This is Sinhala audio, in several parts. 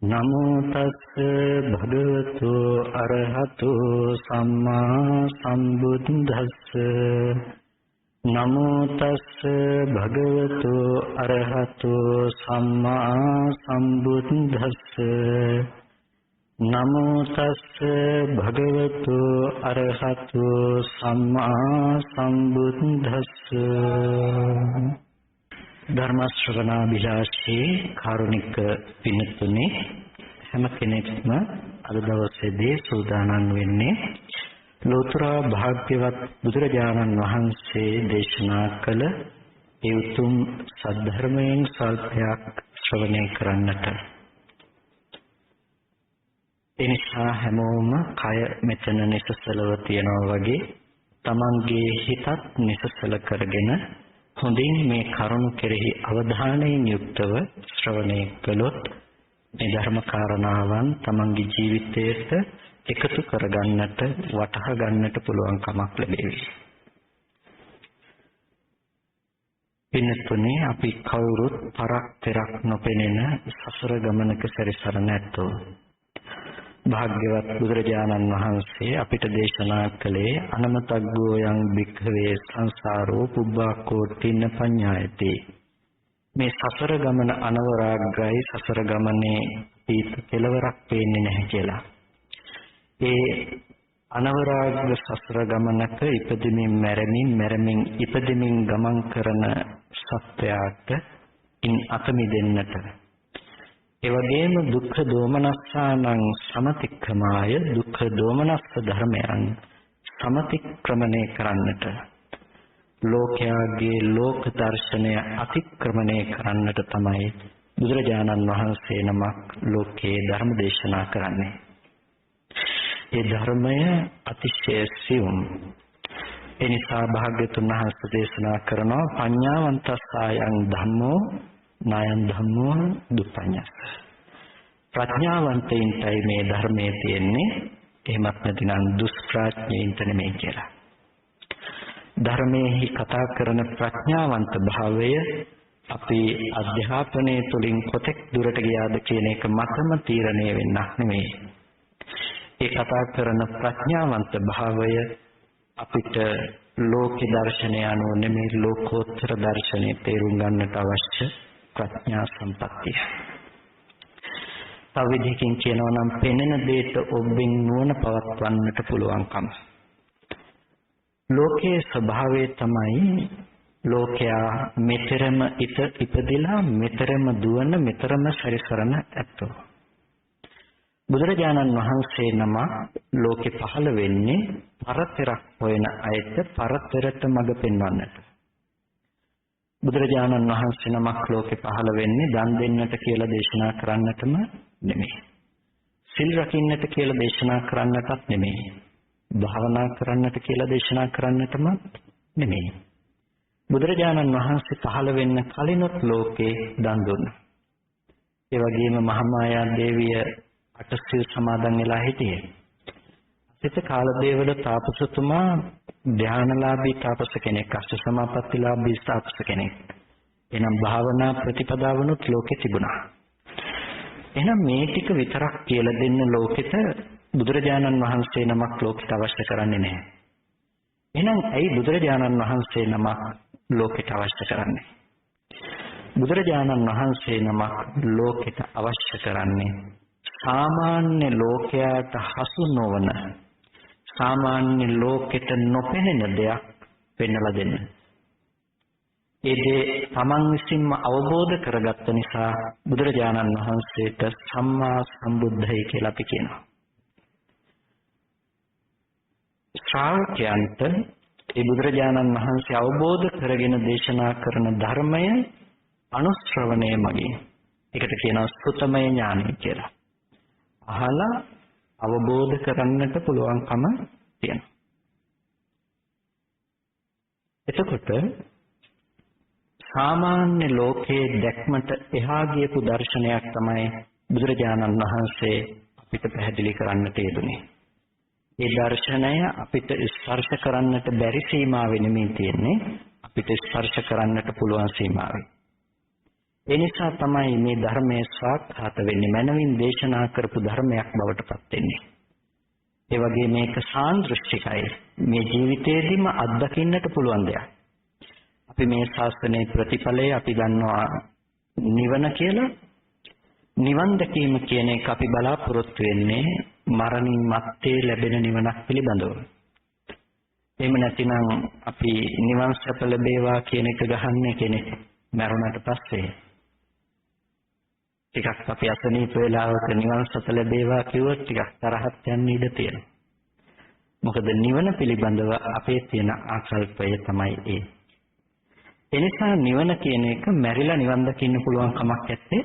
නමෝ තස්ස භගවතු අරහතු සම්මා සම්බුද්දස්ස නමෝ තස්ස භගවතු අරහතු සම්මා සම්බුද්දස්ස නමෝ තස්ස භගවතු අරහතු සම්මා සම්බුද්දස්ස ධර්ම ශ්‍රවණාභිලාෂී කාරුණික පින්තුනේ හැම කෙනෙක්ම අද දවසේදී සූදානම් වෙන්නේ ලෝතර භාග්‍යවත් බුදුරජාණන් වහන්සේ දේශනා කළ ඒ උතුම් සද්ධර්මයෙන් සල්පයක් ශ්‍රවණය කරන්නට. එනිසා හැමෝම කය මෙතන නිසසලව තියනවා වගේ තමන්ගේ හිතත් නිසසල කරගෙන හොඳින් මේ කරුණ කෙරෙහි අවධානයෙන් යුක්තව ශ්‍රවණය කළොත් මේ ධර්ම කාරණාවන් තමන්ගේ ජීවිතයට එකතු කරගන්නට වටහා ගන්නට පුළුවන් කමක් ලැබෙවි. පින්තුනේ අපි කවුරුත් පරක් පෙරක් නොපෙනෙන සසර ගමනක සැරිසරන ඇත්තෝ. භාග්‍යවත් බුදුරජාණන් වහන්සේ අපිට දේශනා කළේ අනමතග්ගෝ යං භික්ඛවේ සංසාරෝ පුබ්බා කෝටින පඤ්ඤායති. මේ සසර ගමන අනවරාග්‍රයි, සසර ගමනේ ඊට කෙලවරක් පේන්නේ නැහැ කියලා. ඒ අනවරාග්‍ර සසර ගමනක ඉපදෙමින් මැරෙමින් ඉපදෙමින් ගමන් කරන සත්‍යයට ඉන් අත මිදෙන්නට, ඒ වගේම දුක්ඛ දෝමනස්සානං සමතික්‍රමාය, දුක්ඛ දෝමනස්ස ධර්මයන් සමතික්‍රමණය කරන්නට, ලෝකයාගේ ලෝක දර්ශනය අතික්‍රමණය කරන්නට තමයි බුදුරජාණන් වහන්සේ නමක් ලෝකේ ධර්ම දේශනා කරන්නේ. ඒ ධර්මය අතිශය සියුම්. එනිසා භාග්‍යතුන් වහන්සේ දේශනා කරනවා පඤ්ඤාවන්තස්සායන් ධම්මෝ නායන් ධම්මෝ දුප්පඤ්ඤස්ස. ප්‍රඥාවන්තයින්ටයි මේ ධර්මයේ තියෙන්නේ, එහෙමත් නැතිනම් දුෂ්ප්‍රඥයින්ට නෙමෙයි කියලා. ධර්මයේහි කතා කරන ප්‍රඥාවන්ත භාවය අපි අධ්‍යාපනය තුළින් කොතෙක් දුරට ගියාද කියන එක මතම තීරණය වෙන්නක් නෙමෙයි. ඒ කතා කරන ප්‍රඥාවන්ත භාවය අපිට ලෝක දර්ශනය අනුව නෙමෙයි, ලෝකෝත්තර දර්ශනය තේරුම් ගන්නට අවශ්‍ය ප්‍රඥා සම්පත්තිය. තව විදිහකින් කියනවා නම් පෙනෙන දෙයට ඔබෙන් නුවණ පවත්වන්නට පුළුවන්කම. ලෝකයේ ස්වභාවය තමයි ලෝකයා මෙතරම ඉපදිලා මෙතරම දුවන මෙතරම සැරිසරන ඇත්තෝ. බුදුරජාණන් වහන්සේ නම ලෝකෙ පහළ වෙන්නේ පරතරක් හොයන අයට පරතරට මඟ පෙන්වන්නට. බුදුරජාණන් වහන්සේ නමක් ලෝකෙ පහළ වෙන්නේ දන් දෙන්නට කියලා දේශනා කරන්නටම නෙමෙයි. සිල් රකින්නට කියලා දේශනා කරන්නටත් නෙමෙයි. භාවනා කරන්නට කියලා දේශනා කරන්නටම නෙමෙයි. බුදුරජාණන් වහන්සේ පහළ වෙන්න කලිනුත් ලෝකේ දන් දුන්නා. ඒ වගේම මහාමායා දේවිය අටසිල් සමාදන් වෙලා හිටියේ. සිත කාලදේවල තාපසතුමා ධානලාභී තාපස කෙනෙක්, අෂ්ට සමාපත්තිලාභී තාපස කෙනෙක්. එනම් භාවනා ප්‍රතිපදාවනුත් ලෝකෙ තිබුණා. එහෙනම් මේ ටික විතරක් කියලා දෙන්න ලෝකෙට බුදුරජාණන් වහන්සේ නමක් ලෝකෙට අවශ්‍ය කරන්නේ නැහැ. එහෙනම් ඇයි බුදුරජාණන් වහන්සේ නමක් ලෝකෙට අවශ්‍ය කරන්නේ? බුදුරජාණන් වහන්සේ නමක් ලෝකෙට අවශ්‍ය කරන්නේ සාමාන්‍ය ලෝකයාට හසු නොවන, සාමාන්‍ය ලෝකෙට නොපෙනෙන දෙයක් පෙන්වලා දෙන්න. ඒ දේ තමන් විසින්ම අවබෝධ කරගත්ත නිසා බුදුරජාණන් වහන්සේට සම්මා සම්බුද්ධයි කියලා අපි කියනවා. ශ්‍රාවකයන්ට ඒ බුදුරජාණන් වහන්සේ අවබෝධ කරගෙන දේශනා කරන ධර්මය අනුශ්‍රවණය මගින්, ඒකට කියනවා සුතමය ඥානය කියලා. අහලා අවබෝධ කරන්නට පුළුවන්කම තියෙනවා. එතකොට සාමාන්‍ය ලෝකයේ දැක්මට එහා ගියපු දර්ශනයක් තමයි බුදුරජාණන් වහන්සේ අපිට පැහැදිලි කරන්නට යෙදුනේ. ඒ දර්ශනය අපිට ස්පර්ශ කරන්නට බැරි සීමාවෙ නෙමෙයි තියෙන්නේ, අපිට ස්පර්ශ කරන්නට පුළුවන් සීමාවෙ. ඒ නිසා තමයි මේ ධර්මයේ සාක්ෂාත් වෙන්නේ මනමින් දේශනා කරපු ධර්මයක් බවට පත් වෙන්නේ. ඒ වගේ මේක සාන්දෘෂ්ටිකයි. මේ ජීවිතේදීම අත්දකින්නට පුළුවන් දෙයක්. අපි මේ ශාස්ත්‍රයේ ප්‍රතිඵලය අපි දන්නවා නිවන කියලා. නිවන් දැකීම කියන එක අපි බලාපොරොත්තු වෙන්නේ මරණින් මත්තේ ලැබෙන නිවනක් පිළිබඳව. එහෙම නැතිනම් අපි නිවන් සැප ලැබේවා කියන එක ගහන්නේ කෙනෙක් මරුණට පස්සේ. ටිකක් අපි අසනීප වෙලාවක නිවන් සැප ලැබේවා කිව්වොත් ටිකක් තරහක් යන්න ඉඩ තියෙනවා. මොකද නිවන පිළිබඳව අපේ තියෙන ආකල්පය තමයි ඒ. එනිසා නිවන කියන එක මැරිලා නිවන් දකින්න පුළුවන් කමක් නැත්තේ.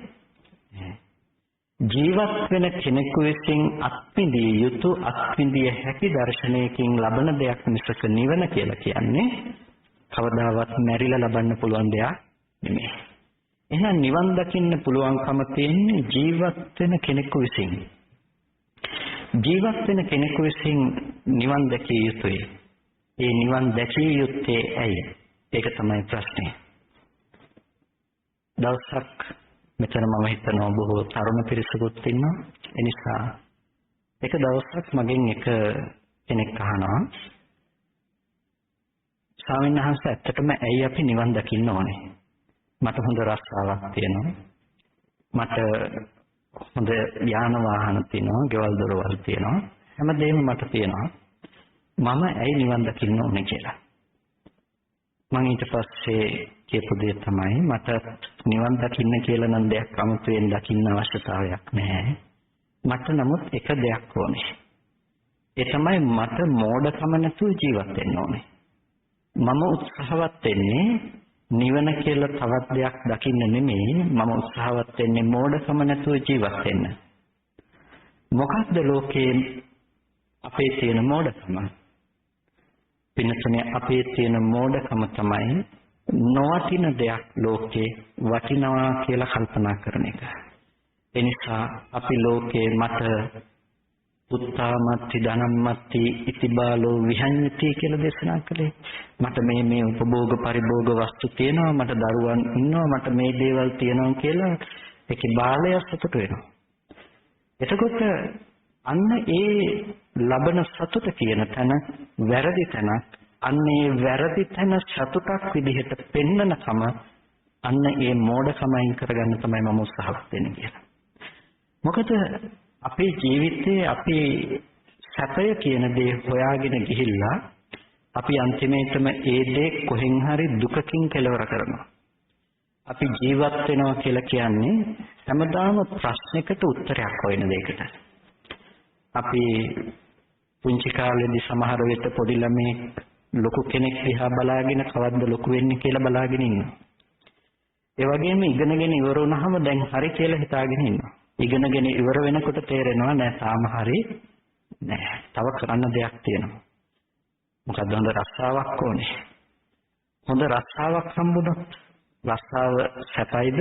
ජීවත් වෙන කෙනෙකු විසින් අත්විඳිය යුතු අත්විඳිය හැකි දර්ශනයකින් ලබන දෙයක් මිසක නිවන කියලා කියන්නේ කවදාවත් මැරිලා ලබන්න පුළුවන් දෙයක් නෙමෙයි. එහෙනම් නිවන් දකින්න පුළුවන්කම තියෙන්නේ ජීවත් වෙන කෙනෙකු විසින්. ජීවත් වෙන කෙනෙකු විසින් නිවන් දැකිය යුතුයි. ඒ නිවන් දැකිය යුත්තේ ඇයි? ඒක තමයි ප්‍රශ්නේ. දවසක් මෙතන මම හිතනවා බොහෝ තරුණ පිරිසකුත් ඉන්නවා. ඒ නිසා එක දවසක් මගෙන් එක කෙනෙක් අහනවා ස්වාමීන් වහන්සේ ඇත්තටම ඇයි අපි නිවන් දකින්න ඕනේ? මට හොඳ රස්සාවක් තියෙනවා. මට හොඳ යාන වාහන තියෙනවා, ගෙවල් දොරවල් තියෙනවා. හැමදේම මට තියෙනවා. මම ඇයි නිවන් දකින්න ඕනේ කියලා. මම ඊට පස්සේ කියපු දේ තමයි මට නිවන් දකින්න කියලා නම් දෙයක් අමුතුවෙන් දකින්න අවශ්‍යතාවයක් නැහැ. මට නමුත් එක දෙයක් ඕනේ. ඒ තමයි මට මෝඩකම නැතුව ජීවත් වෙන්න ඕනේ. මම උත්සාහවත් වෙන්නේ නිවන කියලා තවත් දෙයක් දකින්න නෙමෙයි. මම උත්සාහවත් වෙන්නේ මෝඩකම නැතුව ජීවත් වෙන්න. මොකක්ද ලෝකේ අපේ තියෙන මෝඩකම? පින්නතුනේ අපේ තියෙන මෝඩකම තමයි නොවටින දෙයක් ලෝකේ වටිනවා කියලා කල්පනා කරන එක. ඒ නිසා අපි ලෝකේ මට උත්තාමත්ති ධනම්මත්ති ඉතිබාලෝ විහඤ්ඤති කියලා දේශනා කළේ. මට මේ උපභෝග පරිභෝග වස්තු තියෙනවා, මට දරුවන් ඉන්නවා, මට මේ දේවල් තියෙනවා කියලා ඒකේ බාලය සතුට වෙනවා. එතකොට අන්න ඒ ලබන සතුට කියන තැන වැරදි තැනක්. අන්න ඒ වැරදි තැන සතුටක් විදිහට පෙන්නනකම අන්න ඒ මෝඩකමයින් කරගන්න තමයි මම උත්සාහවත් වෙන්නේ කියලා. මොකද අපේ ජීවිතයේ අපි සැපය කියන දේ හොයාගෙන ගිහිල්ලා අපි අන්තිමේටම ඒ දේ කොහෙන් හරි දුකකින් කෙලවර කරනවා. අපි ජීවත් වෙනවා කියලා කියන්නේ හැමදාම ප්‍රශ්නයකට උත්තරයක් හොයන දෙයකට. අපි පුංචි කාලේදී සමහර වෙලට පොඩි ළමයි ලොකු කෙනෙක් දිහා බලාගෙන කවද්ද ලොකු වෙන්නේ කියලා බලාගෙන ඉන්නවා. ඒ වගේම ඉගෙනගෙන ඉවර වුණාම දැන් හරි කියලා හිතාගෙන ඉන්නවා. ඉගෙනගෙන ඉවර වෙනකොට තේරෙනවා නෑ තාම හරි නෑ. තව කරන්න දෙයක් තියෙනවා. මොකද හොඳ රස්සාවක් ඕනේ. හොඳ රස්සාවක් හම්බුනොත් රස්සාව සැපයිද?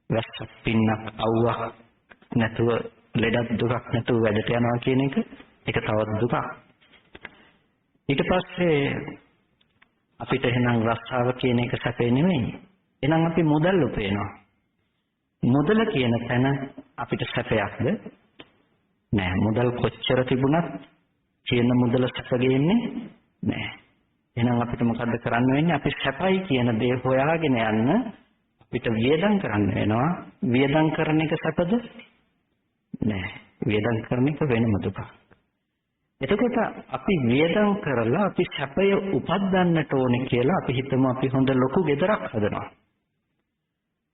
වැස්සක් පින්නක් අවුවක් නැතුව ලෙඩක් දුකක් නැතුව වැඩට යනවා කියන එක ඒක තවත් දුකක්. ඊට පස්සේ අපිට එහෙනම් රස්සාව කියන එක සැපේ නෙමෙයි. එහෙනම් අපි මුදල් උපයනවා. මුදල කියන තැන අපිට සැපයක්ද? නෑ. මුදල් කොච්චර තිබුණත් කියන මුදල සැප ගේන්නේ නෑ. එහෙනම් අපිට මොකද්ද කරන්න වෙන්නේ? අපි සැපයි කියන දේ හොයාගෙන යන්න අපිට වියදම් කරන්න වෙනවා. වියදම් කරන එක සැපද? නෑ. වියදම් කරන එක වෙනම දුකක්. එතකොට අපි වියදම් කරලා අපි සැපය උපදින්නට ඕනේ කියලා අපි හිතමු අපි හොඳ ලොකු ගෙදරක් හදනවා.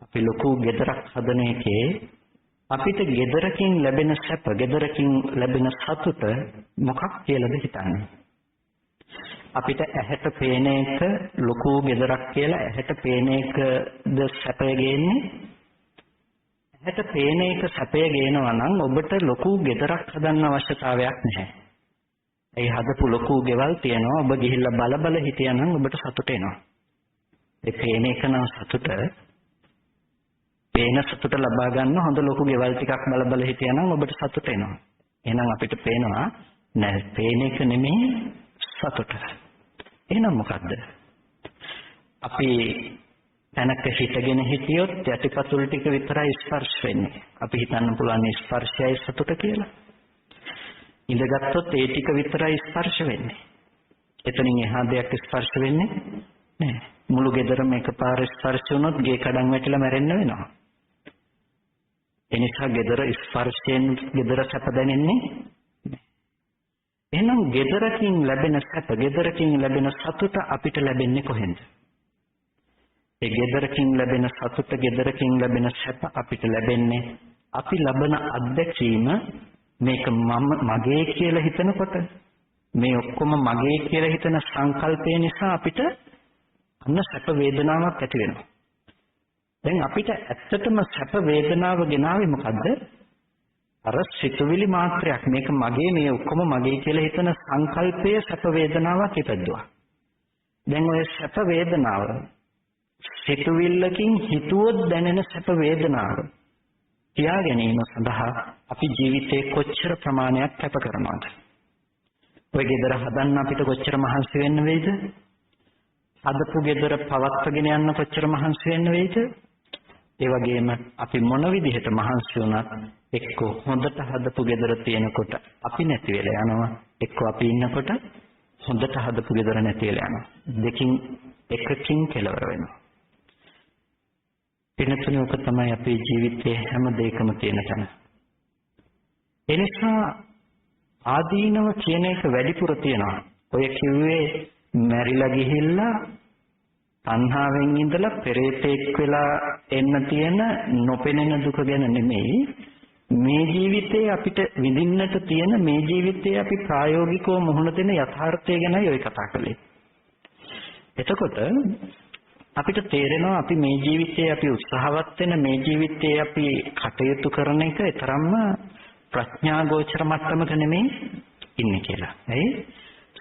අපි ලොකු ගෙදරක් හදන එකේ අපිට ගෙදරකින් ලැබෙන සැප, ගෙදරකින් ලැබෙන සතුට මොකක් කියලාද හිතන්නේ? අපිට ඇහැට පේන එක ලොකු ගෙදරක් කියලා ඇහැට පේන එකද සැපය ගේන්නේ? ඇහැට පේන එක සැපය ගේනවා නම් ඔබට ලොකු ගෙදරක් හදන්න අවශ්‍යතාවයක් නැහැ. ඒ හදපු ලොකු ගෙවල් තියෙනවා. ඔබ ගිහිල්ලා බල හිටියනම් ඔබට සතුට එනවා. ඒ පේන එක නම් සතුට. පේන සතුට ලබා ගන්න හොඳ ලොකු ගෙවල් ටිකක් බල හිටියනම් ඔබට සතුට එනවා. එහෙනම් අපිට පේනවා නෑ පේන එක නෙමෙයි සතුට. එහෙනම් මොකද්ද? අපි තැනක හිටගෙන හිටියොත් යටිපතුල් ටික විතරයි ස්පර්ශ වෙන්නේ. අපි හිතන්න පුළුවන් ස්පර්ශයයි සතුට කියලා. ඉඳගත්තුත් ඒ ටික විතරයි ස්පර්ශ වෙන්නේ. එතනින් එහා දෙයක් ස්පර්ශ වෙන්නේ නැහැ. මුළු ගෙදරම එකපාර ස්පර්ශ වුණොත් ගේ කඩන් වැටිලා මැරෙන්න වෙනවා. එනිසා ගෙදර ස්පර්ශයෙන් ගෙදර සැප දැනෙන්නේ නැහැ. එහෙනම් ගෙදරකින් ලැබෙන සැප, ගෙදරකින් ලැබෙන සතුට අපිට ලැබෙන්නේ කොහෙන්ද? ඒ ගෙදරකින් ලැබෙන සතුට, ගෙදරකින් ලැබෙන සැප අපිට ලැබෙන්නේ අපි ලබන අත්දැකීම මේක මගේ කියලා හිතනකොට, මේ ඔක්කොම මගේ කියලා හිතන සංකල්පය නිසා අපිට අන්න සැප වේදනාවක් ඇති වෙනවා. දැන් අපිට ඇත්තටම සැප වේදනාව ගෙනාවේ මොකද්ද? අර සිතුවිලි මාත්‍රයක්. මේක මගේ, මේ ඔක්කොම මගේ කියලා හිතන සංකල්පය සැප වේදනාවක් ඉපදුවා. දැන් ඔය සැප වේදනාව සිතුවිල්ලකින් හිතුවොත් දැනෙන සැප වේදනාව තියා ගැනීම සඳහා අපි ජීවිතේ කොච්චර ප්‍රමාණයක් කැප කරනවද? ඔය ගෙදර හදන්න අපිට කොච්චර මහන්සි වෙන්න වෙයිද? හදපු ගෙදර පවත්වාගෙන යන්න කොච්චර මහන්සි වෙන්න වෙයිද? ඒ වගේම අපි මොන විදිහට මහන්සි වුණත් එක්ක හොඳට හදපු ගෙදර තියෙනකොට අපි නැති වෙලා යනවා, එක්ක අපි ඉන්නකොට හොඳට හදපු ගෙදර නැති වෙලා යනවා. දෙකින් එකකින් කෙලවර වෙනවා. එනතුනේ ඔක තමයි අපේ ජීවිතයේ හැම දෙයකම තියෙන තැන. එනිසා ආදීනව කියන එක වැඩිපුර තියෙනවා. ඔය කිව්වේ මැරිලා ගිහිල්ලා තණ්හාවෙන් ඉඳලා පෙරේතෙක් වෙලා එන්න තියෙන නොපෙනෙන දුක ගැන නෙමෙයි. මේ ජීවිතේ අපිට විඳින්නට තියෙන, මේ ජීවිතේ අපි ප්‍රායෝගිකව මුහුණ දෙන යථාර්ථය ගැනයි ඔය කතා කළේ. එතකොට අපිට තේරෙනවා අපි මේ ජීවිතේ අපි උත්සාහවත් වෙන, මේ ජීවිතේ අපි කටයුතු කරන එක තරම්ම ප්‍රඥා ගෝචර මට්ටමක නෙමෙයි ඉන්නේ කියලා. ඇයි?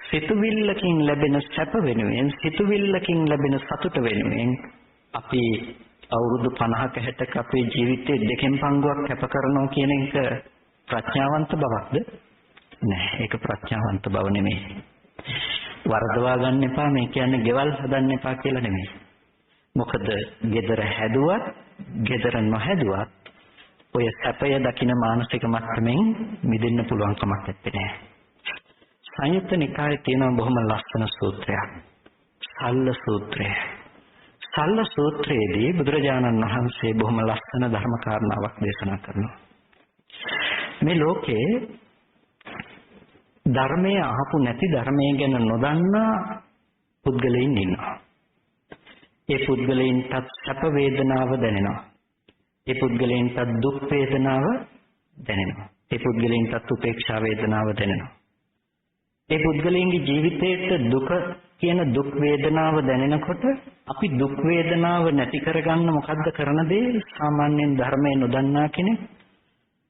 සිතුවිල්ලකින් ලැබෙන සැප වෙනුවෙන්, සිතුවිල්ලකින් ලැබෙන සතුට වෙනුවෙන් අපි අවුරුදු 50ක 60ක අපේ ජීවිතේ දෙකෙන් පංගුවක් කැප කරනවා කියන එක ප්‍රඥාවන්ත බවක්ද? නෑ, ඒක ප්‍රඥාවන්ත බව නෙමෙයි. වරදවා ගන්න එපා, මේ කියන්නේ ගෙවල් හදන්න එපා කියලා නෙමෙයි. මොකද ගෙදර හැදුවත්, ගෙදර නොහැදුවත් ඔය සැපය දකින මානසික මට්ටමින් මිදෙන්න පුළුවන් කමක් නැත්තේ. සංයුත්ත නිකායේ තියෙන බොහොම ලස්සන සූත්‍රයක්. සල්ල සූත්‍රය. සල්ල සූත්‍රයේදී බුදුරජාණන් වහන්සේ බොහොම ලස්සන ධර්ම කාරණාවක් දේශනා කරනවා. මේ ලෝකේ ධර්මයේ අහපු නැති, ධර්මයේ ගැන නොදන්නා පුද්ගලයන් ඉන්නවා. ඒ පුද්ගලයන්ට සැප වේදනාව දැනෙනවා. ඒ පුද්ගලයන්ට දුක් වේදනාව දැනෙනවා. ඒ පුද්ගලයන්ට උපේක්ෂා වේදනාව දැනෙනවා. ඒ පුද්ගලයන්ගේ ජීවිතයේ දුක කියන දුක් වේදනාව දැනෙනකොට අපි දුක් වේදනාව නැති කරගන්න මොකද්ද කරන දේ? සාමාන්‍යයෙන් ධර්මයේ නොදන්නා කෙනෙක්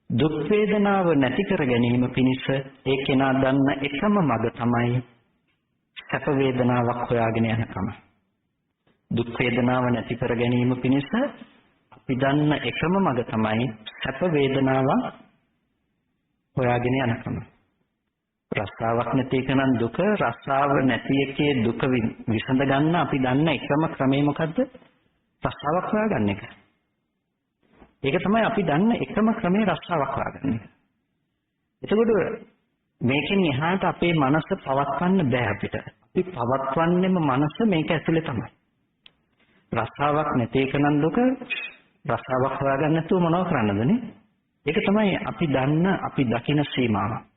දුක් වේදනාව නැති කර ගැනීම පිණිස ඒ කෙනා දන්න එකම මඟ තමයි සැප වේදනාවක් හොයාගෙන යනකම. දුක් වේදනාව නැති කර ගැනීම පිණිස අපි දන්න එකම මඟ තමයි සැප වේදනාවක් හොයාගෙන යනකම. රස්සාවක් නැති එකනම් දුක, රස්සාව නැති එකේ දුක විසඳ ගන්න අපි දන්න එකම ක්‍රමය මොකද්ද? රස්සාවක් හොයාගන්න එක. ඒක තමයි අපි දන්න එකම ක්‍රමය, රස්සාවක් හොයාගන්න එක. එතකොට මේකෙන් එහාට අපේ මනස පවත්වන්න බෑ අපිට. අපි පවත්වන්නේම මනස මේක ඇතුලේ තමයි. රස්සාවක් නැති එකනම් දුක, රස්සාවක් හොයාගන්න නැතුව මොනව කරන්නදනේ? ඒක තමයි අපි දන්න, අපි දකින සීමාව.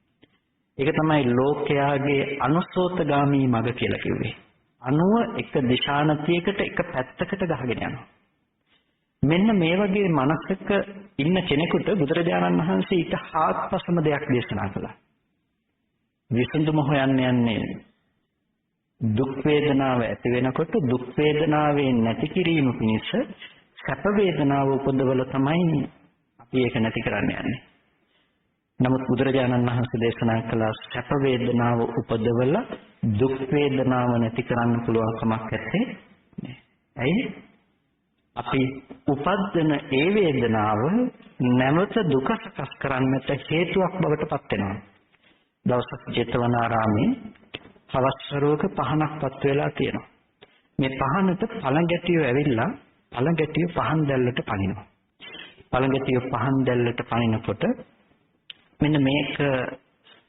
ඒක තමයි ලෝකයාගේ අනුසෝතගාමී මඟ කියලා කිව්වේ. අනුව එක දිශානතියකට, එක පැත්තකට ගහගෙන යනවා. මෙන්න මේ වගේ මනසක ඉන්න කෙනෙකුට බුදුරජාණන් වහන්සේ ඊට හාත්පසම දෙයක් දේශනා කළා. විසඳුම හොයන්න යන්නේ දුක් වේදනාව ඇති වෙනකොට දුක් වේදනාවේ නැති කිරීම පිණිස සැප වේදනාව උපදවල තමයි අපි ඒක නැති කරන්න යන්නේ. නමුත් බුදුරජාණන් වහන්සේ දේශනා කළ සැප වේදනාව උපදවල දුක් වේදනාව නැති කරන්න පුළුවන් කමක් නැත්තේ. ඇයි? අපි උපදින ඒ වේදනාව නැවත දුක සකස් කරන්නට හේතුවක් බවට පත් වෙනවා. දවසක් ජේතවනාරාමේ හවස් වරුවක පහනක් පත් වෙලා තියෙනවා. මේ පහනට පළඟැටියෝ ඇවිල්ලා පළඟැටිය පහන් දැල්ලට පනිනවා. පළඟැටිය පහන් දැල්ලට පනිනකොට මෙන්න මේක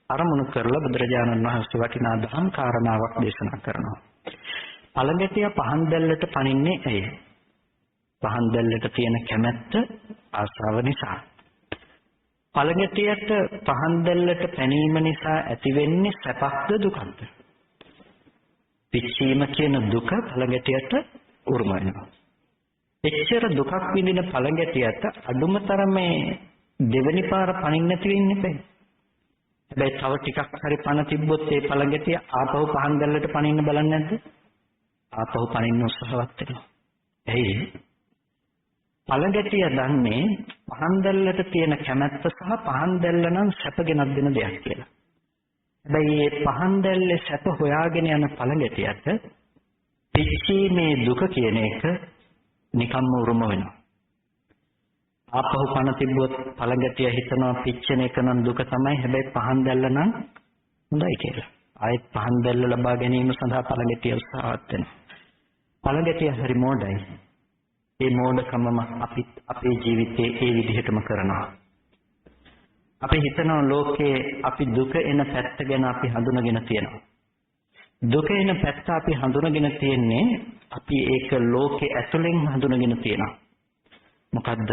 අරමුණු කරලා බුදුරජාණන් වහන්සේ වටිනා දහම් කාරණාවක් දේශනා කරනවා. පළඟැටිය පහන් දැල්ලට පනින්නේ ඇයි? පහන් දැල්ලට තියෙන කැමැත්ත ආසාව නිසා. පළඟැටියට පහන් දැල්ලට පැනීම නිසා ඇතිවෙන්නේ සැපක්ද දුකක්ද? පිච්චීම කියන දුක පළඟැටියට උරුම වෙනවා. එච්චර දුකක් විඳින පළඟැටියට අඩුම තරමේ දෙවෙනි පාර පනින්න නැති වෙන්නේ නැහැ. හැබැයි තව ටිකක් හරි පණ තිබ්බොත් ඒ පළඟැටිය ආපහු පහන් දැල්ලට පනින්න බලන්නේ නැද්ද? ආපහු පනින්න උත්සාහවත් වෙනවා. ඇයි? පළඟැටිය දන්නේ පහන් දැල්ලට තියෙන කැමැත්ත සහ පහන් දැල්ල නම් සැප ගෙනත් දෙන දෙයක් කියලා. හැබැයි මේ පහන් දැල්ලේ සැප හොයාගෙන යන පළඟැටියට පිච්චීමේ දුක කියන එක නිකම්ම උරුම වෙනවා. ආපහු පණ තිබ්බොත් පළඟැටිය හිතනවා පිච්චෙන එක නම් දුක තමයි. හැබැයි පහන් දැල්ල නම් හොඳයි කියලා. ආයෙත් පහන් දැල්ල ලබා ගැනීම සඳහා පළඟැටිය උත්සාහවත් වෙනවා. පළඟැටිය හරි මෝඩයි. ඒ මෝඩකමම අපේ ජීවිතේ ඒ විදිහටම කරනවා. අපි හිතනවා ලෝකේ අපි දුක එන පැත්ත ගැන අපි හඳුනගෙන තියෙනවා. දුක එන පැත්ත අපි හඳුනගෙන තියෙන්නේ අපි ඒක ලෝකේ ඇතුලෙන් හඳුනගෙන තියෙනවා. මොකද්ද?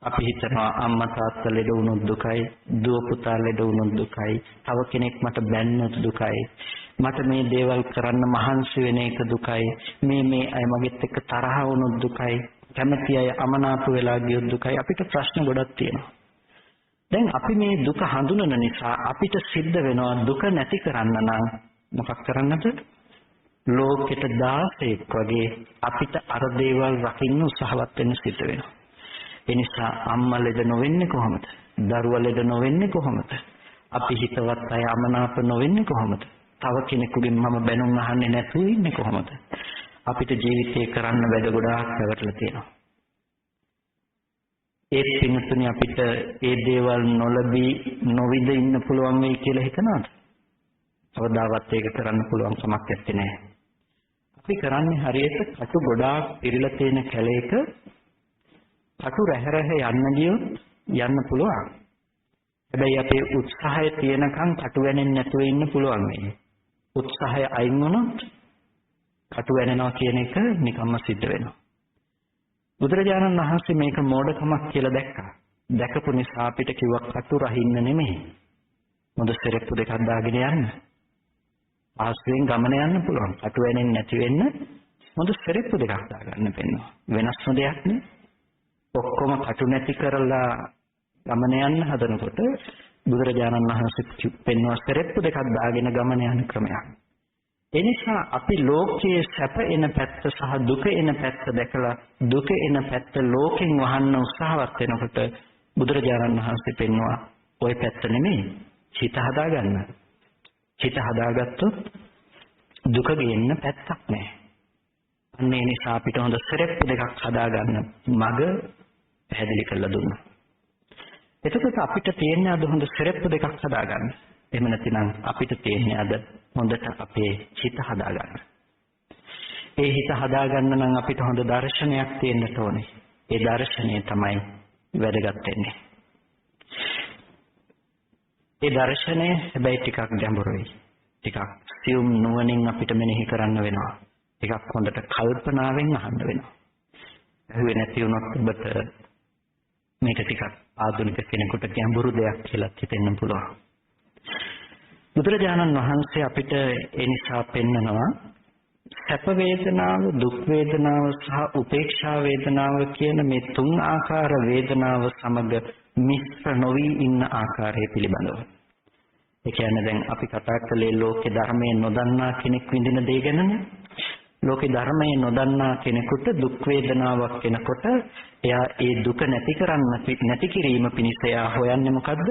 අපි හිතනවා අම්මා තාත්තා ලෙඩ වුණොත් දුකයි, දුව පුතා ලෙඩ වුණොත් දුකයි, තව කෙනෙක් මට බැන්නොත් දුකයි, මට මේ දේවල් කරන්න මහන්සි වෙන එක දුකයි, මේ අය මගෙත් එක්ක තරහ වුණොත් දුකයි, කැමති අය අමනාප වෙලා ගියොත් දුකයි. අපිට ප්‍රශ්න ගොඩක් තියෙනවා. දැන් අපි මේ දුක හඳුනන නිසා අපිට සිද්ධ වෙනවා දුක නැති කරන්න නම් මොකක් කරන්නද? ලෝකෙට 16ක් වගේ අපිට අර දේවල් රකින්න උත්සාහවත් වෙන්න සිද්ධ වෙනවා. ඒ නිසා අම්මා ලෙඩ නොවෙන්නේ කොහොමද? දරුවා ලෙඩ නොවෙන්නේ කොහොමද? අපි හිතවත් අය අමනාප නොවෙන්නේ කොහොමද? තව කෙනෙකුගෙන් මම බැනුම් අහන්නේ නැතුව ඉන්නේ කොහොමද? අපිට ජීවිතේ කරන්න වැඩ ගොඩාක් පැවරලා තියෙනවා. ඒ පින්තුනි අපිට ඒ දේවල් නොලබී නොවිද ඉන්න පුළුවන් වෙයි කියලා හිතනවාද? අවදාවත් ඒක කරන්න පුළුවන් කමක් නැත්තේ නෑ. අපි කරන්නේ හරියට කටු ගොඩාක් පිරීලා තියෙන කැලේක කටු රැහැ යන්න ගියොත් යන්න පුළුවන්. හැබැයි අපේ උත්සාහය තියෙනකන් කටු වැනෙන්නේ නැතුව ඉන්න පුළුවන් වෙයි. උත්සාහය අයින් වුණොත් කටු වැනෙනවා කියන එක නිකම්ම සිද්ධ වෙනවා. බුදුරජාණන් වහන්සේ මේක මෝඩකමක් කියලා දැක්කා. දැකපු නිසා අපිට කිව්වා කටු රහින්න නෙමෙයි. මොඳ සෙරෙප්පු දෙකක් දාගෙන යන්න. ආස්වෙන් ගමන යන්න පුළුවන්. කටු වැනෙන්නේ නැති වෙන්න මොඳ සෙරෙප්පු දෙකක් දාගන්න වෙනවා. වෙනස්ම දෙයක් නේ. ඔක්කොම කටු නැති කරලා ගමන යන්න හදනකොට බුදුරජාණන් වහන්සේ පෙන්වන සෙරෙප්පු දෙකක් දාගෙන ගමන යන ක්‍රමයක්. ඒ නිසා අපි ලෝකයේ සැප එන පැත්ත සහ දුක එන පැත්ත දැකලා දුක එන පැත්ත ලෝකෙන් වහන්න උත්සාහවත් වෙනකොට බුදුරජාණන් වහන්සේ පෙන්වුවා ওই පැත්ත නෙමෙයි හිත හදාගන්න. හිත හදාගත්තොත් දුක ගේන්න පැත්තක් නැහැ. අන්න ඒ නිසා අපිට හොඳ සෙරෙප්පු දෙකක් හදාගන්න මග පැහැදිලි කරලා දුන්නා. එතකොට අපිට තියෙන්නේ අද හොඳ සෙරෙප්පු දෙකක් හදාගන්න. එහෙම නැතිනම් අපිට තියෙන්නේ අද හොඳට අපේ හිත හදාගන්න. ඒ හිත හදාගන්න නම් අපිට හොඳ දර්ශනයක් තියෙන්න ඕනේ. ඒ දර්ශනය තමයි වැදගත් වෙන්නේ. ඒ දර්ශනය හැබැයි ටිකක් ගැඹුරුයි. ටිකක් සියුම් නුවණින් අපිට මෙනෙහි කරන්න වෙනවා. ටිකක් හොඳට කල්පනාවෙන් අහන්න වෙනවා. ඇහුවේ නැති වුණොත් ඔබට මේක ටිකක් ආධුනික කෙනෙකුට ගැඹුරු දෙයක් කියලා හිතෙන්න පුළුවන්. බුදුරජාණන් වහන්සේ අපිට ඒ නිසා පෙන්නනවා සැප වේදනාව, දුක් වේදනාව සහ උපේක්ෂා වේදනාව කියන මේ තුන් ආකාර වේදනාව සමග මිශ්‍ර නොවි ඉන්න ආකාරය පිළිබඳව. ඒ කියන්නේ දැන් අපි කතා කළේ ලෝකේ ධර්මයේ නොදන්නා කෙනෙක් විඳින දේ ගැනනේ. ලෝකේ ධර්මයේ නොදන්නා කෙනෙකුට දුක් වේදනාවක් වෙනකොට එයා ඒ දුක නැති කිරීම පිණිස එයා හොයන්නේ මොකද්ද?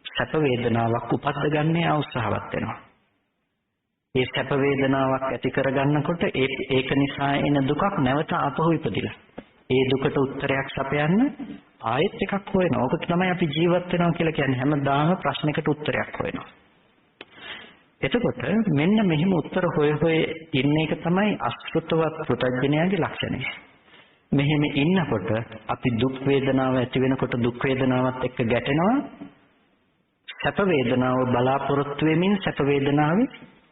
සැප වේදනාවක් උපද්ද ගන්න උත්සාහවත් වෙනවා. ඒ සැප වේදනාවක් ඇති කරගන්නකොට ඒක නිසා එන දුකක් නැවත ආපහු ඉපදිලා. ඒ දුකට උත්තරයක් සපයන්න ආයෙත් එකක් හොයනවා. ඕක තමයි අපි ජීවත් වෙනවා කියලා කියන්නේ. හැමදාම ප්‍රශ්නයකට උත්තරයක් හොයනවා. එතකොට මෙන්න මෙහිම උත්තර හොය ඉන්න එක තමයි අසෘතවත් පෘථග්ජනයාගේ ලක්ෂණය. මෙහෙම ඉන්නකොට අපි දුක් වේදනාව ඇති වෙනකොට දුක් වේදනාවත් එක්ක ගැටෙනවා. සැප වේදනාව බලාපොරොත්තු වෙමින් සැප වේදනාවේ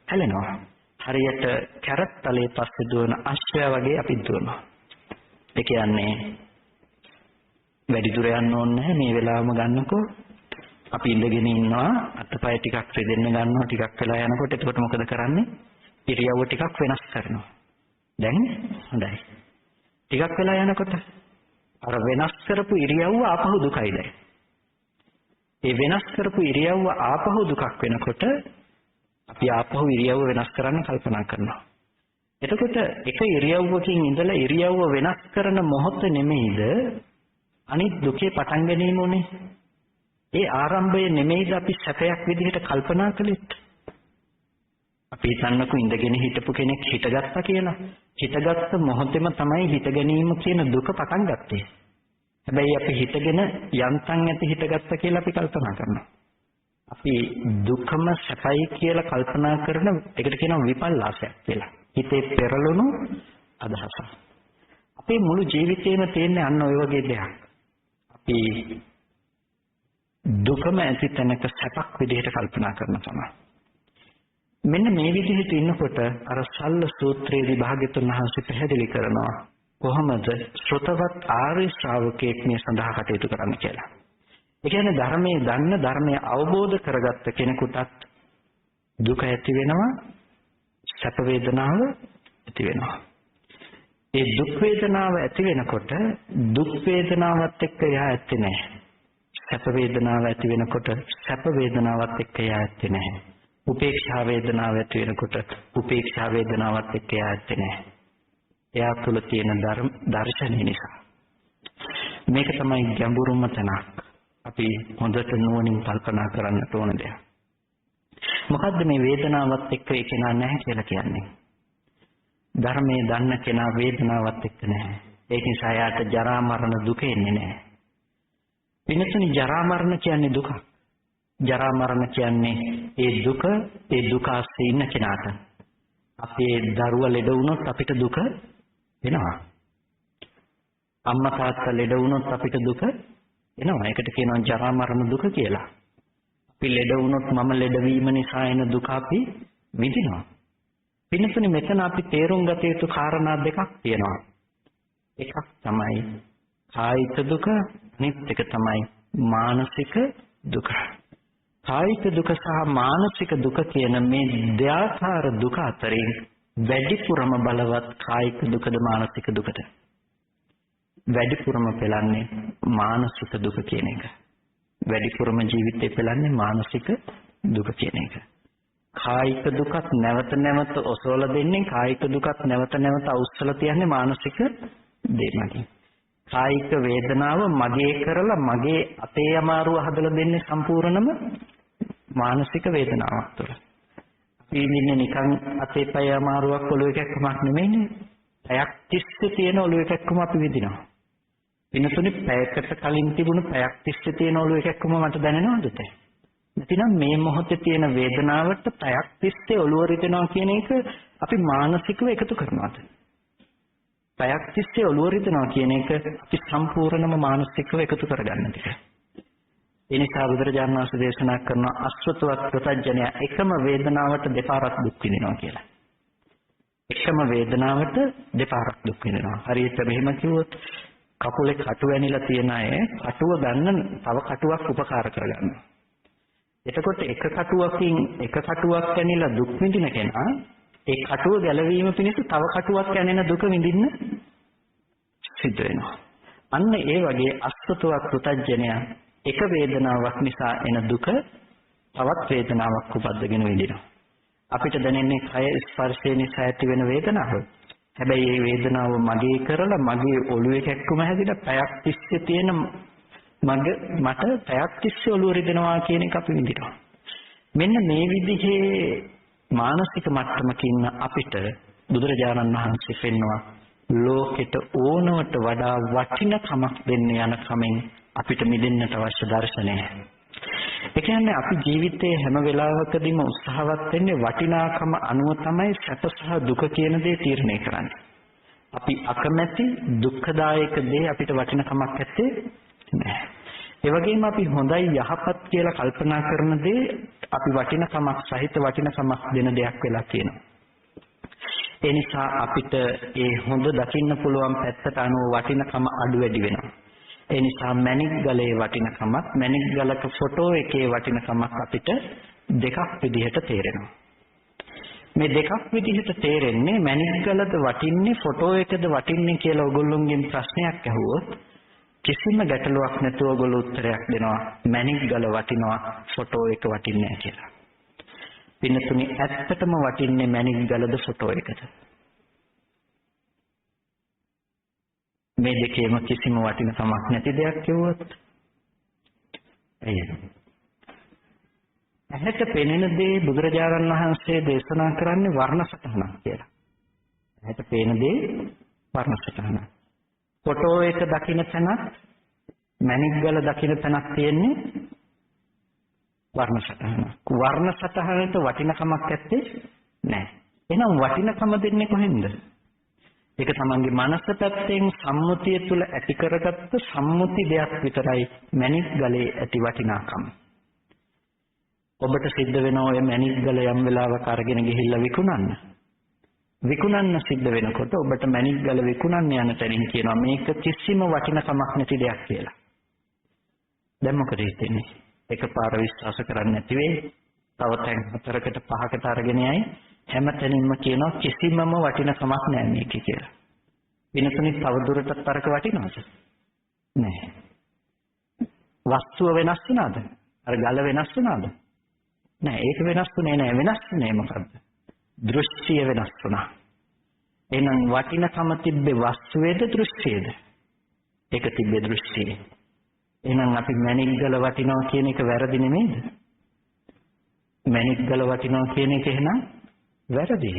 ඇලෙනවා. හරියට කැරට් තලයේ පස්සේ දුවන අශ්වයා වගේ අපි දුවනවා. ඒ කියන්නේ වැඩි දුර යන්න ඕනේ නැහැ මේ වෙලාවම ගන්නකෝ. අපි ඉඳගෙන ඉන්නවා අතපය ටිකක් රෙදෙන්න ගන්නවා ටිකක් වෙලා යනකොට එතකොට මොකද කරන්නේ? ඉරියව්ව ටිකක් වෙනස් කරනවා. දැන් හොඳයි. ටිකක් වෙලා යනකොට අර වෙනස් කරපු ඉරියව්ව ආපහු දුකයි දැන්. ඒ වෙනස් කරපු ඉරියව්ව ආපහු දුකක් වෙනකොට අපි ආපහු ඉරියව්ව වෙනස් කරන්න කල්පනා කරනවා. එතකොට එක ඉරියව්වකින් ඉඳලා ඉරියව්ව වෙනස් කරන මොහොත නෙමෙයිද අනිත් දුකේ පටන් ගැනීම උනේ. ඒ ආරම්භය නෙමෙයිද අපි සැපයක් විදිහට කල්පනා කළේ. අපි හිතන්නකෝ ඉඳගෙන හිටපු කෙනෙක් හිටගත්තා කියලා. හිටගත්ත මොහොතේම තමයි හිට ගැනීම කියන දුක පටන් ගත්තේ. හැබැයි අපි හිටගෙන යන්තම් ඇති හිටගත්තා කියලා අපි කල්පනා කරනවා. අපි දුකම සැපයි කියලා කල්පනා කරන එකට කියනවා විපල්ලාසයක් කියලා. හිතේ පෙරළුණු අදහසක්. අපේ මුළු ජීවිතේම තියෙන්නේ අන්න ඔය වගේ දෙයක්. අපි දුකම ඇති තැනක සැපක් විදිහට කල්පනා කරන තමයි. මෙන්න මේ විදිහට ඉන්නකොට අර සල්ල සූත්‍රයේදී භාග්‍යතුන් වහන්සේ පැහැදිලි කරනවා කොහොමද ශ්‍රොතවත් ආර්ය ශ්‍රාවකයෙක් මේ සඳහා කටයුතු කරන්න කියලා. ඒ කියන්නේ ධර්මයේ දන්න ධර්මය අවබෝධ කරගත්ත කෙනෙකුටත් දුක ඇති වෙනවා, සැප වේදනාව ඇති වෙනවා. ඒ දුක් වේදනාව ඇති වෙනකොට දුක් වේදනාවත් එක්ක එහා ඇත්තේ නැහැ. සැප වේදනාව ඇති වෙනකොට සැප වේදනාවත් එක්ක එහා ඇත්තේ නැහැ. උපේක්ෂා වේදනාව ඇති වෙනකොට උපේක්ෂා වේදනාවත් එක්ක එහා ඇත්තේ නැහැ. එයා තුළ තියෙන දර්ශනය නිසා. මේක තමයි ගැඹුරුම තැනක්. අපි හොඳට නුවණින් කල්පනා කරන්නට ඕන දෙයක්. මොකද්ද මේ වේදනාවත් එක්ක ඒ කෙනා නැහැ කියලා කියන්නේ? ධර්මයේ දන්න කෙනා වේදනාවත් එක්ක නැහැ. ඒක නිසා යාට ජරා මරණ දුක එන්නේ නැහැ. පින්නතුනි ජරා මරණ කියන්නේ දුක. ජරා මරණ කියන්නේ ඒ දුක ආස්සේ ඉන්න කෙනාට. අපේ දරුවා ලෙඩ වුණොත් අපිට දුක එනවා. අම්මා තාත්තා ලෙඩ වුණොත් අපිට දුක එනවා. ඒකට කියනවා ජරා මරණ දුක කියලා. අපි ලෙඩ වුණොත් මම ලෙඩ වීම නිසා එන දුක අපි විඳිනවා. පින්නතුනි මෙතන අපි තේරුම් ගත යුතු කාරණා දෙකක් තියෙනවා. එකක් තමයි කායික දුක, අනිත් එක තමයි මානසික දුක. කායික දුක සහ මානසික දුක කියන මේ දෙආකාර දුක අතරින් වැඩිපුරම බලවත් කායික දුකද මානසික දුකද? වැඩිපුරම පෙළන්නේ මානසික දුක කියන එක. වැඩිපුරම ජීවිතේ පෙළන්නේ මානසික දුක කියන එක. කායික දුකත් නැවත නැවත ඔසවලා දෙන්නේ, කායික දුකත් නැවත නැවත අවුස්සලා තියන්නේ මානසික දෙයමකින්. කායික වේදනාව මගේ කරලා මගේ අතේ අමාරුව හදලා දෙන්නේ සම්පූර්ණම මානසික වේදනාවක් තුළ. අපි ඉන්නේ නිකන් අතේ පය අමාරුවක් ඔළුව එකක්මක් නෙමෙයිනේ. පැයක් තිස්සේ තියෙන ඔළුව එකක්ම අපි විඳිනවා. වෙනතුනේ පැයකට කලින් තිබුණු පැයක් තිස්සේ තියෙන ඔළුව එකක්ම මට දැනෙනවද? නැතිනම් මේ මොහොතේ තියෙන වේදනාවට පැයක් තිස්සේ ඔළුව රිදෙනවා කියන එක අපි මානසිකව එකතු කරනවාද? පැයක් තිස්සේ ඔළුව රිදෙනවා කියන එක අපි සම්පූර්ණම මානසිකව එකතු කරගන්න ටික. ඒ නිසා බුදුරජාණන් වහන්සේ දේශනා කරන අශ්‍රතවත් ප්‍රත්‍යඥය එකම වේදනාවට දෙපාරක් දුක් විඳිනවා කියලා. එකම වේදනාවට දෙපාරක් දුක් විඳිනවා. හරියට මෙහෙම කිව්වොත් කකුලේ කටු වැනිලා තියෙන අය කටුව ගන්න තව කටුවක් උපකාර කරගන්නවා. එතකොට එක කටුවක් වැනිලා දුක් විඳින කෙනා ඒ කටුව ගැලවීම පිණිස තව කටුවක් යනෙන දුක විඳින්න සිද්ධ වෙනවා. අන්න ඒ වගේ අසුතවත් පුතඥය එක වේදනාවක් නිසා එන දුක තවත් වේදනාවක් උපද්දගෙන විඳිනවා. අපිට දැනෙන්නේ කය ස්පර්ශය නිසා ඇති වෙන වේදනාව. හැබැයි මේ වේදනාව මගේ කරලා මගේ ඔළුවේ කැක්කුම හැදිලා පැයක් තිස්සේ තියෙන මට පැයක් තිස්සේ ඔළුව රිදෙනවා කියන එක අපි විඳිනවා. මෙන්න මේ විදිහේ මානසික මට්ටමකින් අපිට බුදුරජාණන් වහන්සේ පෙන්වනවා ලෝකෙට ඕනවට වඩා වටිනකමක් දෙන්න යන කමෙන් අපිට මිදෙන්නට අවශ්‍ය දර්ශනය. ඒ කියන්නේ අපි ජීවිතයේ හැම වෙලාවකදීම උත්සාහවත් වෙන්නේ වටිනාකම අනුව තමයි සැප සහ දුක කියන දේ තීරණය කරන්නේ. අපි අකමැති දුක්ඛදායක දේ අපිට වටිනකමක් නැත්තේ නැහැ. ඒ වගේම අපි හොඳයි යහපත් කියලා කල්පනා කරන දේ අපි වටිනකමක් සහිත වටිනකමක් දෙන දෙයක් වෙලා තියෙනවා. ඒ නිසා අපිට ඒ හොඳ දකින්න පුළුවන් පැත්තට අනුව වටිනකම අඩු වැඩි වෙනවා. ඒ නිසා මැණික් ගලේ වටිනකමක් මැණික් ගලක ෆොටෝ එකේ වටිනකමක් අපිට දෙකක් විදිහට තේරෙනවා. මේ දෙකක් විදිහට තේරෙන්නේ මැණික් ගලද වටින්නේ ෆොටෝ එකද වටින්නේ කියලා ඔයගොල්ලෝගෙන් ප්‍රශ්නයක් ඇහුවොත් කිසිම ගැටලුවක් නැතුව ඔයගොල්ලෝ උත්තරයක් දෙනවා මැණික් ගල වටිනවා ෆොටෝ එක වටින්නේ නැහැ කියලා. පින්නතුනි ඇත්තටම වටින්නේ මැණික් ගලද ෆොටෝ එකද? මේ දෙකේම කිසිම වටිනකමක් නැති දෙයක් කිව්වොත් එයි. ඇහැට පෙනෙන දේ බුදුරජාණන් වහන්සේ දේශනා කරන්නේ වර්ණ සටහනක් කියලා. ඇහැට පේන දේ වර්ණ සටහන. ෆොටෝ එක දකින්න තැනත් මැණික් ගල දකින්න තැනක් තියෙන්නේ වර්ණ සටහන. වර්ණ සටහනට වටිනකමක් නැත්තේ නැහැ. එහෙනම් වටිනකම දෙන්නේ කොහෙන්ද? ඒක තමන්ගේ මනස පැත්තෙන් සම්මුතිය තුල ඇති කරගත්ත සම්මුති දෙයක් විතරයි මැණික් ගලේ ඇති වටිනාකම. ඔබට සිද්ධ වෙනවා ඔය මැණික් ගල යම් වෙලාවක අරගෙන ගිහිල්ලා විකුණන්න. විකුණන්න සිද්ධ වෙනකොට ඔබට මැණික් ගල විකුණන්න යන තැනින් කියනවා මේක කිසිම වටිනකමක් නැති දෙයක් කියලා. දැන් මොකද හිතෙන්නේ? එකපාර විශ්වාස කරන්නේ නැති වෙයි. තව තැන් 4කට 5කට අරගෙන යයි හැම තැනින්ම කියනවා කිසිමම වටිනකමක් නැහැ මේකේ කියලා. වෙනසුනි තව දුරටත් අරක වටිනවද? නැහැ. වස්තුව වෙනස් වුණාද? අර ගල වෙනස් වුණාද? නෑ ඒක වෙනස් වුණේ නෑ. වෙනස් වුණේ මොකද්ද? දෘෂ්ටිය වෙනස් වුණා. එහෙනම් වටිනකම තිබ්බේ වස්තුවේද දෘෂ්ටියේද? ඒක තිබ්බේ දෘෂ්ටියේ. එහෙනම් අපි මැණික් ගල වටිනවා කියන එක වැරදි නෙමෙයිද? මැණික් ගල වටිනවා කියන එක එහෙනම් වැරදි.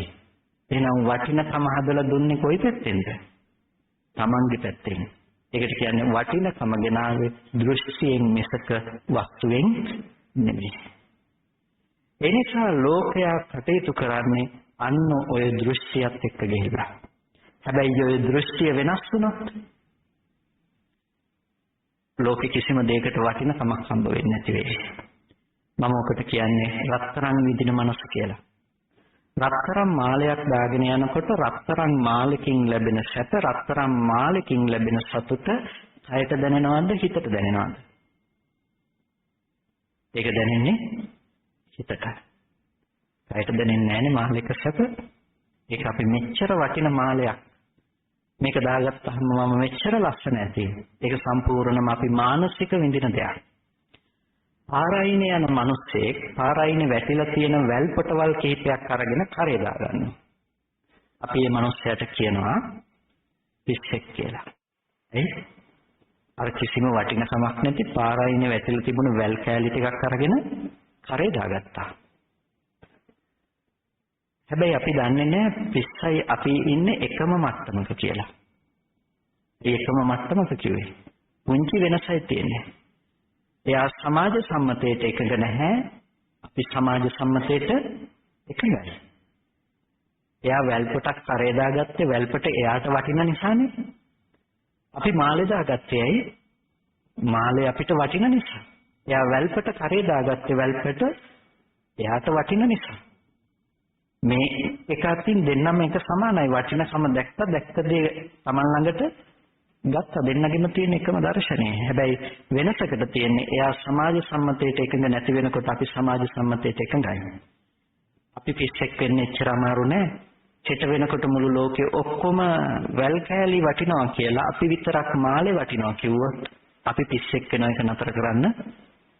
එහෙනම් වටිනකම හදලා දුන්නේ කොයි පැත්තෙන්ද? Tamange පැත්තෙන්. ඒකට කියන්නේ වටිනකම ගෙනාවේ දෘෂ්ටියෙන් මිසක වස්තුවෙන් නෙමෙයි. එනිසා ලෝකයා කටයුතු කරන්නේ අන්න ඔය දෘෂ්ටියත් එක්ක ගිහිලා. හැබැයි ඔය දෘෂ්ටිය වෙනස් වුණොත් ලෝකෙ කිසිම දෙයකට වටිනකමක් හම්බ වෙන්නේ නැති වෙයි. මම ඔකට කියන්නේ රත්තරන් විදින මනස කියලා. රත්තරන් මාලයක් දාගෙන යනකොට රත්තරන් මාලකින් ලැබෙන සැප රත්තරන් මාලකින් ලැබෙන සතුට කයට දැනෙනවද හිතට දැනෙනවද? ඒක දැනෙන්නේ හිතට. කයට දැනෙන්නේ නැහැනේ මාලයක සැප. ඒක අපි මෙච්චර වටින මාලයක් මේක දාගත්තාම මම මෙච්චර ලස්සන ඇති. ඒක සම්පූර්ණයෙන්ම අපි මානසික විඳින දෙයක්. පාරායිනේ යන මිනිස්සෙක් පාරායිනේ වැටිලා තියෙන වැල් පොටවල් කිහිපයක් අරගෙන කරේ දාගන්නවා. අපි මේ මිනිස්සයාට කියනවා පිස්සෙක් කියලා. එයි අර කිසිම වටිනකමක් නැති පාරායිනේ වැටිලා තිබුණු වැල් කෑලි ටිකක් අරගෙන කරේ දාගත්තා. හැබැයි අපි දන්නේ නැහැ පිස්සයි අපි ඉන්නේ එකම මට්ටමක කියලා. ඒ එකම මට්ටමක කිව්වේ පුංචි වෙනසයි තියෙන්නේ. එයා සමාජ සම්මතයට එකඟ නැහැ. අපි සමාජ සම්මතයට එකඟයි. එයා වැල්පොටක් කරේ දාගත්තේ වැල්පොට එයාට වටින නිසානේ. අපි මාළේ දාගත්තේ ඇයි? මාළේ අපිට වටින නිසා. එයා වැල්පොට කරේ දාගත්තේ වැල්පොට එයාට වටින නිසා. මේ එක අතින් දෙන්නම එක සමානයි. වටිනකම දැක්ක දේ Taman ළඟට ගත්ත දෙන්නගෙම තියෙන එකම දර්ශනය. හැබැයි වෙනසකට තියෙන්නේ එයා සමාජ සම්මතයට එකඟ නැති වෙනකොට අපි සමාජ සම්මතයට එකඟයි. අපි පිස්සෙක් වෙන්නේ එච්චර අමාරු නෑ. චිත වෙනකොට මුළු ලෝකෙ ඔක්කොම වැල් කෑලි වටිනවා කියලා අපි විතරක් මාළේ වටිනවා කිව්වොත් අපි පිස්සෙක් වෙන එක නතර කරන්න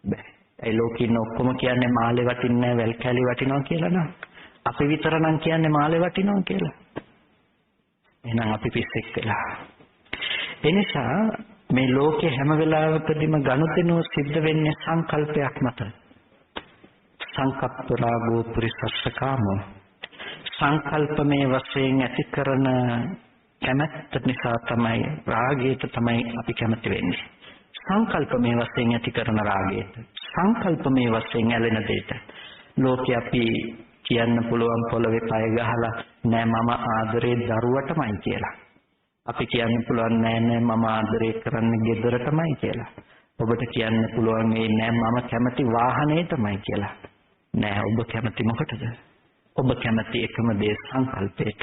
බෑ. ඒ ලෝකෙ ඉන්න ඔක්කොම කියන්නේ මාළේ වටින්නේ නැහැ වැල් කෑලි වටිනවා කියලා නේද? අපි විතර නම් කියන්නේ මාළේ වටිනවා කියලා. එහෙනම් අපි පිස්සෙක් වෙලා. එනිසා මේ ලෝකේ හැම වෙලාවකදීම ගනුදෙනුව සිද්ධ වෙන්නේ සංකල්පයක් මත. සංකප්ප රාගෝ පුරිසස්ස කාමෝ. සංකල්පමේ වශයෙන් ඇති කරන කැමැත්ත නිසා තමයි රාගයට තමයි අපි කැමති වෙන්නේ. සංකල්පමේ වශයෙන් ඇති කරන රාගයට. සංකල්පමේ වශයෙන් ඇලෙන දෙයට. ලෝකේ අපි කියන්න පුළුවන් පොළවේ පය ගහලා නෑ මම ආදරේ දරුවටමයි කියලා. අපි කියන්න පුළුවන් නෑ මම ආදරය කරන්නේ ගෙදරටමයි කියලා. ඔබට කියන්න පුළුවන් නෑ මම කැමති වාහනේටමයි කියලා. නෑ ඔබ කැමති මොකටද? ඔබ කැමති එකම දේ සංකල්පයට.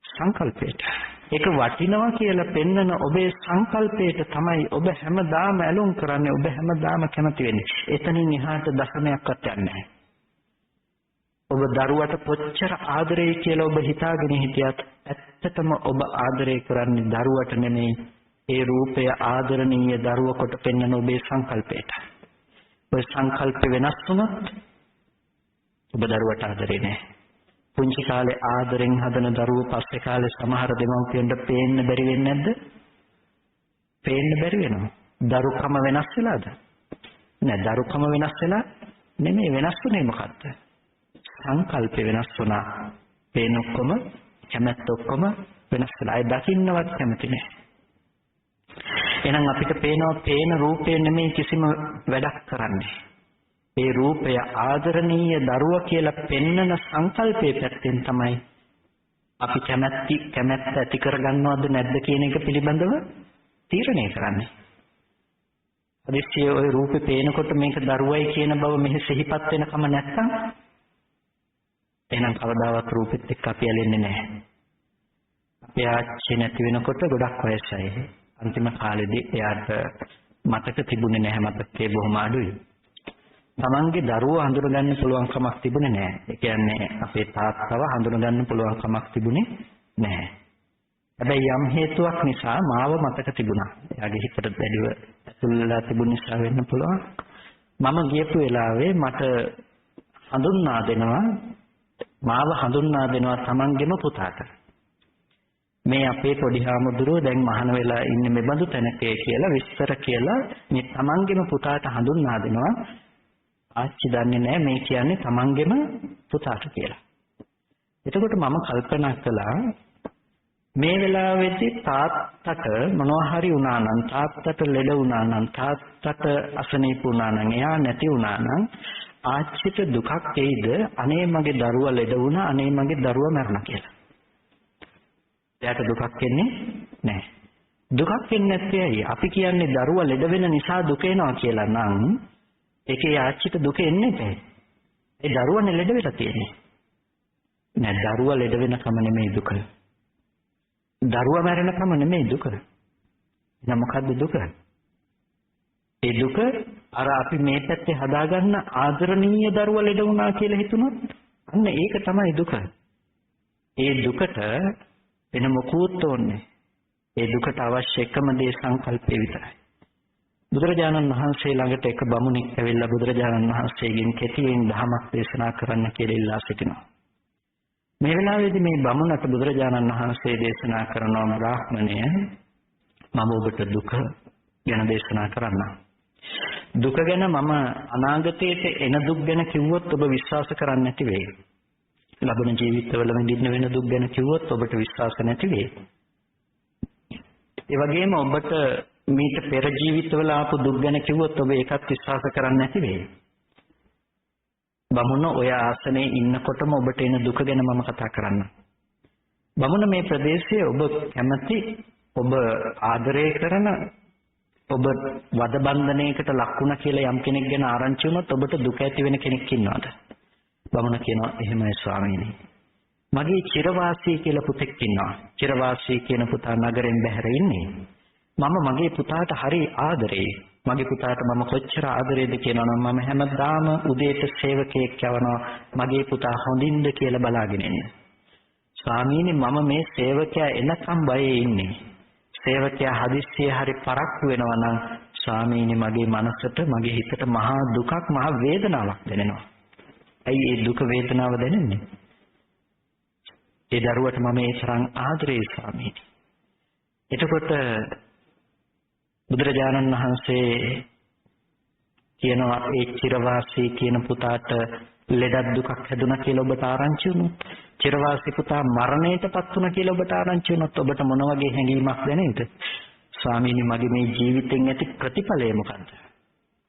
සංකල්පයට. ඒක වටිනවා කියලා පෙන්නන ඔබේ සංකල්පයට තමයි ඔබ හැමදාම ඇලුම් කරන්නේ, ඔබ හැමදාම කැමති වෙන්නේ. එතනින් එහාට දශමයක්වත් යන්නේ නැහැ. ඔබ දරුවට කොච්චර ආදරේ කියලා ඔබ හිතාගෙන හිටියත් ඇත්තටම ඔබ ආදරය කරන්නේ දරුවට නෙමෙයි, ඒ රූපය ආදරණීය දරුව කොට පෙන්වන ඔබේ සංකල්පයට. ඔය සංකල්ප වෙනස් වුණොත් ඔබ දරුවට ආදරේ නැහැ. පුංචි කාලේ ආදරෙන් හදන දරුවෝ පස්සේ කාලේ සමහර දෙමව්පියන්ට පේන්න බැරි වෙන්නේ නැද්ද? පේන්න බැරි වෙනවා. දරුකම වෙනස් වෙලාද? නෑ දරුකම වෙනස් වෙලා නෙමෙයි, වෙනස් වුනේ මොකද්ද? සංකල්ප වෙනස් වුණා. පේන ඔක්කොම කැමැත්ත ඔක්කොම වෙනස් වෙලා. ඒ දකින්නවත් කැමති නෑ. එහෙනම් අපිට පේන රූපේ නෙමෙයි කිසිම වැඩක් කරන්නේ. ඒ රූපය ආදරණීය දරුව කියලා පෙන්වන සංකල්පයේ පැත්තෙන් තමයි අපි කැමැත්ත ඇති කරගන්නවද නැද්ද කියන එක පිළිබඳව තීරණය කරන්නේ. අදිස්සිය ওই රූපේ පේනකොට මේක දරුවයි කියන බව මෙහි සිහිපත් වෙනකම නැත්තම් එහෙනම් කවදාවත් රූපෙත් එක්ක අපි ඇලෙන්නේ නැහැ. අපේ ආච්චි නැති වෙනකොට ගොඩක් වයසයි. අන්තිම කාලෙදී එයාට මතක තිබුණේ නැහැ, මතකේ බොහොම අඩුයි. තමන්ගේ දරුවෝ හඳුනගන්න පුළුවන් කමක් තිබුණේ නැහැ. ඒ කියන්නේ අපේ තාත්තව හඳුනගන්න පුළුවන් කමක් තිබුණේ නැහැ. හැබැයි යම් හේතුවක් නිසා මාව මතක තිබුණා. එයාගේ හිතට දැඩිව ඇතුල්ලා තිබුණ නිසා වෙන්න පුළුවන්. මම ගියපු වෙලාවේ මට මාව හඳුන්වා දෙනවා තමන්ගේම පුතාට. මේ අපේ පොඩි හාමුදුරුවෝ දැන් මහාන වෙලා ඉන්නේ මෙබඳු තැනක කියලා විස්තර කියලා මේ තමන්ගේම පුතාට හඳුන්වා දෙනවා. ආච්චි දන්නේ නැහැ මේ කියන්නේ තමන්ගේම පුතාට කියලා. එතකොට මම කල්පනා කළා මේ වෙලාවේදී තාත්තට මොනවා හරි වුණා නම්, තාත්තට ලෙඩ වුණා නම්, තාත්තට අසනීප වුණා නම්, එයා නැති වුණා නම් ආච්චිට දුකක් එයිද? අනේ මගේ දරුවා ලෙඩ වුණා, අනේ මගේ දරුවා මැරුණා කියලා. එයාට දුකක් එන්නේ නැහැ. දුකක් එන්නේ නැත්තේ ඇයි? අපි කියන්නේ දරුවා ලෙඩ වෙන නිසා දුක එනවා කියලා නම් ඒකේ ආච්චිට දුක එන්නේ නැහැ. ඒ දරුවානේ ලෙඩ වෙලා තියෙන්නේ. නෑ දරුවා ලෙඩ වෙනකම නෙමෙයි දුක. දරුවා මැරෙනකම නෙමෙයි දුක. එහෙනම් මොකද්ද දුක? ඒ දුක අර අපි මේ පැත්තේ හදාගන්න ආදරණීය දරුවා ලෙඩ වුණා කියලා හිතුනොත් අන්න ඒක තමයි දුක. ඒ දුකට වෙන මොකුත් ඕනේ. ඒ දුකට අවශ්‍ය එකම දේ සංකල්පය විතරයි. බුදුරජාණන් වහන්සේ ළඟට එක බමුණෙක් ඇවිල්ලා බුදුරජාණන් වහන්සේගෙන් කෙටියෙන් ධමයක් දේශනා කරන්න කියලා ඉල්ලා සිටිනවා. මේ වෙලාවේදී මේ බමුණට බුදුරජාණන් වහන්සේ දේශනා කරනවා, බ්‍රාහ්මණය මම ඔබට දුක ගැන දේශනා කරන්නම්. දුක ගැන මම අනාගතයේට එන දුක් ගැන කිව්වොත් ඔබ විශ්වාස කරන්නේ නැති වෙයි. ලබන ජීවිතවල විඳින්න වෙන දුක් ගැන කිව්වොත් ඔබට විශ්වාස නැති වෙයි. ඒ වගේම ඔබට මීට පෙර ජීවිතවල ආපු දුක් ගැන කිව්වොත් ඔබ ඒකත් විශ්වාස කරන්නේ නැති වෙයි. බමුණ ඔය ආසනයේ ඉන්නකොටම ඔබට එන දුක ගැන මම කතා කරන්න. බමුණ මේ ප්‍රදේශයේ ඔබ කැමති, ඔබ ආදරය කරන, ඔබ වද බන්ධනයකට ලක් වුණා කියලා යම් කෙනෙක් ගැන ආරංචි වුණොත් ඔබට දුක ඇති වෙන කෙනෙක් ඉන්නවද? බමුණ කියනවා එහෙමයි ස්වාමීනි. මගේ චිරවාසී කියලා පුතෙක් ඉන්නවා. චිරවාසී කියන පුතා නගරෙන් බැහැර ඉන්නේ. මම මගේ පුතාට හරි ආදරෙයි. මගේ පුතාට මම කොච්චර ආදරේද කියනවනම් මම හැමදාම උදේට සේවකයෙක් යවනවා මගේ පුතා හොඳින්ද කියලා බලාගෙන ඉන්න. ස්වාමීනි මම මේ සේවකයා එනකම් බයේ ඉන්නේ. සේවකයා හදිස්සියේ හරි පරක්කු වෙනවා නම් ස්වාමීනි මගේ මනසට, මගේ හිතට මහා දුකක්, මහා වේදනාවක් දැනෙනවා. ඇයි ඒ දුක වේදනාව දැනෙන්නේ? ඒ දරුවට මම ඒ තරම් ආදරේ ස්වාමීනි. එතකොට බුදුරජාණන් වහන්සේ කියනවා ඒ චිරවාසී කියන පුතාට ලෙඩක් දුකක් හැදුණා කියලා ඔබට ආරංචි වුණොත්, චිරවාසී පුතා මරණයටපත් වුණා කියලා ඔබට ආරංචි වුණොත් ඔබට මොන වගේ හැඟීමක් දැනෙයිද? ස්වාමීනි මගේ මේ ජීවිතෙන් ඇති ප්‍රතිඵලය මොකද්ද?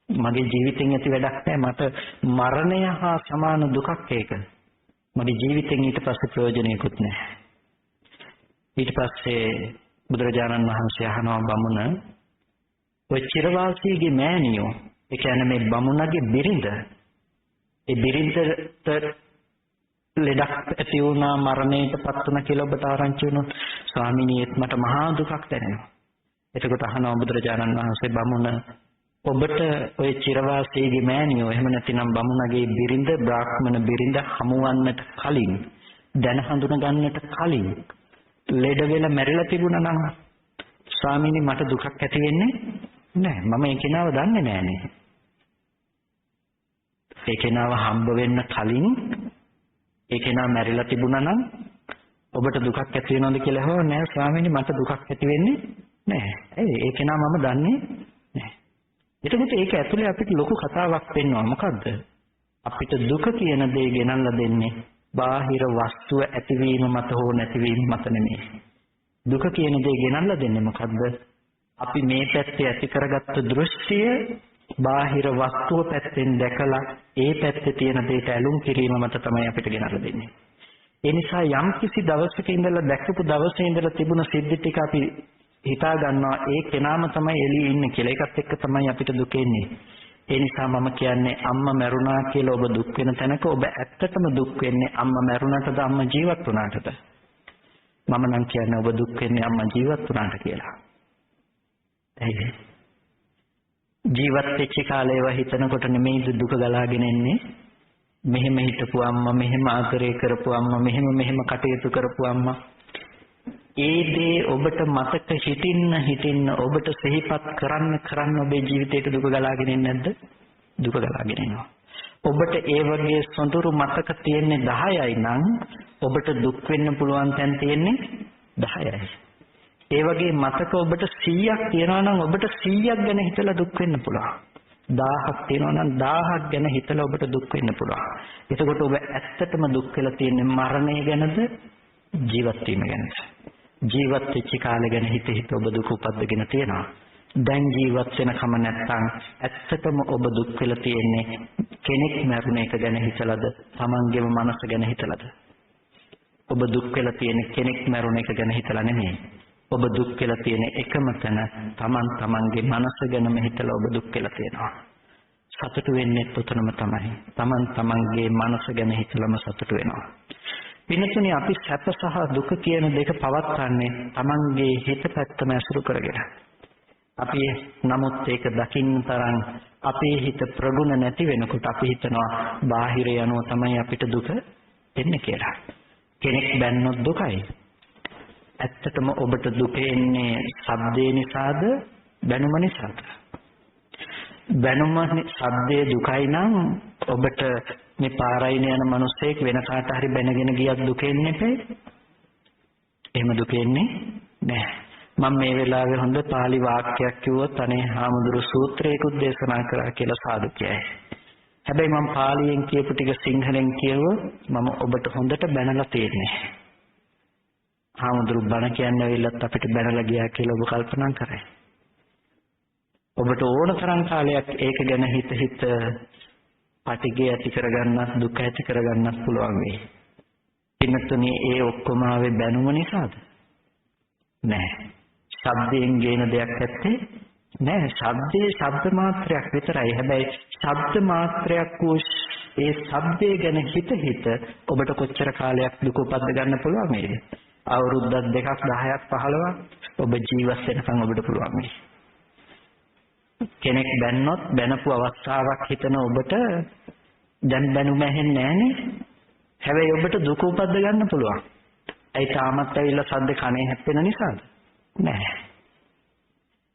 මගේ ජීවිතෙන් ඇති වැඩක් නැහැ. මට මරණය හා සමාන දුකක් ඒක. මගේ ජීවිතෙන් ඊට පස්සේ ප්‍රයෝජනයකුත් නැහැ. ඊට පස්සේ බුදුරජාණන් වහන්සේ අහනවා බමුණ ඔය චිරවාසීගේ මෑණියෝ ඒ කියන්නේ මේ බමුණගේ බිරිඳ ඒ බිරිඳට ලෙඩක් ඇති වුණා මරණයට පත් වුණා කියලා ඔබට ආරංචි වුණොත් ස්වාමීනි ඒත් මට මහා දුකක් දැනෙනවා. එතකොට අහනවා බුදුරජාණන් වහන්සේ බමුණ ඔබට ඔය චිරවාසීගේ මෑණියෝ එහෙම නැතිනම් බමුණගේ බිරිඳ බ්‍රාහ්මණ බිරිඳ හමුවන්නට කලින් දැන හඳුන ගන්නට කලින් ලෙඩ වෙලා මැරිලා තිබුණා නම් ස්වාමීනි මට දුකක් ඇති වෙන්නේ නැහැ. මම ඒ කෙනාව දන්නේ නැහනේ. ඒ කෙනාව හම්බ වෙන්න කලින් ඒ කෙනා මැරිලා තිබුණා නම් ඔබට දුකක් ඇති වෙනවද කියලා අහුවා නෑ ස්වාමීනි මට දුකක් ඇති වෙන්නේ නැහැ. ඒ කෙනා මම දන්නේ නැහැ. එතකොට ඒක ඇතුලේ අපිට ලොකු කතාවක් වෙනවා. මොකද්ද? අපිට දුක කියන දේ ගෙනල්ලා දෙන්නේ බාහිර වස්තුව ඇතිවීම මත හෝ නැතිවීම මත නෙමෙයි. දුක කියන දේ ගෙනල්ලා දෙන්නේ මොකද්ද? අපි මේ පැත්තේ ඇති කරගත්ත දෘෂ්ටිය බාහිර වස්තුව පැත්තෙන් දැකලා ඒ පැත්තේ තියෙන දේට ඇලුම් කිරීම මත තමයි අපිට ගෙනල්ලා දෙන්නේ. ඒ නිසා යම් කිසි දවසක ඉඳලා දැකපු දවසේ ඉඳලා තිබුණ සිද්ධි ටික අපි හිතා ගන්නවා ඒ කෙනාම තමයි එළියේ ඉන්නේ කියලා. ඒකත් එක්ක තමයි අපිට දුක එන්නේ. ඒ නිසා මම කියන්නේ අම්මා මැරුණා කියලා ඔබ දුක් වෙන තැනක ඔබ ඇත්තටම දුක් වෙන්නේ අම්මා මැරුණාටද අම්මා ජීවත් වුණාටද? මම නම් කියන්නේ ඔබ දුක් වෙන්නේ අම්මා ජීවත් වුණාට කියලා. ඇයි? ජීවත් වෙච්ච කාලේව හිතනකොට නෙමෙයිද දුක ගලාගෙන එන්නේ? මෙහෙම හිටපු අම්මා, මෙහෙම ආදරය කරපු අම්මා, මෙහෙම කටයුතු කරපු අම්මා. ඒ දේ ඔබට මතක හිටින්න ඔබට සිහිපත් කරන්න ඔබේ ජීවිතේට දුක ගලාගෙන එන්නේ නැද්ද? දුක ගලාගෙන එනවා. ඔබට ඒ වගේ සොඳුරු මතක තියෙන්නේ 10යි නම් ඔබට දුක් වෙන්න පුළුවන් තැන් තියෙන්නේ 10යි. ඒ වගේ මතක ඔබට 100ක් තියෙනවා නම් ඔබට 100ක් ගැන හිතලා දුක් වෙන්න පුළුවන්. 1000ක් තියෙනවා නම් 1000ක් ගැන හිතලා ඔබට දුක් වෙන්න පුළුවන්. එතකොට ඔබ ඇත්තටම දුක් වෙලා තියෙන්නේ මරණය ගැනද ජීවත් වීම ගැනද? ජීවත් වෙච්ච කාලය ගැන හිත ඔබ දුක උපද්දගෙන තියෙනවා. දැන් ජීවත් වෙන කම නැත්නම් ඇත්තටම ඔබ දුක් වෙලා තියෙන්නේ කෙනෙක් මැරුණ එක ගැන හිතලාද තමන්ගේම මනස ගැන හිතලාද? ඔබ දුක් වෙලා තියෙන්නේ කෙනෙක් මැරුණ එක ගැන හිතලා නෙමෙයි. ඔබ දුක් වෙලා තියෙන එකම තැන තමන්ගේ මනස ගැනම හිතලා ඔබ දුක් වෙලා තියෙනවා. සතුටු වෙන්නේ උතනම තමයි. තමන්ගේ මනස ගැන හිතලම සතුටු වෙනවා. පින්තුනේ අපි සැප සහ දුක කියන දෙක පවත්න්නේ තමන්ගේ හිත පැත්තම ඇසුරු කරගෙන. අපි නමුත් ඒක දකින්න තරම් අපේ හිත ප්‍රගුණ නැති වෙනකොට අපි හිතනවා බාහිර යනවා තමයි අපිට දුක එන්නේ කියලා. කෙනෙක් බැන්නොත් දුකයි. ඇත්තටම ඔබට දුක එන්නේ ශබ්දේ නිසාද බැනුම නිසාද? බැනුම ශබ්දේ දුකයි නම් ඔබට මේ පාරයින යන මිනිස්සෙක් වෙන කාට හරි බැනගෙන ගියත් දුක එන්නේ නැහැ. එහෙම දුක එන්නේ නැහැ. මම මේ වෙලාවේ හොඳ පාලි වාක්‍යයක් කිව්වොත් අනේ හාමුදුරු සූත්‍රයකුත් දේශනා කරා කියලා සාදු කියයි. හැබැයි මම පාලියෙන් කියපු ටික සිංහලෙන් කියවුවොත් මම ඔබට හොඳට බැනලා තියෙන්නේ. හාමුදුරු බණ කියන්නේ ඇවිල්ලත් අපිට බැනලා ගියා කියලා ඔබ කල්පනා කරයි. ඔබට ඕන තරම් කාලයක් ඒක ගැන හිත පටිගය ඇති කරගන්නත් දුක ඇති කරගන්නත් පුළුවන් වෙයි. පින්තුනේ ඒ ඔක්කොම ආවේ බැනුම නිසාද? නෑ. ශබ්දයෙන් ගේන දෙයක් ඇත්තේ නෑ. ශබ්දේ ශබ්ද මාත්‍රයක් විතරයි. හැබැයි ශබ්ද මාත්‍රයක් වූ ඒ ශබ්දේ ගැන හිත ඔබට කොච්චර කාලයක් දුක උපද්ද ගන්න පුළුවන් වේද? අවුරුද්දක් 2ක් 10ක් 15ක් ඔබ ජීවත් වෙනකන් ඔබට පුළුවන් වෙයි. කෙනෙක් බැන්නොත් බැනපු අවස්ථාවක් හිතන ඔබට දැන් බැනුම ඇහෙන්නේ නැහනේ. හැබැයි ඔබට දුක උපද්ද ගන්න පුළුවන්. ඒ තාමත් ඇවිල්ලා සද්ද කනේ හැප්පෙන නිසාද? නැහැ.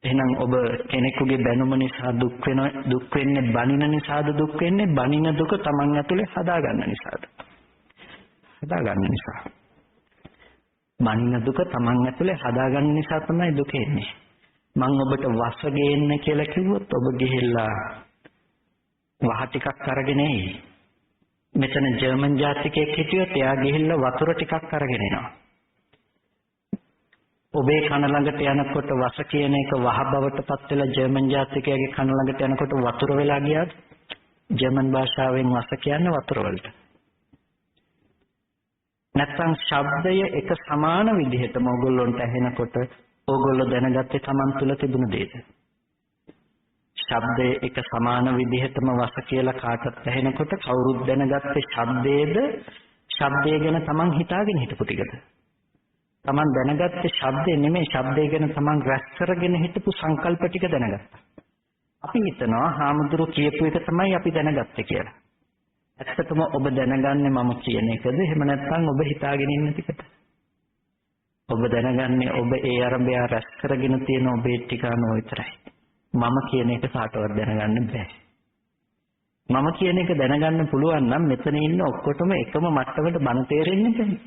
එහෙනම් ඔබ කෙනෙකුගේ බැනුම නිසා දුක් වෙන්නේ බනින නිසාද දුක් වෙන්නේ? බනින දුක Taman ඇතුලේ හදාගන්න නිසාද? හදාගන්න නිසා. බනින දුක Taman ඇතුලේ හදාගන්න නිසා තමයි දුක එන්නේ. මම ඔබට වස ගේන්න කියලා කිව්වොත් ඔබ ගිහිල්ලා වහ ටිකක් අරගෙන එයි. මෙතන ජර්මන් ජාතිකයෙක් හිටියොත් එයා ගිහිල්ලා වතුර ටිකක් අරගෙන එනවා. ඔබේ කන ළඟට යනකොට වස කියන එක වහ බවට පත් වෙලා ජර්මන් ජාතිකයාගේ කන ළඟට යනකොට වතුර වෙලා ගියාද? ජර්මන් භාෂාවෙන් වස කියන්නේ වතුර වලට. නැත්නම් ශබ්දය එක සමාන විදිහටම ඕගොල්ලන්ට ඇහෙනකොට ඕගොල්ලෝ දැනගත්තේ Taman තුල තිබුණ දේද? ශබ්දය එක සමාන විදිහටම වස කියලා කාටත් ඇහෙනකොට කවුරුත් දැනගත්තේ ශබ්දය ගැන Taman හිතාගෙන හිටපු ටිකද? Taman දැනගත්තේ ශබ්දේ නෙමෙයි, ශබ්දය ගැන Taman රැස් කරගෙන හිටපු සංකල්ප ටික දැනගත්තා. අපි හිතනවා හාමුදුරු කියපු එක තමයි අපි දැනගත්තේ කියලා. ඇත්තටම ඔබ දැනගන්නේ මම කියන එකද? එහෙම නැත්නම් ඔබ හිතාගෙන ඉන්න ටිකද? ඔබ දැනගන්නේ ඔබ ඒ අරබය රැස් කරගෙන තියෙන ඔබේ ටික අනුව විතරයි. මම කියන එක කාටවත් දැනගන්න බෑ. මම කියන එක දැනගන්න පුළුවන් නම් මෙතන ඉන්න ඔක්කොටම එකම මට්ටමට බණ තේරෙන්නේ නැහැ.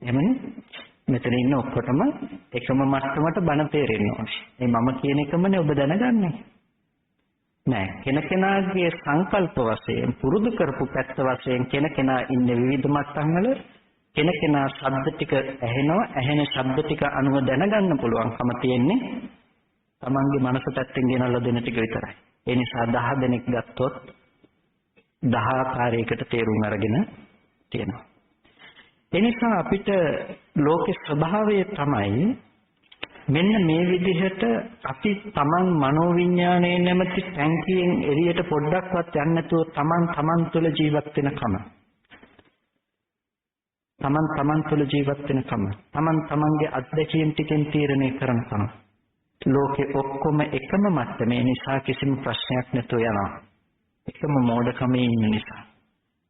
එහෙමනේ? මෙතන ඉන්න ඔක්කොටම එකම මට්ටමට බණ තේරෙන්න ඕනේ. මේ මම කියන එකමනේ ඔබ දැනගන්නේ. නෑ, කෙනකෙනාගේ සංකල්ප වශයෙන් පුරුදු කරපු පැත්ත වශයෙන් කෙනකෙනා ඉන්නේ විවිධ මට්ටම් වල. කෙනකෙනා ශබ්ද ටික ඇහෙනවා, ඇහෙන ශබ්ද ටික අනුව දැනගන්න පුළුවන්කම තියෙන්නේ තමන්ගේ මනස පැත්තෙන් ගෙනල්ලා දෙන ටික විතරයි. ඒ නිසා 10 දෙනෙක් ගත්තොත් 10 ආකාරයකට තේරුම් අරගෙන තියෙනවා. ඒ නිසා අපිට ලෝකේ ස්වභාවය තමයි මෙන්න මේ විදිහට අපි තමන් මනෝවිඤ්ඤාණය නැමැති ටැංකියෙන් එළියට පොඩ්ඩක්වත් යන්නේ නැතුව තමන් තුළ ජීවත් වෙනකම. තමන් තුළ ජීවත් වෙනකම. තමන්ගේ අත්දැකීම් ටිකෙන් තීරණය කරනකම. ලෝකේ ඔක්කොම එකම මට්ටමේ නිසා කිසිම ප්‍රශ්නයක් නැතුව යනවා. එකම මෝඩකමේ ඉන්න නිසා.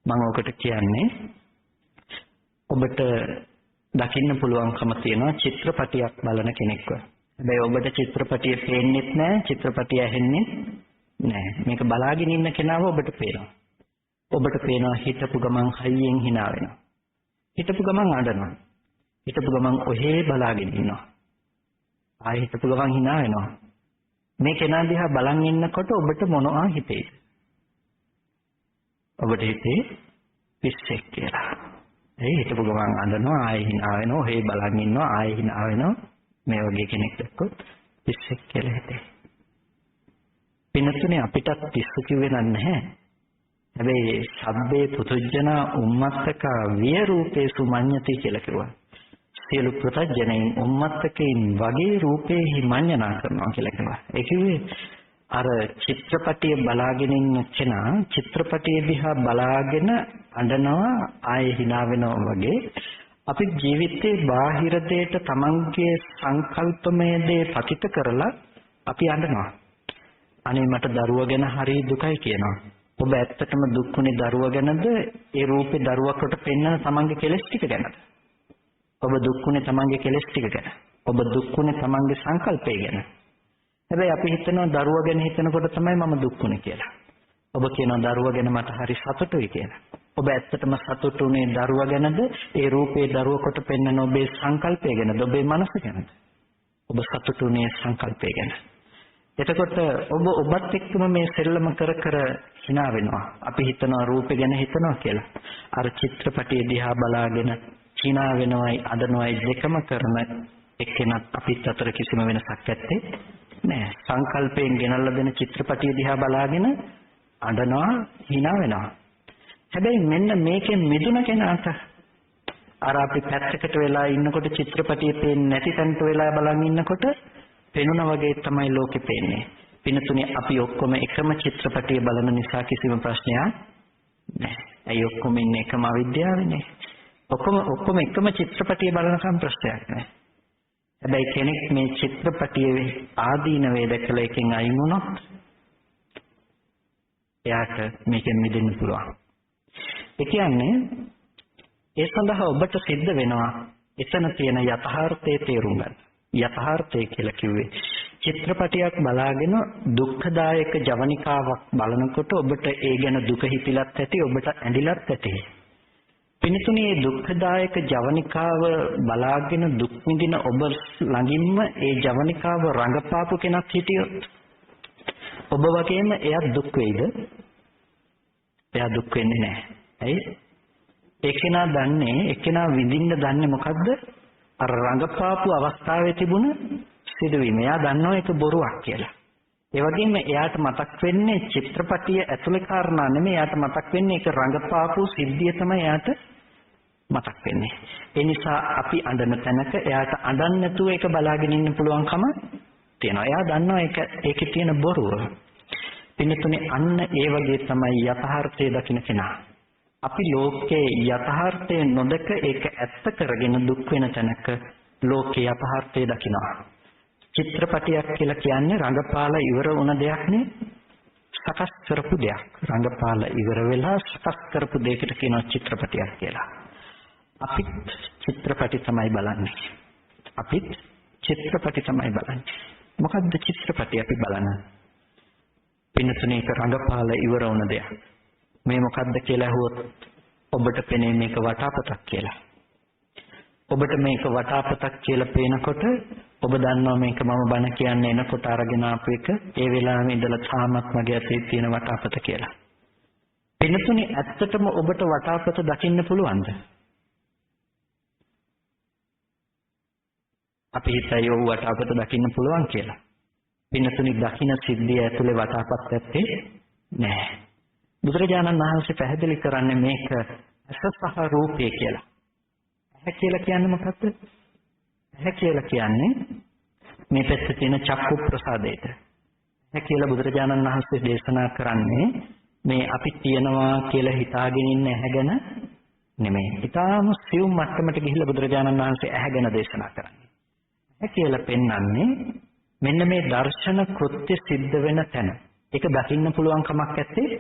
මම ඔකට කියන්නේ ඔබට දකින්න පුළුවන්කම තියෙනවා චිත්‍රපටියක් බලන කෙනෙක්ව. හැබැයි ඔබට චිත්‍රපටිය පේන්නෙත් නැහැ, චිත්‍රපටිය ඇහෙන්නේ නැහැ. මේක බලාගෙන ඉන්න කෙනාව ඔබට පේනවා. ඔබට පේනවා හිතපු ගමන් හයියෙන් hina වෙනවා. හිතපු ගමන් අඬනවා. හිතපු ගමන් ඔහේ බලාගෙන ඉන්නවා. ආයෙ හිතපු ගමන් hina වෙනවා. මේ කෙනා දිහා බලන් ඉන්නකොට ඔබට මොනවා හිතේද? ඔබට හිතේ පිස්සෙක් කියලා. ඒ හිතපු ගමන් අඬනවා, ආයෙ hina වෙනවා, ඔහේ බලන් ඉන්නවා, ආයෙ hina වෙනවා. මේ වගේ කෙනෙක් දැක්කොත් පිස්සෙක් කියලා හිතේ. පින්නතුනේ අපිටත් පිස්සු කිව්වේ නැහැ. හැබැයි සබ්බේ පුතුජන උම්මත්තක විය රූපේසු මඤ්ඤති කියලා කිව්වා. සියලු පුතජනයින් උම්මත්තකයින් වගේ රූපේහි මඤ්ඤණා කරනවා කියලා කිව්වා. ඒ කිව්වේ අර චිත්‍රපටිය බලාගෙන ඉන්න කෙනා චිත්‍රපටිය දිහා බලාගෙන අඬනවා, ආයෙ hina වෙනවා වගේ අපි ජීවිතේ බාහිර දෙයට තමන්ගේ සංකල්පමය දේ පතිත කරලා අපි අඬනවා. අනේ මට දරුවා ගැන හරි දුකයි කියනවා. ඔබ ඇත්තටම දුක්ුනේ දරුවා ගැනද ඒ රූපේ දරුවකට පෙන්වන තමන්ගේ කෙලෙස් ටික ගැනද? ඔබ දුක්ුනේ තමන්ගේ කෙලෙස් ටික ගැන. ඔබ දුක්ුනේ තමන්ගේ සංකල්පය ගැන. හැබැයි අපි හිතනවා දරුවා ගැන හිතනකොට තමයි මම දුක්ුනේ කියලා. ඔබ කියනවා දරුවා ගැන මට හරි සතුටුයි කියලා. ඔබ ඇත්තටම සතුටුුනේ දරුවා ගැනද ඒ රූපේ දරුවකට පෙන්වන ඔබේ සංකල්පය ගැනද, ඔබේ මනස ගැනද? ඔබ සතුටුුනේ සංකල්පය ගැන. එතකොට ඔබත් එක්කම මේ සෙල්ලම කර hina වෙනවා. අපි හිතනවා රූපේ ගැන හිතනවා කියලා. අර චිත්‍රපටිය දිහා බලාගෙන hina වෙනවයි අඬනවයි දෙකම කරන එක්කෙනත් අපිත් අතර කිසිම වෙනසක් නැත්තේ නෑ. සංකල්පයෙන් ගෙනල්ලා දෙන චිත්‍රපටිය දිහා බලාගෙන අඬනවා, hina වෙනවා. හැබැයි මෙන්න මේකෙන් මිදුණ කෙනාට අර අපි පැත්තකට වෙලා ඉන්නකොට චිත්‍රපටිය පේන්නේ නැති තැනට වෙලා බලන් ඉන්නකොට පෙනුන වගේ තමයි ලෝකෙ පේන්නේ. පිනතුනේ අපි ඔක්කොම එකම චිත්‍රපටිය බලන නිසා කිසිම ප්‍රශ්නයක් නැහැ. ඇයි ඔක්කොම ඉන්නේ එකම අවිද්‍යාවනේ? ඔක්කොම එකම චිත්‍රපටිය බලනකම් ප්‍රශ්නයක් නැහැ. හැබැයි කෙනෙක් මේ චිත්‍රපටියේ ආදීනවේ දැකලා එකෙන් අයින් වුණොත් එයාට මේකෙන් මිදෙන්න පුළුවන්. ඒ කියන්නේ ඒ සඳහා ඔබට සිද්ධ වෙනවා එතන තියෙන යථාර්ථයේ තේරුම් ගන්න. යථාර්ථය කියලා කිව්වේ චිත්‍රපටියක් බලාගෙන දුක්ඛදායක ජවනිකාවක් බලනකොට ඔබට ඒ ගැන දුක හිතිලත් ඇති, ඔබට ඇඬිලත් ඇති. පින්තුනේ දුක්ඛදායක ජවනිකාව බලාගෙන දුක් විඳින ඔබ ළඟින්ම ඒ ජවනිකාව රඟපාපු කෙනෙක් හිටියොත් ඔබ වගේම එයා දුක් වෙයිද? එයා දුක් වෙන්නේ නැහැ. ඇයි? එක්කෙනා දන්නේ, එක්කෙනා විඳින්න දන්නේ මොකද්ද? අර රඟපාපු අවස්ථාවේ තිබුණ සිදුවීම. එයා දන්නවා ඒක බොරුවක් කියලා. ඒ වගේම එයාට මතක් වෙන්නේ චිත්‍රපටිය ඇතුලේ කාරණා නෙමෙයි. එයාට මතක් වෙන්නේ ඒක රඟපාපු සිද්ධිය තමයි එයාට මතක් වෙන්නේ. ඒ නිසා අපි අඬන තැනක එයාට අඬන්න නැතුව ඒක බලාගෙන ඉන්න පුළුවන්කම තියෙනවා. එයා දන්නවා ඒකේ තියෙන බොරුව. පින්තුනේ අන්න ඒ වගේ තමයි යථාර්ථය දකින්න කෙනා. අපි ලෝකයේ යථාර්ථය නොදක ඒක ඇත්ත කරගෙන දුක් වෙන තැනක ලෝකයේ යථාර්ථය දකිනවා. චිත්‍රපටියක් කියලා කියන්නේ රංගපාලා ඉවර වුණ දෙයක් නේ. සකස් කරපු දෙයක්. රංගපාලා ඉවර වෙලා සකස් කරපු දෙයකට කියනවා චිත්‍රපටියක් කියලා. අපිත් චිත්‍රපටි තමයි බලන්නේ. අපිත් චිත්‍රපටි තමයි බලන්නේ. මොකද්ද චිත්‍රපටි අපි බලන්නේ? පින්නතුනේ ඒක රංගපාලා ඉවර වුණ දෙයක්. මේ මොකද්ද කියලා අහුවොත් ඔබට පෙනේ මේක වටාපතක් කියලා. ඔබට මේක වටාපතක් කියලා පේනකොට ඔබ දන්නවා මේක මම බණ කියන්නේ එනකොට අරගෙන ආපු එක ඒ වෙලාවෙම ඉඳලා තාමත් මගේ අතේ තියෙන වටාපත කියලා. පින්නතුනේ ඇත්තටම ඔබට වටාපත දකින්න පුළුවන්ද? අපි හිතයි ඔව් වටාපත දකින්න පුළුවන් කියලා. පින්නතුනි දකින්න සිද්ධිය ඇතුලේ වටාපත් ඇත්තේ නැහැ. බුදුරජාණන් වහන්සේ පැහැදිලි කරන්නේ මේක ඇස සහ රූපය කියලා. ඇහැ කියලා කියන්නේ මොකක්ද? ඇහැ කියලා කියන්නේ මේ පැත්තේ තියෙන චක්කු ප්‍රසාදයට. ඇහැ කියලා බුදුරජාණන් වහන්සේ දේශනා කරන්නේ මේ අපි තියනවා කියලා හිතාගෙන ඉන්න ඇහැ ගැන නෙමෙයි. ඊටාම සියුම් මට්ටමට ගිහිල්ලා බුදුරජාණන් වහන්සේ ඇහැ ගැන දේශනා කරන්නේ. ඇහැ කියලා පෙන්වන්නේ මෙන්න මේ දර්ශන කෘත්‍ය සිද්ධ වෙන තැන. ඒක දකින්න පුළුවන් කමක් නැත්තේ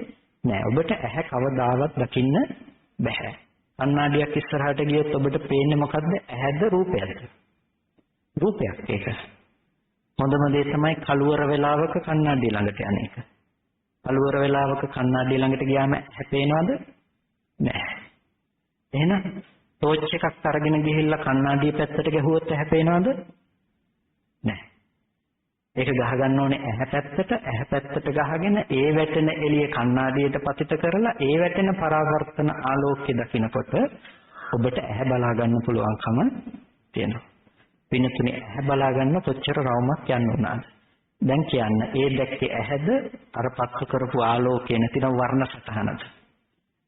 නෑ. ඔබට ඇහැ කවදාවත් දකින්න බෑ. කණ්ණාඩියක් ඉස්සරහට ගියොත් ඔබට පේන්නේ මොකද්ද? ඇහැද රූපයක්ද? රූපයක් ඒක. හොඳම දේ තමයි කළුවර වෙලාවක කණ්ණාඩිය ළඟට යන එක. කළුවර වෙලාවක කණ්ණාඩිය ළඟට ගියාම ඇහැ පේනවද? නෑ. එහෙනම් ටෝච් එකක් අරගෙන ගිහිල්ලා කණ්ණාඩිය පැත්තට ගැහුවොත් ඇහැ පේනවද? නෑ. ඒක ගහගන්න ඕනේ ඇහැ පැත්තට ගහගෙන ඒ වැටෙන එළිය කණ්ණාඩියට පතිත කරලා ඒ වැටෙන පරාවර්තන ආලෝකය දකිනකොට ඔබට ඇහැ බලා ගන්න පුළුවන්කම තියෙනවා. පින්තුනේ ඇහැ බලා ගන්න කොච්චර රවුමක් යන්න උනාද? දැන් කියන්න ඒ දැක්කේ ඇහැද අර පත්තු කරපු ආලෝකය නැතිනම් වර්ණ සටහනද?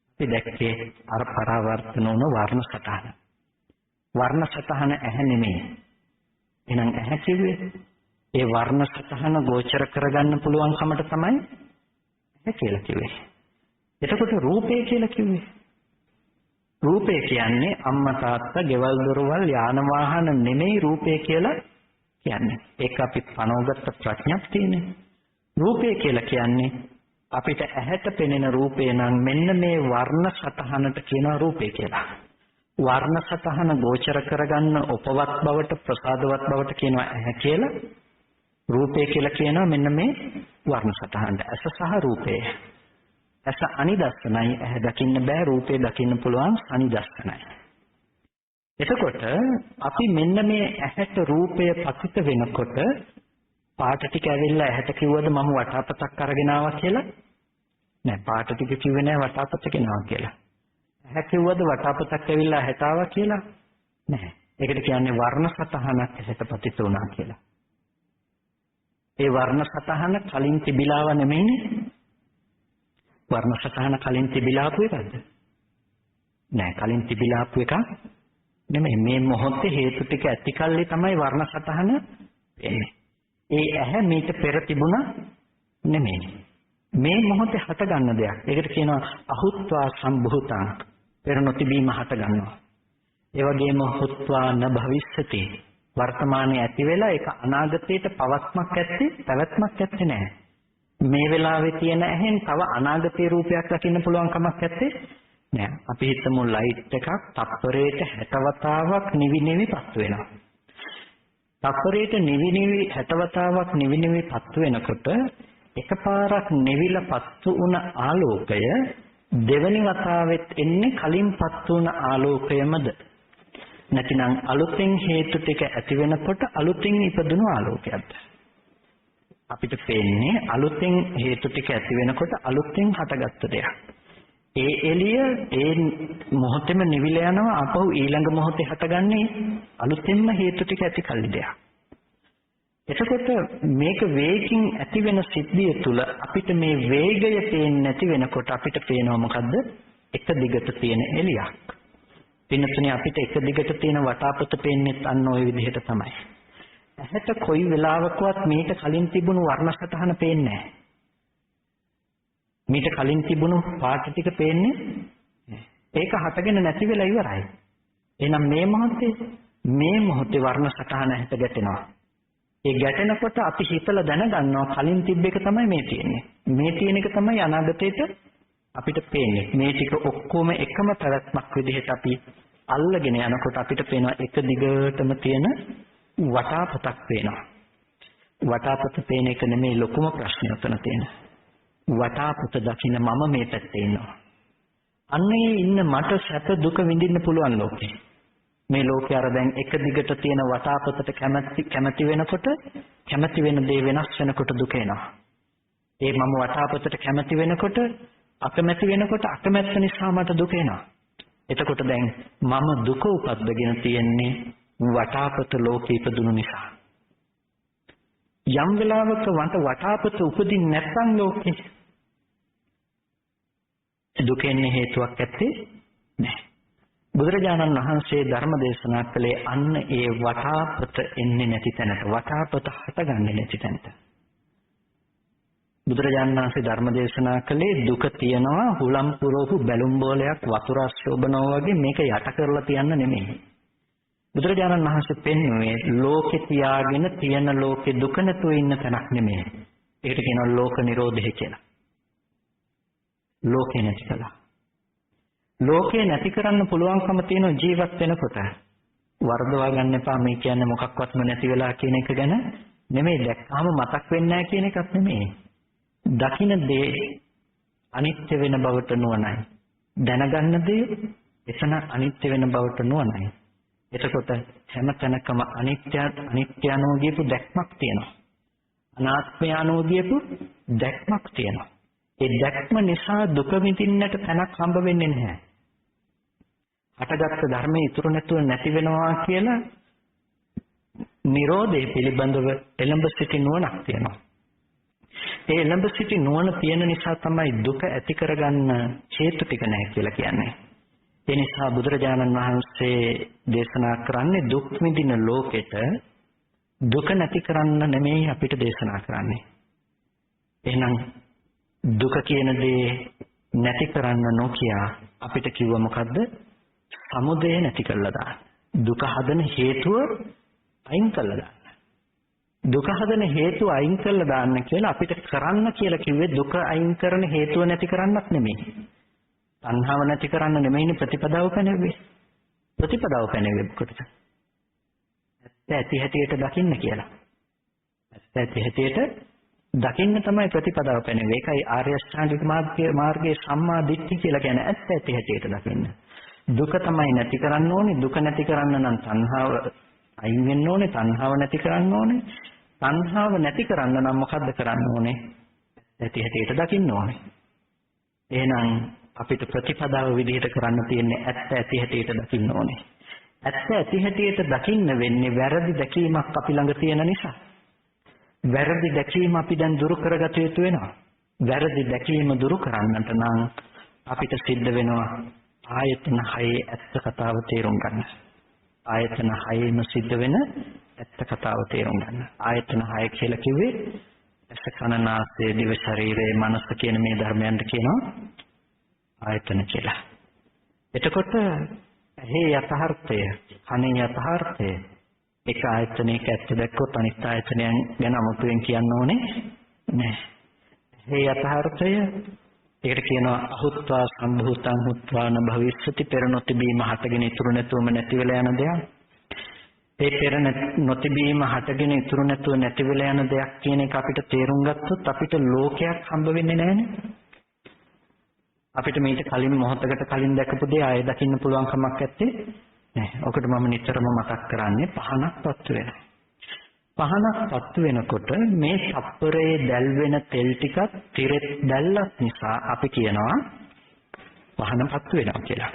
අපි දැක්කේ අර පරාවර්තන වුණ වර්ණ සටහන. වර්ණ සටහන ඇහැ නෙමෙයි. එහෙනම් ඇහැ කිව්වේ ඒ වර්ණ සතහන ගෝචර කරගන්න පුළුවන්කමට තමයි ඇහැ කියලා කිව්වේ. එතකොට රූපය කියලා කිව්වේ. රූපය කියන්නේ අම්මා තාත්තා, ගෙවල් දොරවල්, යාන වාහන නෙමෙයි රූපය කියලා කියන්නේ. ඒක අපි පනවගත්ත ප්‍රඥප්තියනේ. රූපය කියලා කියන්නේ අපිට ඇහැට පෙනෙන රූපය නම් මෙන්න මේ වර්ණ සතහනට කියනවා රූපය කියලා. වර්ණ සතහන ගෝචර කරගන්න උපවත් බවට, ප්‍රසාදවත් බවට කියනවා ඇහැ කියලා. රූපය කියලා කියනවා මෙන්න මේ වර්ණ සටහනට. ඇස සහ රූපය. ඇස අනිදස්සනයි, ඇහැ දකින්න බෑ, රූපය දකින්න පුළුවන් අනිදස්සනයි. එතකොට අපි මෙන්න මේ ඇහැට රූපය පතිත වෙනකොට පාට ටික ඇවිල්ලා ඇහැට කිව්වද මම වටාපතක් අරගෙන ආවා කියලා? නෑ, පාට ටික කිව්වේ නෑ වටාපත කෙනාවා කියලා. ඇහැ කිව්වද වටාපතක් ඇවිල්ලා ඇහැට ආවා කියලා? නෑ. ඒකට කියන්නේ වර්ණ සටහනක් ඇහැට පතිත වුණා කියලා. ඒ වර්ණ සතහන කලින් තිබිලාව නෙමෙයිනේ. වර්ණ සතහන කලින් තිබිලාපු එකක්ද? නෑ, කලින් තිබිලාපු එකක් නෙමෙයි. මේ මොහොතේ හේතු ටික ඇති කල්ලි තමයි වර්ණ සතහන එන්නේ. ඒ ඇහැ මීට පෙර තිබුණා නෙමෙයි. මේ මොහොතේ හට ගන්න දෙයක්. ඒකට කියනවා අහුත්වා සම්භූතං. පෙර නොතිබීම හට ගන්නවා. ඒ වගේම හුත්වා න භවිෂ්‍යති. වර්තමානයේ ඇති වෙලා ඒක අනාගතයට පැවැත්මක් ඇත්තේ නැහැ. මේ වෙලාවේ තියෙන ඇහෙන් තව අනාගතයේ රූපයක් දකින්න පුළුවන් කමක් ඇත්තේ නැහැ. අපි හිතමු ලයිට් එකක් තප්පරයට 60 වතාවක් නිවි පත්තු වෙනවා. තප්පරයට නිවි 60 වතාවක් නිවි පත්තු වෙනකොට එකපාරක් නිවිලා පත්තු වුණ ආලෝකය දෙවනි වතාවෙත් එන්නේ කලින් පත්තු වුණ ආලෝකයමද? නැතිනම් අලුතෙන් හේතු ටික ඇති වෙනකොට අලුතෙන් ඉපදුණු ආලෝකයක්ද? අපිට පේන්නේ අලුතෙන් හේතු ටික ඇති වෙනකොට අලුතෙන් හටගත්ත දෙයක්. ඒ එළිය ඒ මොහොතේම නිවිලා යනවා, අපහු ඊළඟ මොහොතේ හටගන්නේ අලුතෙන්ම හේතු ටික ඇති කල්ලි දෙයක්. එතකොට මේක වේගින් ඇති වෙන සිද්ධිය තුල අපිට මේ වේගය පේන්නේ නැති වෙනකොට අපිට පේනවා මොකද්ද? එක දිගට තියෙන එළියක්. පින්නතුනේ අපිට එක දිගට තියෙන වටාපත පේන්නේත් අන්න ওই විදිහට තමයි. ඇහැට කොයි වෙලාවකවත් මීට කලින් තිබුණු වර්ණ සටහන පේන්නේ නැහැ. මීට කලින් තිබුණු පාට ටික පේන්නේ ඒක හටගෙන නැති වෙලා ඉවරයි. එහෙනම් මේ මොහොතේ වර්ණ සටහන ඇහැට ගැටෙනවා. ඒ ගැටෙනකොට අපි හිතලා දැනගන්නවා කලින් තිබ්බ එක තමයි මේ තියෙන්නේ. මේ තියෙන එක තමයි අනාගතේට අපිට පේන්නේ. මේ ටික ඔක්කොම එකම පැවැත්මක් විදිහට අපි අල්ලගෙන යනකොට අපිට පේනවා එක දිගටම තියෙන වටාපතක් පේනවා. වටාපත පේන එක නෙමෙයි ලොකුම ප්‍රශ්නේ උතන තියෙන. වටාපත දකින්න මම මේ පැත්තේ ඉන්නවා. අන්නේ ඉන්න මට සැප දුක විඳින්න පුළුවන් ලෝකේ. මේ ලෝකේ අර දැන් එක දිගට තියෙන වටාපතට කැමැති වෙනකොට කැමැති වෙන දේ වෙනස් වෙනකොට දුක එනවා. ඒ මම වටාපතට කැමැති වෙනකොට අකමැති වෙනකොට අකමැත්ත නිසා මට දුක එනවා. එතකොට දැන් මම දුක උපද්දගෙන තියෙන්නේ වටාපත ලෝකේ ඉපදුණු නිසා. යම් වෙලාවක වටාපත උපදින්නේ නැත්නම් ලෝකේ දුක එන්නේ හේතුවක් ඇත්තේ නැහැ. බුදුරජාණන් වහන්සේ ධර්ම දේශනා කළේ අන්න ඒ වටාපත එන්නේ නැති තැනට, වටාපත හටගන්නේ නැති තැනට. බුදුරජාණන් වහන්සේ ධර්ම දේශනා කළේ දුක තියනවා හුලම් පුරෝහු බැලුම් බෝලයක් වතුර ශෝබනවා වගේ මේක යට කරලා තියන්න නෙමෙයි. බුදුරජාණන් වහන්සේ පෙන්වුවේ ලෝකේ තියාගෙන තියෙන ලෝකේ දුක නැතුව ඉන්න තැනක් නෙමෙයි. ඒකට කියනවා ලෝක නිරෝධය කියලා. ලෝකේ නැති කළා. ලෝකේ නැති කරන්න පුළුවන්කම තියෙන ජීවත් වෙනකොට වර්ධවා ගන්න එපා. මේ කියන්නේ මොකක්වත්ම නැති වෙලා කියන එක ගැන නෙමෙයි. දැක්කාම මතක් වෙන්නේ නැහැ කියන එකක් නෙමෙයි. දකින්න දේ අනිත්‍ය වෙන බවට නුවණයි. දැනගන්න දේ එතන අනිත්‍ය වෙන බවට නුවණයි. එතකොට හැම තැනකම අනිත්‍ය අනුව ගියපු දැක්මක් තියෙනවා. අනාත්මය අනුව ගියපු දැක්මක් තියෙනවා. ඒ දැක්ම නිසා දුක විඳින්නට තැනක් හම්බ වෙන්නේ නැහැ. හටගත්තු ධර්මයේ ඉතුරු නැතුව නැති වෙනවා කියලා Nirodhe පිළිබඳව එළඹ සිටි නුවණක් තියෙනවා. ඒ එළඹ සිටි නුවණ තියෙන නිසා තමයි දුක ඇති කරගන්න හේතු ටික නැහැ කියලා කියන්නේ. ඒ නිසා බුදුරජාණන් වහන්සේ දේශනා කරන්නේ දුක් විඳින ලෝකෙට දුක නැති කරන්න නෙමෙයි අපිට දේශනා කරන්නේ. එහෙනම් දුක කියන දේ නැති කරන්න නොකිය අපිට කිව්ව මොකද්ද? සමුදය නැති කරලා දාන්න. දුක හදන හේතුව අයින් කරලා දාන්න. දුක හදන හේතුව අයින් කරලා දාන්න කියලා අපිට කරන්න කියලා කිව්වේ දුක අයින් කරන හේතුව නැති කරන්නත් නෙමෙයි. තණ්හාව නැති කරන්න නෙමෙයිනේ ප්‍රතිපදාව පැනෙන්නේ. ප්‍රතිපදාව පැනෙන්නේ කොටද? ඇත්ත හැටියට දකින්න කියලා. ඇත්ත හැටියට දකින්න තමයි ප්‍රතිපදාව පැනෙන්නේ. ඒකයි ආර්ය අෂ්ටාංගික මාර්ගයේ සම්මා දිට්ඨි කියලා කියන්නේ ඇත්ත හැටියට දකින්න. දුක තමයි නැති කරන්න ඕනේ. දුක නැති කරන්න නම් තණ්හාව අයින් වෙන්න ඕනේ. තණ්හාව නැති කරන්න ඕනේ. තණ්හාව නැති කරන්න නම් මොකද්ද කරන්න ඕනේ? ඇති හැටියට දකින්න ඕනේ. එහෙනම් අපිට ප්‍රතිපදාව විදිහට කරන්න තියෙන්නේ ඇත්ත ඇති හැටියට දකින්න ඕනේ. ඇත්ත ඇති හැටියට දකින්න වෙන්නේ වැරදි දැකීමක් අපි ළඟ තියෙන නිසා. වැරදි දැකීම අපි දැන් දුරු කරගත යුතු වෙනවා. වැරදි දැකීම දුරු කරන්නට නම් අපිට සිද්ධ වෙනවා ආයතන 6 ඇත්ත කතාව තේරුම් ගන්න. ආයතන 6ෙම සිද්ධ වෙන ඇත්ත කතාව තේරුම් ගන්න. ආයතන 6 කියලා කිව්වේ ඇස කන නාසය දිව ශරීරය මනස කියන මේ ධර්මයන්ට කියනවා ආයතන කියලා. එතකොට ඇහි යථාර්ථය, කනේ යථාර්ථය, එක ආයතනයක ඇත්ත දැක්කොත් අනිත් ආයතනයන් ගැන අමුතුවෙන් කියන්න ඕනේ නැහැ. ඇහි යථාර්ථය ඒකට කියනවා අහුත්වා සම්භූතං හුත්වාන භවිස්සති පෙර නොතිබීම හටගෙන ඉතුරු නැතුවම නැති වෙලා යන දෙයක්. ඒ පෙර නොතිබීම හටගෙන ඉතුරු නැතුව නැති වෙලා යන දෙයක් කියන එක අපිට තේරුම් ගත්තොත් අපිට ලෝකයක් හම්බ වෙන්නේ නැහැනේ. අපිට මේක කලින් මොහොතකට කලින් දැකපු දේ ආයෙ දකින්න පුළුවන් කමක් නැත්තේ නැහැ. ඔකට මම නිතරම මතක් කරන්නේ පහනක් පත්තු වෙනවා. පහනක් පත්තු වෙනකොට මේ තප්පරේ දැල් වෙන තෙල් ටිකත් තිරෙත් දැල්ලත් නිසා අපි කියනවා පහන පත්තු වෙනවා කියලා.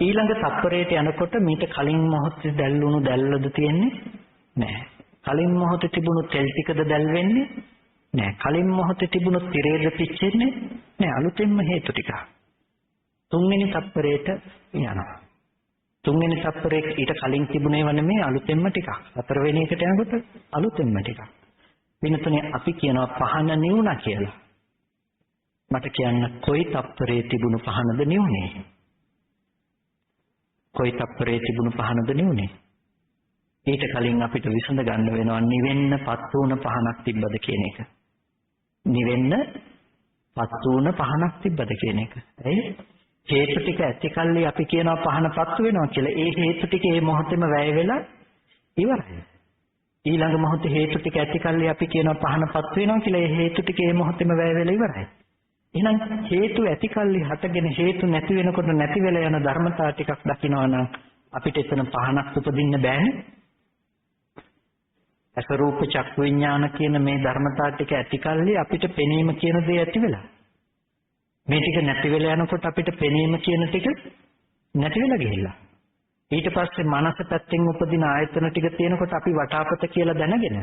ඊළඟ තප්පරේට යනකොට මීට කලින් මොහොතේ දැල්ලුණු දැල්ලද තියෙන්නේ නැහැ. කලින් මොහොතේ තිබුණු තෙල් ටිකද දැල් වෙන්නේ නැහැ. කලින් මොහොතේ තිබුණු තිරේද පිච්චෙන්නේ නැහැ. අලුතෙන්ම හේතු ටික. තුන්වෙනි තත්පරයට යනවා. තුන්වෙනි තත්පරේ ඊට කලින් තිබුණේව නෙමෙයි අලුතෙන්ම ටිකක්. හතරවෙනි එකට යනකොට අලුතෙන්ම ටිකක්. වෙනතුනේ අපි කියනවා පහන නිවුණා කියලා. මට කියන්න කොයි තත්පරේ තිබුණු පහනද නිවුනේ? කොයි තත්පරේ තිබුණු පහනද නිවුනේ? ඊට කලින් අපිට විසඳ ගන්න වෙනවා නිවෙන්නපත් වුණ පහනක් තිබ්බද කියන එක. නිවෙන්නපත් වුණ පහනක් තිබ්බද කියන එක. ඇයි? හේතු ටික ඇතිකල්ලි අපි කියනවා පහනපත් වෙනවා කියලා. ඒ හේතු ටික ඒ මොහොතේම වැය වෙලා ඉවරයි. ඊළඟ මොහොතේ හේතු ටික ඇතිකල්ලි අපි කියනවා පහනපත් වෙනවා කියලා. ඒ හේතු ටික ඒ මොහොතේම වැය වෙලා ඉවරයි. එහෙනම් හේතු ඇතිකල්ලි හටගෙන හේතු නැති වෙනකොට නැති වෙලා යන ධර්මතා ටිකක් දකිනවා නම් අපිට එතන පහනක් උපදින්න බෑනේ. අසරූප චක්කු විඥාන කියන මේ ධර්මතා ටික ඇතිකල්ලි අපිට පෙනීම කියන දේ ඇති වෙලා. මේ ටික නැති වෙලා යනකොට අපිට පෙනීම කියන ටික නැති වෙලා ගිහිල්ලා. ඊට පස්සේ මනස පැත්තෙන් උපදින ආයතන ටික තියෙනකොට අපි වටාපත කියලා දැනගෙන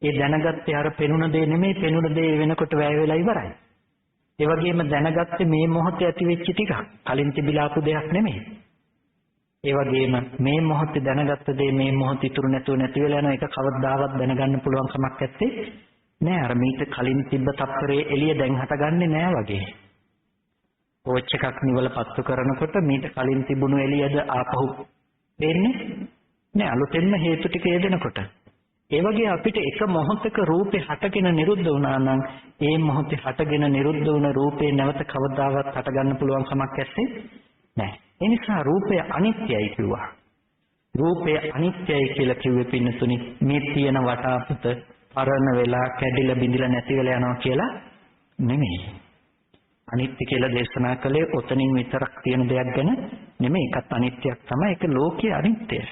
ඒ දැනගත්තේ අර පෙනුන දේ නෙමෙයි, පෙනුන දේ වෙනකොට වැය වෙලා ඉවරයි. ඒ වගේම දැනගත්තේ මේ මොහොතේ ඇති වෙච්ච ටික කලින් තිබිලා ආපු දෙයක් නෙමෙයි. ඒ වගේම මේ මොහොතේ දැනගත්ත දේ මේ මොහොත ඉතුරු නැතුව නැති වෙලා යන එක කවදාවත් දැනගන්න පුළුවන් කමක් නැත්තේ නෑ. අර මීට කලින් තිබ්බ තත්පරේ එළිය දැන් හටගන්නේ නෑ වගේ. ටෝච් එකක් නිවල පත්තු කරනකොට මීට කලින් තිබුණු එළියද ආපහු දෙන්නේ නෑ. අලුතෙන්ම හේතු ටික යෙදෙනකොට. ඒ වගේ අපිට එක මොහොතක රූපේ හටගෙන නිරුද්ධ වුණා නම් ඒ මොහොතේ හටගෙන නිරුද්ධ වුණ රූපේ නැවත කවදාවත් හටගන්න පුළුවන් කමක් නැත්තේ නෑ. ඒ නිසා රූපය අනිත්‍යයි කිව්වා. රූපය අනිත්‍යයි කියලා කිව්වේ පින්නතුනි මේ තියෙන වටාපත පරණ වෙලා කැඩිලා බිඳිලා නැති වෙලා යනවා කියලා නෙමෙයි. අනිත්‍ය කියලා දේශනා කළේ ඔතනින් විතරක් තියෙන දෙයක් ගැන නෙමෙයි. ඒකත් අනිත්‍යයක් තමයි. ඒක ලෝකයේ අනිත්‍යය.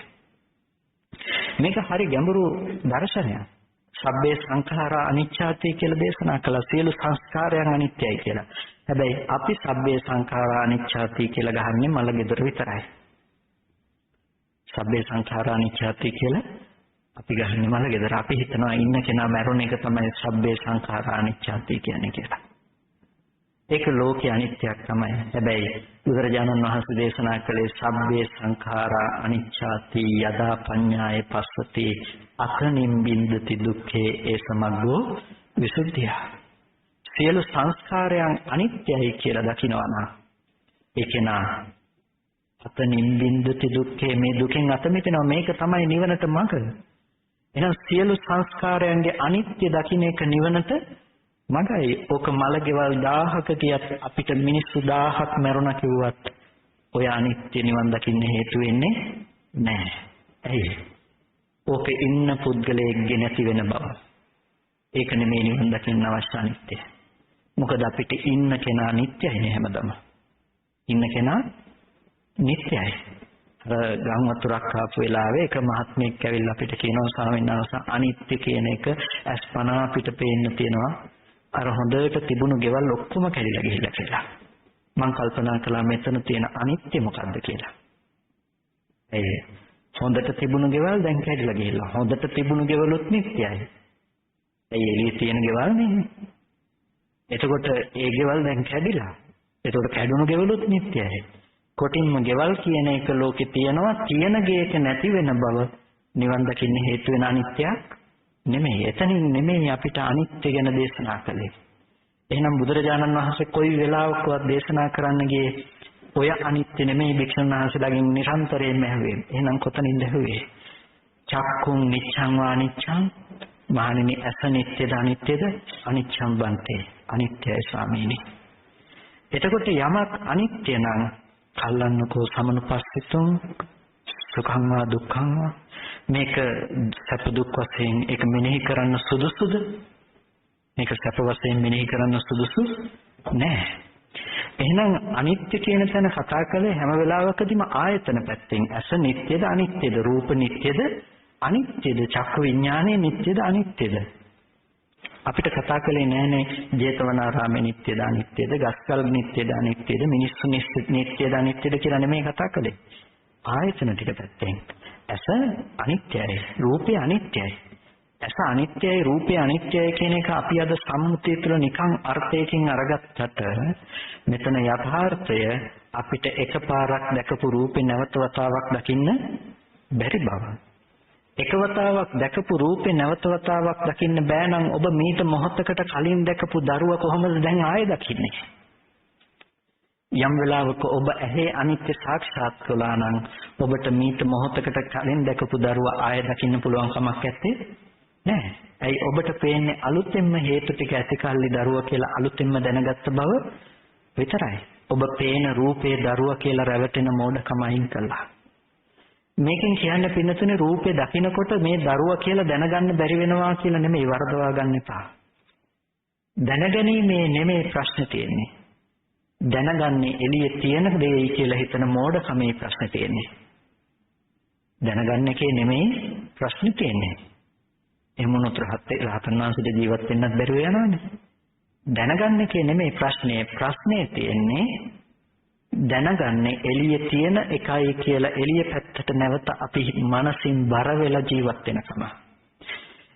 මේක හරි ගැඹුරු දර්ශනයක්. සබ්බේ සංඛාරා අනිච්චාති කියලා දේශනා කළා. සියලු සංස්කාරයන් අනිත්‍යයි කියලා. හැබැයි අපි සබ්බේ සංඛාරා අනිච්චාති කියලා ගහන්නේ මල ගෙදර විතරයි. සබ්බේ සංඛාරා අනිච්චාති කියලා අපි ගහන්නේ මල ගෙදර. අපි හිතනවා ඉන්න කෙනා මැරුණ එක තමයි සබ්බේ සංඛාරා අනිච්චාති කියන්නේ කියලා. ඒක ලෝකයේ අනිත්‍යයක් තමයි. හැබැයි බුදුරජාණන් වහන්සේ දේශනා කළේ සබ්බේ සංඛාරා අනිච්චාති යදා පඤ්ඤාය පස්සති අතනින් බින්දති දුක්ඛේ ඒසමග්ගෝ විසුද්ධිය. සියලු සංස්කාරයන් අනිත්‍යයි කියලා දකිනවා නම් ඒක නා අතනින් බින්දති දුක්ඛේ මේ දුකෙන් අත මිදෙනවා. මේක තමයි නිවනට මඟ. එහෙනම් සියලු සංස්කාරයන්ගේ අනිත්‍ය දකින්න එක නිවනට මගයි. ඕක මලකෙවල් 1000ක කියත් අපිට මිනිස්සු 1000ක් මැරුණා කිව්වත් ඔය අනිත්‍ය නිවන් දකින්න හේතු වෙන්නේ නැහැ. ඇයි? ඕක ඉන්න පුද්ගලයෙක්ගේ නැති වෙන බව. ඒක නෙමෙයි නිවන් දකින්න අවශ්‍ය අනිත්‍ය. මොකද අපිට ඉන්න කෙනා නිට්ටයයි නේ හැමදම. ඉන්න කෙනා නිට්ටයයි. අර ගම් වතුරක් ආපු වෙලාවේ එක මහත්මයෙක් ඇවිල්ලා අපිට කියනවා ස්වාමීන් වහන්සේ අනිත්‍ය කියන එක අස්පනා අපිට පේන්න තියෙනවා. අර හොඳට තිබුණු ගෙවල් ඔක්කොම කැඩිලා ගිහිල්ලා කියලා. මම කල්පනා කළා මෙතන තියෙන අනිත්‍ය මොකද්ද කියලා. ඒ හොඳට තිබුණු ගෙවල් දැන් කැඩිලා ගිහිල්ලා. හොඳට තිබුණු ගෙවලුත් නිට්ටයයි. ඒ එළියේ තියෙන ගෙවල් නෙමෙයි. එතකොට ඒ ගෙවල් දැන් කැඩිලා. එතකොට කැඩුණු ගෙවලුත් නිට්ටයයි. කොටින්ම ගෙවල් කියන එක ලෝකේ තියෙනවා. තියෙන ගේක නැති වෙන බව නිවන් දකින්න හේතු වෙන අනිත්‍යයක් නෙමෙයි. එතනින් නෙමෙයි අපිට අනිත්‍ය ගැන දේශනා කළේ. එහෙනම් බුදුරජාණන් වහන්සේ කොයි වෙලාවකවත් දේශනා කරන්න ගියේ ඔය අනිත්‍ය නෙමෙයි භික්ෂුන් වහන්සේලාගෙන් නිරන්තරයෙන්ම ඇහුවේ. එහෙනම් කොතනින්ද ඇහුවේ? චක්කුං නිච්ඡං වා අනිච්ඡං. මහණෙනි ඇස නිට්ටයද අනිත්‍යද? අනිච්ඡං බන්තේ. අනිත්‍යයි ස්වාමීනි. එතකොට යමක් අනිත්‍ය නම් කල්ලන්නකෝ සමනුපස්සිතුං සුඛං වා දුක්ඛං වා මේක සැප දුක් වශයෙන් ඒක මෙනෙහි කරන්න සුදුසුද? මේක සැප වශයෙන් මෙනෙහි කරන්න සුදුසු නෑ. එහෙනම් අනිත්‍ය කියන තැන කතා කළේ හැම වෙලාවකදීම ආයතන පැත්තෙන්. ඇස නිට්ටයද අනිත්‍යද? රූප නිට්ටයද අනිත්‍යද? චක්කු විඥානය නිට්ටයද අනිත්‍යද? අපිට කතා කළේ නෑනේ ජේතවනාරාමේ නිට්ටයද අනිත්‍යද? ගස්කල් නිට්ටයද අනිත්‍යද? මිනිස්සු නිට්ටයද අනිත්‍යද කියලා නෙමෙයි කතා කළේ. ආයතන ටික පැත්තෙන්. ඇස අනිත්‍යයි, රූපය අනිත්‍යයි. ඇස අනිත්‍යයි රූපය අනිත්‍යයි කියන එක අපි අද සම්මුතිය තුළ නිකන් අර්ථයකින් අරගත්තට මෙතන යථාර්ථය අපිට එකපාරක් දැකපු රූපේ නැවත වතාවක් දකින්න බැරි බව. එක වතාවක් දැකපු රූපේ නැවත වතාවක් දකින්න බෑ නම් ඔබ මීට මොහොතකට කලින් දැකපු දරුවා කොහොමද දැන් ආයෙ දකින්නේ? යම් වෙලාවක ඔබ ඇහි අනිත්‍ය සාක්ෂාත් කළා නම් ඔබට මීට මොහොතකට කලින් දැකපු දරුවා ආයෙ දකින්න පුළුවන් කමක් නැත්තේ නෑ. ඇයි ඔබට පේන්නේ අලුතෙන්ම හේතු ටික ඇතිකල්ලි දරුවා කියලා අලුතෙන්ම දැනගත්ත බව විතරයි. ඔබ පේන රූපේ දරුවා කියලා රැවටෙන මෝඩකම අයින් කළා. මේකෙන් කියන්නේ පින්නතුනේ රූපේ දකිනකොට මේ දරුවා කියලා දැනගන්න බැරි වෙනවා කියලා නෙමෙයි වරදවා ගන්න එපා. දැනගැනීමේ නෙමෙයි ප්‍රශ්නේ තියෙන්නේ. දැනගන්නේ එළියේ තියෙන දෙයයි කියලා හිතන මෝඩකමේ ප්‍රශ්නේ තියෙන්නේ. දැනගන්න එකේ නෙමෙයි ප්‍රශ්නේ තියෙන්නේ. එහෙම වුණොත් රහතන් වහන්සේට ජීවත් වෙන්නත් බැරුව යනවානේ. දැනගන්න එකේ නෙමෙයි ප්‍රශ්නේ. ප්‍රශ්නේ තියෙන්නේ දැනගන්නේ එළියේ තියෙන එකයි කියලා එළිය පැත්තට නැවත අපි මනසින් බර වෙලා ජීවත් වෙනකම.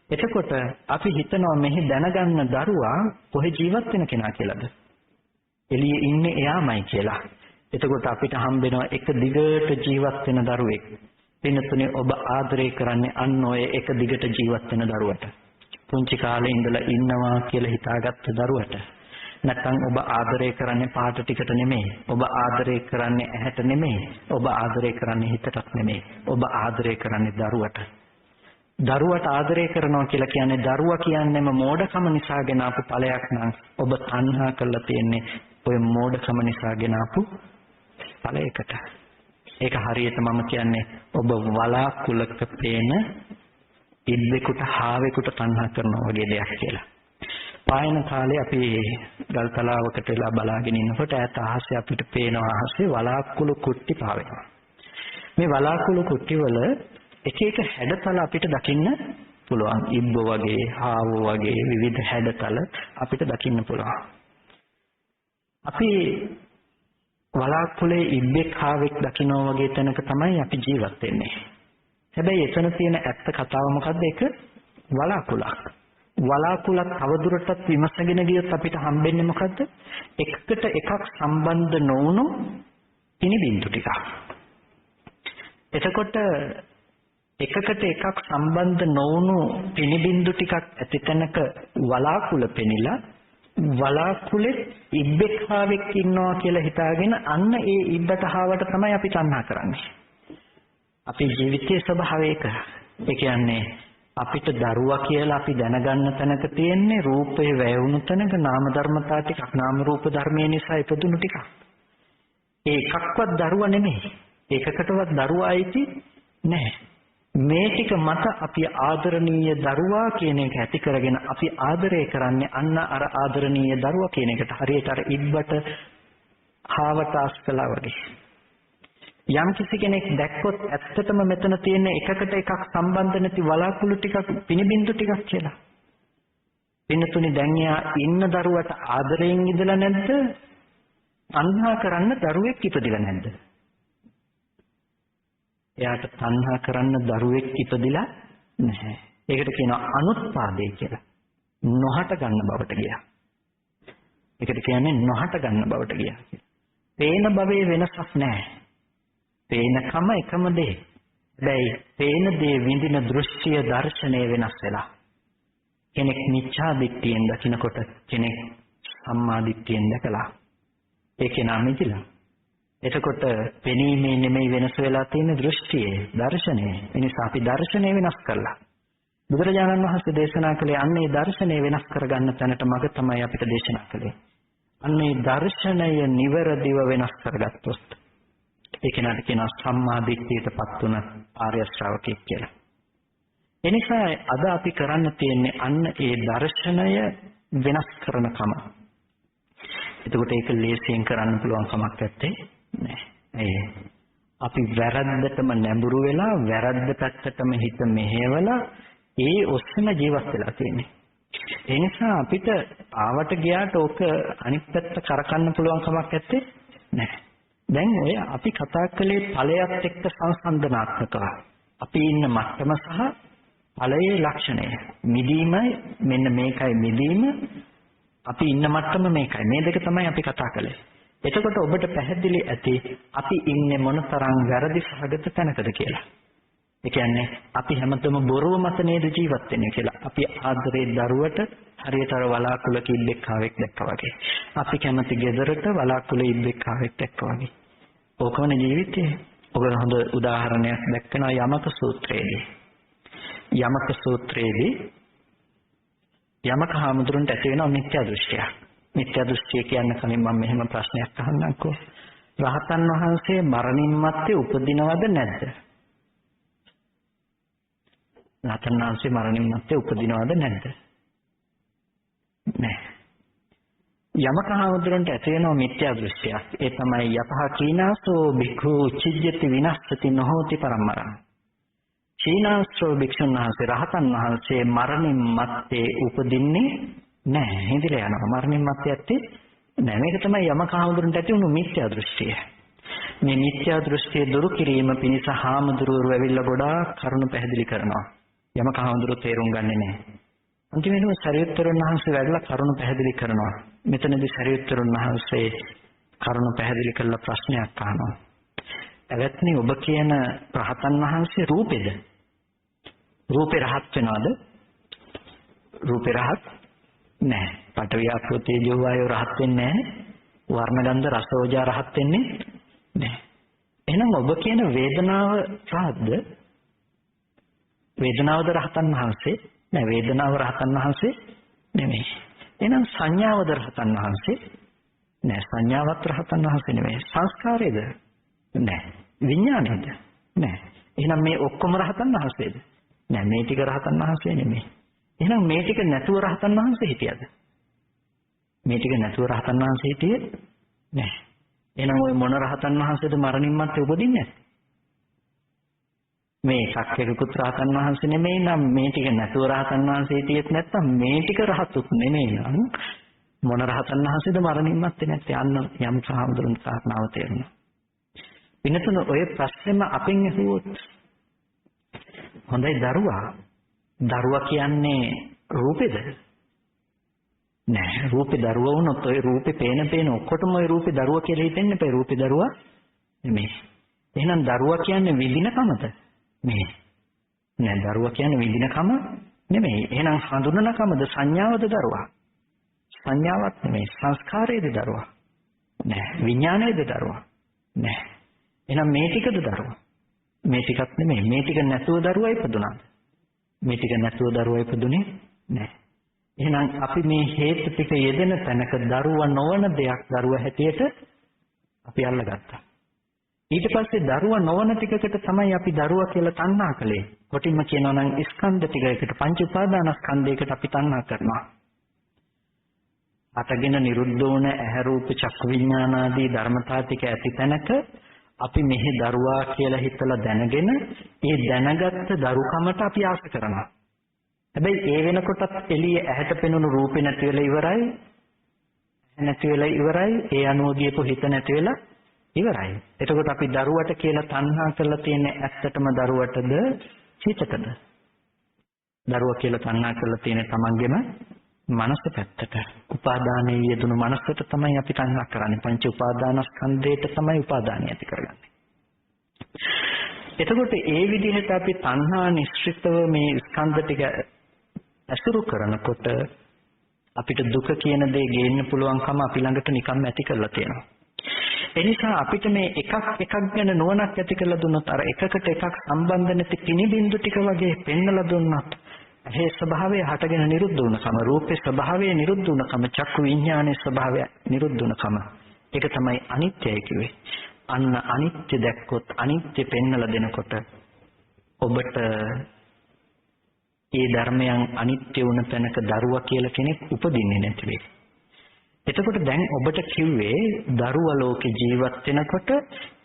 එතකොට අපි හිතනවා මෙහි දැනගන්න දරුවා කොහෙ ජීවත් වෙන කෙනා කියලාද? එළියේ ඉන්නේ එයාමයි කියලා. එතකොට අපිට හම්බෙනවා එක දිගට ජීවත් වෙන දරුවෙක්. පින්නතුනේ ඔබ ආදරය කරන්නේ අන්න ඔය එක දිගට ජීවත් වෙන දරුවට. පුංචි කාලේ ඉඳලා ඉන්නවා කියලා හිතාගත්ත දරුවට. නැත්නම් ඔබ ආදරය කරන්නේ පාට ටිකට නෙමෙයි. ඔබ ආදරය කරන්නේ ඇහැට නෙමෙයි. ඔබ ආදරය කරන්නේ හිතටත් නෙමෙයි. ඔබ ආදරය කරන්නේ දරුවට. දරුවට ආදරය කරනවා කියලා කියන්නේ දරුවා කියන්නේම මෝඩකම නිසා ගෙන ආපු ඵලයක් නම් ඔබ තණ්හා කරලා තියෙන්නේ ඔය මෝඩකම නිසා ගෙන ආපු ඵලයකට. ඒක හරියට මම කියන්නේ ඔබ වලාකුළක පේන ඉබ්බෙකුට හාවෙකුට තණ්හා කරනවා වගේ දෙයක් කියලා. පායන කාලේ අපි ගල්තලාවකට වෙලා බලාගෙන ඉන්නකොට ඈත අහසේ අපිට පේන අහසේ වලාකුළු කුට්ටි පාවෙනවා. මේ වලාකුළු කුට්ටි වල එක එක හැඩතල අපිට දකින්න පුළුවන්. ඉබ්බ වගේ, හාව වගේ විවිධ හැඩතල අපිට දකින්න පුළුවන්. අපි වලාකුළේ ඉබ්බෙක් හාවෙක් දකින්න වගේ තැනක තමයි අපි ජීවත් වෙන්නේ. හැබැයි එතන තියෙන ඇත්ත කතාව මොකද්ද? ඒක වලාකුළක්. වලාකුළක් තවදුරටත් විමසගෙන ගියොත් අපිට හම්බෙන්නේ මොකද්ද? එකකට එකක් සම්බන්ධ නොවුණු පිනි බින්දු ටිකක්. එතකොට එකකට එකක් සම්බන්ධ නොවුණු පිනි බින්දු ටිකක් ඇති තැනක වලාකුළ පෙනිලා වලාකුළේ ඉබ්බෙක් හාවෙක් ඉන්නවා කියලා හිතාගෙන අන්න ඒ ඉබ්බට හාවට තමයි අපි තණ්හා කරන්නේ. අපේ ජීවිතයේ ස්වභාවය ඒක. ඒ කියන්නේ අපිට දරුවා කියලා අපි දැනගන්න තැනක තියෙන්නේ රූපේ වැයුණු තැනක නාම ධර්මතා ටිකක්, නාම රූප ධර්මයේ නිසා ඉපදුණු ටිකක්. ඒ එකක්වත් දරුවා නෙමෙයි. ඒකකටවත් දරුවා අයිති නැහැ. මේ ටික මත අපි ආදරණීය දරුවා කියන එක ඇති කරගෙන අපි ආදරය කරන්නේ අන්න අර ආදරණීය දරුවා කියන එකට. හරියට අර ඉබ්බට හාවට ආස්කලා වගේ. යම් කිසි කෙනෙක් දැක්කොත් ඇත්තටම මෙතන තියෙන එකකට එකක් සම්බන්ධ නැති වලාකුළු ටිකක් පිනිබින්දු ටිකක් කියලා. පින්නතුනි දැන් යා ඉන්න දරුවට ආදරයෙන් ඉඳලා නැද්ද? තණ්හා කරන්න දරුවෙක් ඉපදිලා නැද්ද? එයාට තණ්හා කරන්න දරුවෙක් ඉපදිලා නැහැ. ඒකට කියනවා අනුත්පාදේ කියලා. නොහට ගන්න බවට ගියා. ඒකට කියන්නේ නොහට ගන්න බවට ගියා. පේන භවයේ වෙනසක් නැහැ. පේනකම එකම දේ. හැබැයි පේන දේ විඳින දෘෂ්ටිය දර්ශනය වෙනස් වෙලා. කෙනෙක් මිච්ඡා දිට්ඨියෙන් දකිනකොට කෙනෙක් සම්මා දිට්ඨියෙන් දැකලා. ඒකේ නම මිදිලා. එතකොට පෙනීමේ නෙමෙයි වෙනස් වෙලා තියෙන දෘෂ්ටියේ දර්ශනය. ඒ නිසා අපි දර්ශනය වෙනස් කළා. බුදුරජාණන් වහන්සේ දේශනා කළේ අන්න ඒ දර්ශනය වෙනස් කරගන්න තැනට මඟ තමයි අපිට දේශනා කළේ. අන්න ඒ දර්ශනය නිවැරදිව වෙනස් කරගත්තොත් ඒ කෙනාට කියනවා සම්මා දිට්ඨියටපත් වුණ ආර්ය ශ්‍රාවකයෙක් කියලා. එනිසා අද අපි කරන්න තියෙන්නේ අන්න ඒ දර්ශනය වෙනස් කරන කම. එතකොට ඒක ලේසියෙන් කරන්න පුළුවන් කමක් නැත්තේ නෑ. අපි වැරද්දටම නැඹුරු වෙලා වැරද්ද පැත්තටම හිත මෙහෙवला ඒ ඔස්සම ජීවත් වෙලා තියෙන්නේ. ඒ නිසා අපිට ආවට ගියාට ඕක අනිත් පැත්ත කරකන්න පුළුවන් කමක් නැත්තේ නෑ. දැන් ඔය අපි කතා කළේ ඵලයක් එක්ක සංසන්දනාත්මකව. අපි ඉන්න මට්ටම සහ ඵලයේ ලක්ෂණය. මිදීමයි මෙන්න මේකයි මිදීම. අපි ඉන්න මට්ටම මේකයි. මේ දෙක තමයි අපි කතා කළේ. එතකොට ඔබට පැහැදිලි ඇති අපි ඉන්නේ මොනතරම් වැරදි සහගත තැනකද කියලා. ඒ කියන්නේ අපි හැමතෙම බොරුව මත නේද ජීවත් වෙන්නේ කියලා. අපි ආදරේ දරුවට හරියට අර වලාකුළක ඉබ්බෙක් ආවෙක් දැක්කා වගේ. අපි කැමති ගෙදරට වලාකුළේ ඉබ්බෙක් ආවෙක් දැක්කා වගේ. ඕකවනේ ජීවිතේ. ඔබ හොඳ උදාහරණයක් දැක්කනවා යමක සූත්‍රයේදී. යමක සූත්‍රයේදී යමක හාමුදුරන්ට ඇති වෙන මිත්‍යා දෘෂ්ටියක්. මිත්‍යා දෘෂ්ටිය කියන කලින් මම මෙහෙම ප්‍රශ්නයක් අහන්නම්කෝ. රහතන් වහන්සේ මරණින් මත්තේ උපදිනවද නැද්ද? රහතන් වහන්සේ මරණින් මත්තේ උපදිනවද නැද්ද? නැහැ. යමක හාමුදුරන්ට ඇති වෙන මිත්‍යා දෘෂ්ටියක්. ඒ තමයි යතහ කීනාසෝ භික්ඛු උච්චිජ්ජති විනස්සති නොහෝති පරම්මරං. චීනාස්ත්‍රෝ භික්ෂුන් වහන්සේ රහතන් වහන්සේ මරණින් මත්තේ උපදින්නේ නැහැ. හිඳිලා යනවා. මරණින් මත්තේ ඇත්තේ නැහැ. මේක තමයි යමක හාමුදුරන්ට ඇති වුණු මිත්‍යා දෘෂ්ටිය. මේ මිත්‍යා දෘෂ්ටිය දුරු කිරීම පිණිස හාමුදුරුවෝ ඇවිල්ලා ගොඩාක් කරුණු පැහැදිලි කරනවා. යමක හාමුදුරුවෝ තේරුම් ගන්නේ නැහැ. අන්තිමේටම සරියුත්තරුන් වහන්සේ වැඩලා කරුණු පැහැදිලි කරනවා. මෙතනදී සරියුත්තරුන් වහන්සේ කරුණු පැහැදිලි කරලා ප්‍රශ්නයක් අහනවා. එවත්නි ඔබ කියන රහතන් වහන්සේ රූපෙද? රූපේ රහත් වෙනවද? රූපේ රහත් නැහැ. පඨවි ආපෝ තේජෝ වායෝ රහත් වෙන්නේ නැහැ. වර්ණ ගන්ධ රස ඕජා රහත් වෙන්නේ නැහැ. එහෙනම් ඔබ කියන වේදනාව රහත්ද? වේදනාවද රහතන් වහන්සේ? නෑ, වේදනාව රහතන් වහන්සේ නෙමෙයි. එහෙනම් සංඥාවද රහතන් වහන්සේ? නෑ, සංඥාවත් රහතන් වහන්සේ නෙමෙයි. සංස්කාරයේද? නෑ. විඥානයේද? නෑ. එහෙනම් මේ ඔක්කොම රහතන් වහන්සේද? නෑ, මේ ටික රහතන් වහන්සේ නෙමෙයි. එහෙනම් මේ ටික නැතුව රහතන් වහන්සේ හිටියද? මේ ටික නැතුව රහතන් වහන්සේ හිටියේ නෑ. එහෙනම් ওই මොන රහතන් වහන්සේද මරණින් මත්තේ උපදින්නේ? මේ සක්කේකුත් රහතන් වහන්සේ නෙමෙයි නම් මේ ටික නැතුව රහතන් වහන්සේ හිටියෙත් නැත්නම් මේ ටික රහතුත් නෙමෙයි නම් මොන රහතන් වහන්සේද මරණින් මත්තේ නැත්තේ? අන්න යම් සාහමුදුරන් සාහනාව තේරුණා. වෙනතුන ඔය ප්‍රශ්නේම අපෙන් ඇහුවොත් හොඳයි දරුවා කියන්නේ රූපෙද? නෑ, රූපේ දරුවා වුණොත් ඔය රූපේ පේන ඔක්කොටම ඔය රූපේ දරුවා කියලා හිතෙන්න එපා. රූපේ දරුවා නෙමෙයි. එහෙනම් දරුවා කියන්නේ විඳිනකමද? නෙමෙයි. නෑ, දරුවා කියන්නේ විඳිනකම නෙමෙයි. එහෙනම් හඳුනනකමද? සංඥාවද දරුවා? සංඥාවක් නෙමෙයි. සංස්කාරයේද දරුවා? නෑ. විඥානයේද දරුවා? නෑ. එහෙනම් මේ ටිකද දරුවා? මේ ටිකක් නෙමෙයි. මේ ටික නැතුව දරුවා ඉපදුනාද? මේ ටික නැතුව දරුවා ඉපදුනේ නෑ. එහෙනම් අපි මේ හේතු ටික යෙදෙන තැනක දරුවා නොවන දෙයක් දරුවා හැටියට අපි අල්ලගත්තා. ඊට පස්සේ දරුවා නොවන ටිකකට තමයි අපි දරුවා කියලා තණ්හා කළේ. කොටින්ම කියනවා නම් ස්කන්ධ ටිකයකට පංච උපාදානස්කන්ධයකට අපි තණ්හා කරනවා. අතගෙන නිරුද්ධ වුණ ඇහැ රූප චක්කු විඥාන ආදී ධර්මතා ටික ඇති තැනක අපි මෙහි දරුවා කියලා හිතලා දැනගෙන ඒ දැනගත්ත දරුකමට අපි ආස කරනවා. හැබැයි ඒ වෙනකොටත් එළිය ඇහැට පෙනුණු රූපේ නැති වෙලා ඉවරයි. නැති වෙලා ඉවරයි. ඒ අනුව ගියපු හිත නැති වෙලා ඉවරයි. එතකොට අපි දරුවට කියලා තණ්හා කරලා තියෙන්නේ ඇත්තටම දරුවටද හිතටද? දරුවා කියලා තණ්හා කරලා තියෙන්නේ තමන්ගේම මනස පැත්තට. උපාදානයේ යෙදුණු මනසට තමයි අපි තණ්හා කරන්නේ. පංච උපාදානස්කන්ධයට තමයි උපාදානිය ඇති කරගන්නේ. එතකොට ඒ විදිහට අපි තණ්හා නිශ්චිතව මේ ස්කන්ධ ටික අසුරු කරනකොට අපිට දුක කියන දේ ගේන්න පුළුවන්කම අපි ළඟට නිකම්ම ඇති කරලා තියෙනවා. එනිසා අපිට මේ එකක් ගැන නුවණක් ඇති කරලා දුන්නොත් අර එකකට එකක් සම්බන්ධ නැති පිනිබින්දු ටික වගේ පෙන්නලා දුන්නොත් ඇහි ස්වභාවය හටගෙන නිරුද්ධ වුණකම, රූපේ ස්වභාවය නිරුද්ධ වුණකම, චක්කු විඥානයේ ස්වභාවය නිරුද්ධ වුණකම ඒක තමයි අනිත්‍යයි කිව්වේ. අන්න අනිත්‍ය දැක්කොත් අනිත්‍ය පෙන්නලා දෙනකොට ඔබට ඒ ධර්මයන් අනිත්‍ය වුණ තැනක දරුවා කියලා කෙනෙක් උපදින්නේ නැති වෙයි. එතකොට දැන් ඔබට කිව්වේ දරුවා ලෝකේ ජීවත් වෙනකොට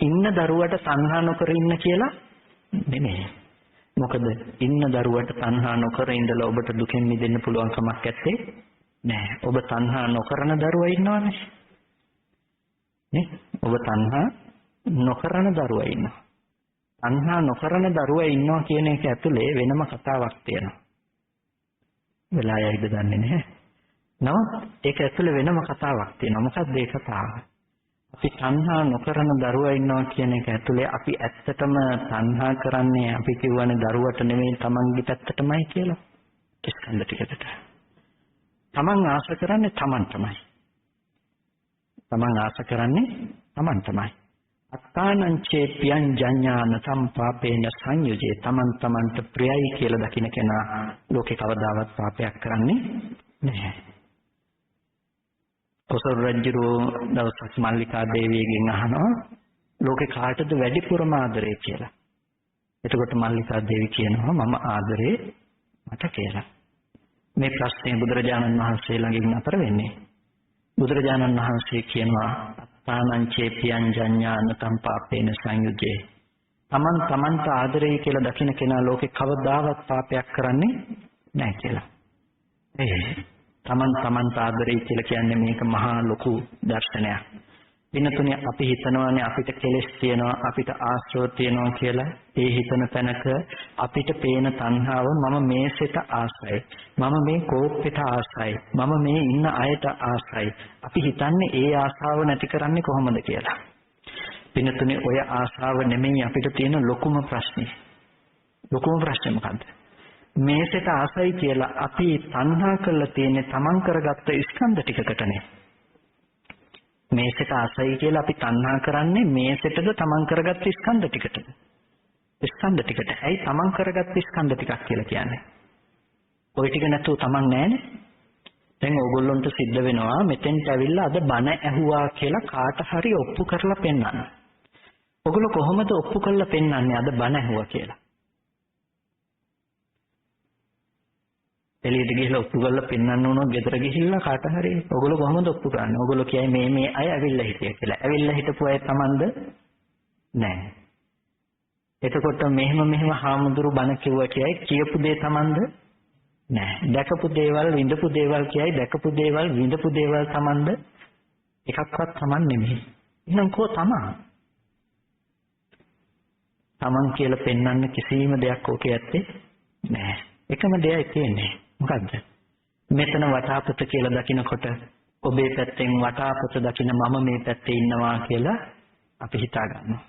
ඉන්න දරුවට තණ්හා නොකර ඉන්න කියලා නෙමෙයි. මොකද ඉන්න දරුවට තණ්හා නොකර ඉඳලා ඔබට දුකෙන් මිදෙන්න පුළුවන් කමක් නැත්තේ නෑ. ඔබ තණ්හා නොකරන දරුවා ඉන්නවනේ. නේ? ඔබ තණ්හා නොකරන දරුවා ඉන්නවා. තණ්හා නොකරන දරුවා ඉන්නවා කියන එක ඇතුලේ වෙනම කතාවක් තියෙනවා. වෙලා යයිද දන්නේ නැහැ. නමුත් ඒක ඇතුලේ වෙනම කතාවක් තියෙනවා. මොකක්ද ඒ කතාව? අපි තණ්හා නොකරන දරුවා ඉන්නවා කියන එක ඇතුලේ අපි ඇත්තටම තණ්හා කරන්නේ අපි කියවනේ දරුවට නෙමෙයි තමන්ගේ පැත්තටමයි කියලා. ස්කන්ධ ටිකට. තමන් ආස කරන්නේ තමන් තමයි. තමන් ආස කරන්නේ තමන් තමයි. අත්තානංචේ පියං ජඤ්ඤාන සම්පාපේන සංයුජේ තමන් තමන්ට ප්‍රියයි කියලා දකින්න කෙනා ලෝකේ කවදාවත් පාපයක් කරන්නේ නැහැ. කොසල් රජුරෝ දවසක් මල්ලිකා දේවියගෙන් අහනවා ලෝකේ කාටද වැඩිපුරම ආදරේ කියලා. එතකොට මල්ලිකා දේවිය කියනවා මම ආදරේ මට කියලා. මේ ප්‍රශ්නේ බුදුරජාණන් වහන්සේ ළඟින් අතර වෙන්නේ. බුදුරජාණන් වහන්සේ කියනවා අත්තානංචේ පියං ජඤ්ඤාන සම්පාපේන සංයුජේ තමන් තමන්ට ආදරේ කියලා දකින්න කෙනා ලෝකේ කවදාවත් පාපයක් කරන්නේ නැහැ කියලා. තමන් තමන්ට ආදරේ කියලා කියන්නේ මේක මහා ලොකු දර්ශනයක්. වෙනතුනේ අපි හිතනවානේ අපිට කෙලෙස් තියෙනවා අපිට ආශ්‍රව තියෙනවා කියලා. ඒ හිතන තැනක අපිට පේන තණ්හාව මම මේසෙට ආසයි. මම මේ කෝප්පෙට ආසයි. මම මේ ඉන්න අයට ආසයි. අපි හිතන්නේ ඒ ආසාව නැති කරන්නේ කොහොමද කියලා. වෙනතුනේ ඔය ආසාව නෙමෙයි අපිට තියෙන ලොකුම ප්‍රශ්නේ. ලොකුම ප්‍රශ්නේ මොකද්ද? මේසෙට ආසයි කියලා අපි තණ්හා කරලා තියෙන්නේ තමන් කරගත්ත ස්කන්ධ ටිකකටනේ. මේසෙට ආසයි කියලා අපි තණ්හා කරන්නේ මේසෙටද තමන් කරගත්ත ස්කන්ධ ටිකටද? ස්කන්ධ ටිකට. ඇයි තමන් කරගත්ත ස්කන්ධ ටිකක් කියලා කියන්නේ? ওই ටික නැතුව තමන් නැහැනේ. දැන් ඕගොල්ලොන්ට සිද්ධ වෙනවා මෙතෙන්ට ඇවිල්ලා අද බණ ඇහුවා කියලා කාට හරි ඔප්පු කරලා පෙන්නන්න. ඔගොල්ලෝ කොහොමද ඔප්පු කරලා පෙන්නන්නේ අද බණ ඇහුවා කියලා? එළියට ගිහලා ඔප්පු කරලා පෙන්වන්න උනොත් ගෙදර ගිහිල්ලා කාට හරි ඔයගොල්ලෝ කොහොමද ඔප්පු කරන්නේ? ඔයගොල්ලෝ කියයි මේ අය ඇවිල්ලා හිටියා කියලා. ඇවිල්ලා හිටපු අය Tamand නෑ. එතකොට මෙහෙම හාමුදුරු බණ කිව්වා කියයි කියපු දේ Tamand නෑ. දැකපු දේවල් විඳපු දේවල් කියයි දැකපු දේවල් විඳපු දේවල් Tamand එකක්වත් Taman නෙමෙයි. එහෙනම් කෝ තමා? Taman කියලා පෙන්වන්න කිසිම දෙයක් ඕකේ ඇත්තේ නෑ. එකම දෙයයි තියෙන්නේ. මොකද්ද? මෙතන වටාපත කියලා දකිනකොට ඔබේ පැත්තෙන් වටාපත දකින මම මේ පැත්තේ ඉන්නවා කියලා අපි හිතා ගන්නවා.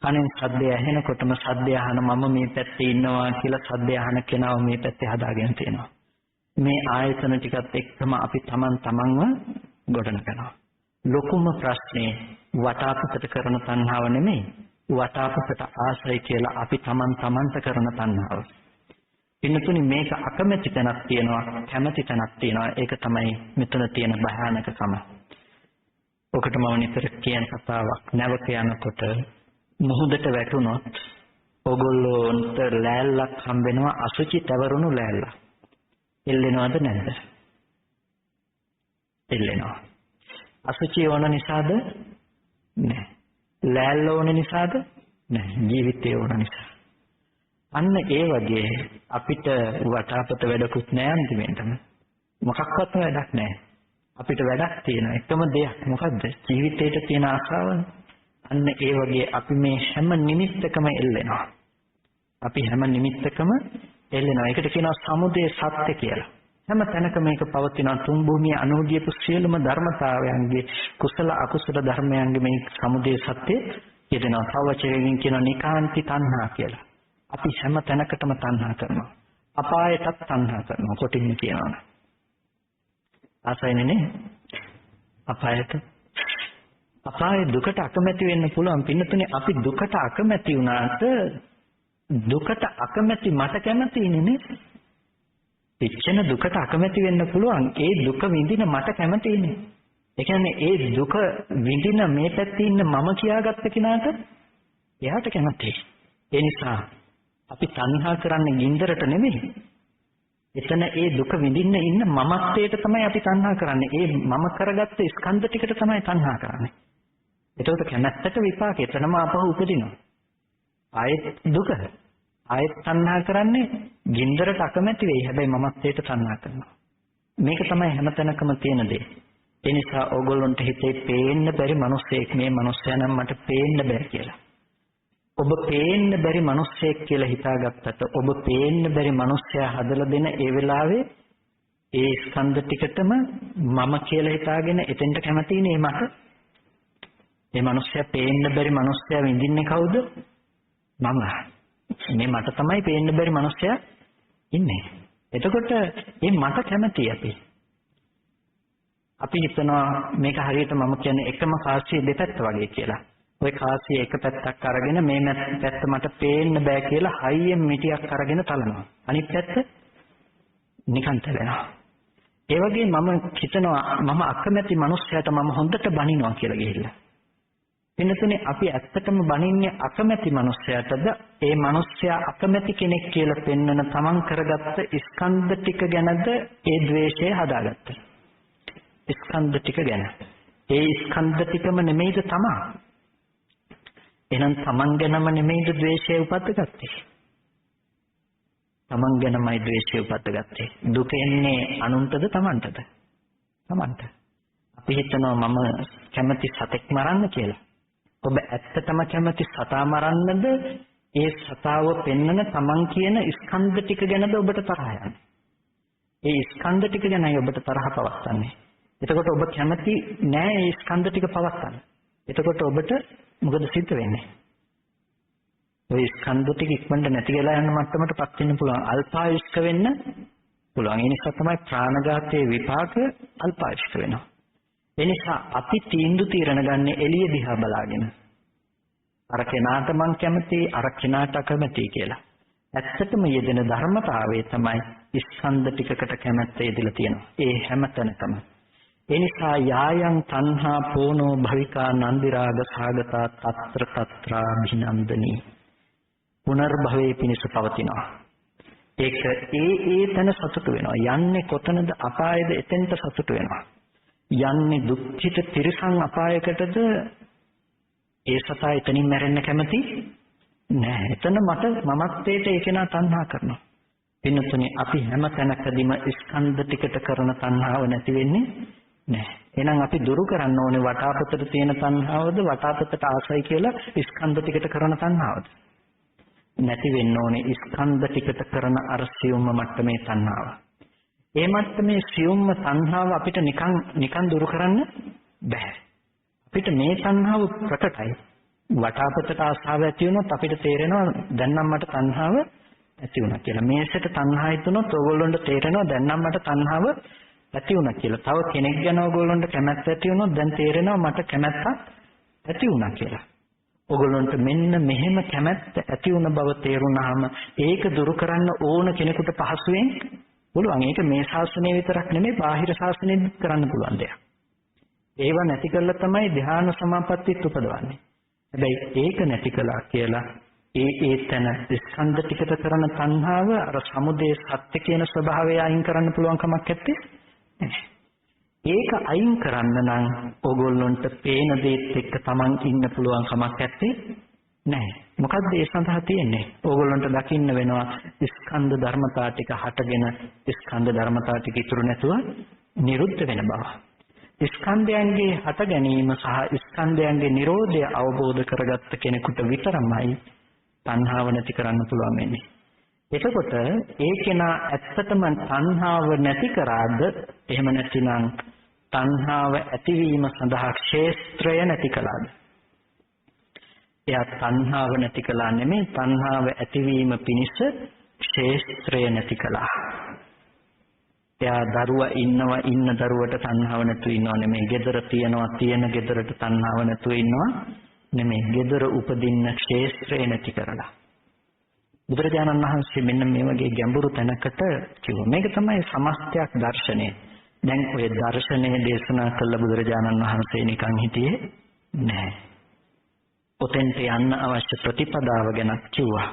කනෙන් ශබ්දය ඇහෙනකොටම ශබ්දය අහන මම මේ පැත්තේ ඉන්නවා කියලා ශබ්දය අහන කෙනාව මේ පැත්තේ හදාගෙන තියෙනවා. මේ ආයතන ටිකත් එක්කම අපි තමන්ව ගොඩනගනවා. ලොකුම ප්‍රශ්නේ වටාපතට කරන තණ්හාව නෙමෙයි. වටාපතට ආශ්‍රය කියලා අපි තමන්ට කරන තණ්හාව. පින්නතුනි මේක අකමැති තැනක් තියෙනවා කැමැති තැනක් තියෙනවා ඒක තමයි මෙතන තියෙන භයානකකම. ඔකට මම නිතර කියන කතාවක් නැවක යනකොට මුහුදට වැටුනොත් ඔගොල්ලොන්ට ලෑල්ලක් හම්බ වෙනවා අසුචි තවරුණු ලෑල්ල. එල්ලෙනවද නැද්ද? එල්ලෙනවා. අසුචි ඕන නිසාද? නැහැ. ලෑල්ල ඕන නිසාද? නැහැ. ජීවිතේ ඕන නිසා. අන්න ඒ වගේ අපිට වටාපත වැඩකුත් නෑ අන්තිමේටම. මොකක්වත් වැඩක් නෑ. අපිට වැඩක් තියෙන එකම දෙයක් මොකද්ද? ජීවිතේට තියෙන ආශාව. අන්න ඒ වගේ අපි මේ හැම නිමිත්තකම එල්ලෙනවා. අපි හැම නිමිත්තකම එල්ලෙනවා. ඒකට කියනවා සමුදය සත්‍ය කියලා. හැම තැනකම මේක පවතින තුන් භූමිය අනුගියපු සියලුම ධර්මතාවයන්ගේ කුසල අකුසල ධර්මයන්ගේ මේ සමුදය සත්‍ය කියනවා. සවචරයෙන් කියන නිකාන්ති තණ්හා කියලා. අපි හැම තැනකටම තණ්හා කරනවා. අපායටත් තණ්හා කරනවා. කොටින් කියනවා. ආසයිනේ අපායට. අපායේ දුකට අකමැති වෙන්න පුළුවන්. පින්නතුනේ අපි දුකට අකමැති වුණාට දුකට අකමැති මට කැමතිනේ නේ. එච්චන දුකට අකමැති වෙන්න පුළුවන්. ඒ දුක විඳින මට කැමතිනේ. ඒ කියන්නේ ඒ දුක විඳින මේ පැත්තේ ඉන්න මම කියාගත්ත කෙනාට එයාට කැමතියි. ඒ නිසා අපි තණ්හා කරන්නේ ගින්දරට නෙමෙයි. එතන ඒ දුක විඳින්න ඉන්න මමත්වයට තමයි අපි තණ්හා කරන්නේ. ඒ මම කරගත්ත ස්කන්ධ ටිකට තමයි තණ්හා කරන්නේ. ඒකට කැමැත්තට විපාක එතනම අපහු උපදිනවා. ආයෙත් දුක. ආයෙත් තණ්හා කරන්නේ ගින්දරට අකමැති වෙයි. හැබැයි මමත්වයට තණ්හා කරනවා. මේක තමයි හැමතැනකම තියෙන දේ. ඒ නිසා ඕගොල්ලන්ට හිතේ පේන්න බැරි මිනිස්සෙක් මේ මිනිස්සයා නම් මට පේන්න බෑ කියලා. ඔබ පේන්න බැරි මිනිස්සෙක් කියලා හිතාගත්තට ඔබ පේන්න බැරි මිනිස්සයා හදලා දෙන ඒ වෙලාවේ ඒ ස්කන්ධ ටිකටම මම කියලා හිතාගෙන එතෙන්ට කැමතිනේ මට. මේ මිනිස්සයා පේන්න බැරි මිනිස්සයා විඳින්නේ කවුද? මම. මේ මට තමයි පේන්න බැරි මිනිස්සයා ඉන්නේ. එතකොට මේ මට කැමතියි අපි. අපි හිතනවා මේක හරියට මම කියන්නේ එකම කාසිය දෙපැත්ත වගේ කියලා. ওই කාසිය එක පැත්තක් අරගෙන මේ පැත්ත මට පේන්න බෑ කියලා හයියෙන් මිටියක් අරගෙන තලනවා. අනිත් පැත්ත නිකන් තලනවා. ඒ වගේ මම හිතනවා මම අකමැති මිනිස්සයාට මම හොඳට බනිනවා කියලා ගිහිල්ලා. එන්නතුනේ අපි ඇත්තටම බනින්නේ අකමැති මිනිස්සයාටද ඒ මිනිස්සයා අකමැති කෙනෙක් කියලා පෙන්වන තමන් කරගත්ත ස්කන්ධ ටික ගැනද ඒ ද්වේෂය හදාගත්තේ. ස්කන්ධ ටික ගැන. ඒ ස්කන්ධ ටිකම නෙමෙයිද තමා. එහෙනම් තමන් ගැනම නෙමෙයිද ද්වේෂය උපද්දගත්තේ. තමන් ගැනමයි ද්වේෂය උපද්දගත්තේ. දුක එන්නේ අනුන්ටද තමන්ටද? තමන්ට. අපි හිතනවා මම කැමති සතෙක් මරන්න කියලා. ඔබ ඇත්තටම කැමති සතා මරන්නද ඒ සතාව පෙන්වන තමන් කියන ස්කන්ධ ටික ගැනද ඔබට තරහ යන්නේ? ඒ ස්කන්ධ ටික ගැනයි ඔබට තරහ පවස්සන්නේ. එතකොට ඔබ කැමති නෑ මේ ස්කන්ධ ටික පවස්සන්න. එතකොට ඔබට මොකද සිද්ධ වෙන්නේ? ওই ස්කන්ධ ටික ඉක්මනට නැති වෙලා යන මට්ටමටපත් වෙන්න පුළුවන්. අල්පායුෂ්ක වෙන්න පුළුවන්. ඒ නිසා තමයි ප්‍රාණඝාතයේ විපාක අල්පායුෂ්ක වෙනවා. ඒ නිසා අපි තීරණ ගන්න එළිය දිහා බලාගෙන. අර කෙනාට මං කැමතියි, අර කෙනාට අකමැතියි කියලා. ඇත්තටම යෙදෙන ධර්මතාවය තමයි ස්කන්ධ ටිකකට කැමැත්ත යෙදලා තියෙනවා. ඒ හැම තැනකම. ඒ නිසා යායන් තණ්හා පෝනෝ භවිකා නන්දි රාග සාගතා తත්‍ර తත්‍රා භිනන්දනී. පුනර්භවයේ පිණිස පවතිනවා. ඒක ඒ තැන සතුටු වෙනවා. යන්නේ කොතනද? අපායද? එතෙන්ට සතුටු වෙනවා. යන්නේ දුක්ඛිත තිරසං අපායකටද? ඒ සතා එතනින් මැරෙන්න කැමති නෑ. එතන මමත්වයට ඒකේනා තණ්හා කරනවා. පින්නතුනේ අපි හැම තැනකදීම ස්කන්ධ ටිකට කරන තණ්හාව නැති වෙන්නේ නෑ. එහෙනම් අපි දුරු කරන්න ඕනේ වටාපතට තියෙන තණ්හාවද වටාපතට ආසයි කියලා ස්කන්ධ ටිකට කරන තණ්හාවද? නැති වෙන්න ඕනේ ස්කන්ධ ටිකට කරන අර සියුම්ම මට්ටමේ තණ්හාව. ඒ මට්ටමේ සියුම්ම තණ්හාව අපිට නිකන් දුරු කරන්න බෑ. අපිට මේ තණ්හාව ප්‍රකටයි. වටාපතට ආසාව ඇති වුණොත් අපිට තේරෙනවා දැන් නම් මට තණ්හාව ඇති වුණා කියලා. මේසෙට තණ්හා හිතුනොත් ඕගොල්ලන්ට තේරෙනවා දැන් නම් මට තණ්හාව ඇති වුණා කියලා. තව කෙනෙක් ගැන ඕගොල්ලන්ට කැමැත්ත ඇති වුණොත් දැන් තේරෙනවා මට කැමැත්තක් ඇති වුණා කියලා. ඕගොල්ලන්ට මෙන්න මෙහෙම කැමැත්ත ඇති වුණ බව තේරුණාම ඒක දුරු කරන්න ඕන කෙනෙකුට පහසුවෙන් පුළුවන්. ඒක මේ ශාසනය විතරක් නෙමෙයි බාහිර ශාසනයෙත් කරන්න පුළුවන් දෙයක්. ඒව නැති කළා තමයි ධ්‍යාන සමාපත්තියත් උපදවන්නේ. හැබැයි ඒක නැති කළා කියලා ඒ තන ස්කන්ධ ටිකට කරන තණ්හාව අර සමුදේ සත්‍ය කියන ස්වභාවය අයින් කරන්න පුළුවන් කමක් නැත්තේ. ඒක අයින් කරන්න නම් ඕගොල්ලන්ට පේන දේත් එක්ක Taman ඉන්න පුළුවන් කමක් නැත්තේ නෑ. මොකද්ද ඒ සඳහා තියෙන්නේ? ඕගොල්ලන්ට දකින්න වෙනවා ස්කන්ධ ධර්මතා ටික හටගෙන ස්කන්ධ ධර්මතා ටික ඉතුරු නැතුව නිරුද්ධ වෙන බව. ස්කන්ධයන්ගේ හට ගැනීම සහ ස්කන්ධයන්ගේ Nirodha අවබෝධ කරගත්ත කෙනෙකුට විතරමයි තණ්හාව නැති කරන්න පුළුවන් වෙන්නේ. එතකොට ඒ කෙනා ඇත්තටම තණ්හාව නැති කරාද? එහෙම නැතිනම් තණ්හාව ඇතිවීම සඳහා ක්ෂේත්‍රය නැති කළාද? එයා තණ්හාව නැති කළා නෙමෙයි, තණ්හාව ඇතිවීම පිණිස ක්ෂේත්‍රය නැති කළා. එයා දරුවා ඉන්න දරුවට තණ්හාව නැතුව ඉන්නව නෙමෙයි, gedara තියෙන gedarට තණ්හාව නැතුව ඉන්නවා නෙමෙයි, gedara උපදින්න ක්ෂේත්‍රය නැති කරලා. බුදුරජාණන් වහන්සේ මෙන්න මේ වගේ ගැඹුරු තැනකට කිව්වා. මේක තමයි සමස්තයක් දර්ශනය. දැන් ඔය දර්ශනය දේශනා කළ බුදුරජාණන් වහන්සේ නිකන් හිටියේ නැහැ. ඔතෙන්ට යන්න අවශ්‍ය ප්‍රතිපදාව ගැන කිව්වා.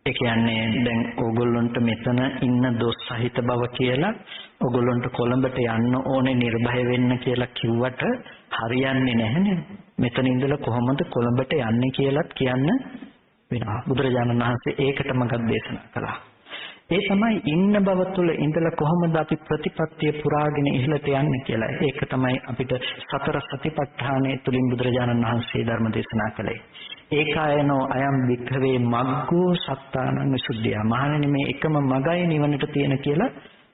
ඒ කියන්නේ දැන් ඕගොල්ලන්ට මෙතන ඉන්න දොස් සහිත බව කියලා ඕගොල්ලන්ට කොළඹට යන්න ඕනේ නිර්භය වෙන්න කියලා කිව්වට හරියන්නේ නැහැනේ. මෙතන ඉඳලා කොහොමද කොළඹට යන්නේ කියලාත් කියන්න වෙනවා. බුදුරජාණන් වහන්සේ ඒකටම ගත් දේශනා කළා. ඒ තමයි ඉන්න බව තුළ ඉඳලා කොහොමද අපි ප්‍රතිපත්තිය පුරාගෙන ඉහළට යන්නේ කියලා. ඒක තමයි අපිට සතර සතිපට්ඨානය තුලින් බුදුරජාණන් වහන්සේ ධර්ම දේශනා කළේ. ඒකායනෝ අයම් වික්ඛවේ මග්ගෝ සත්තානං විසුද්ධිය. මහණෙනි මේ එකම මගයි නිවනට තියෙන කියලා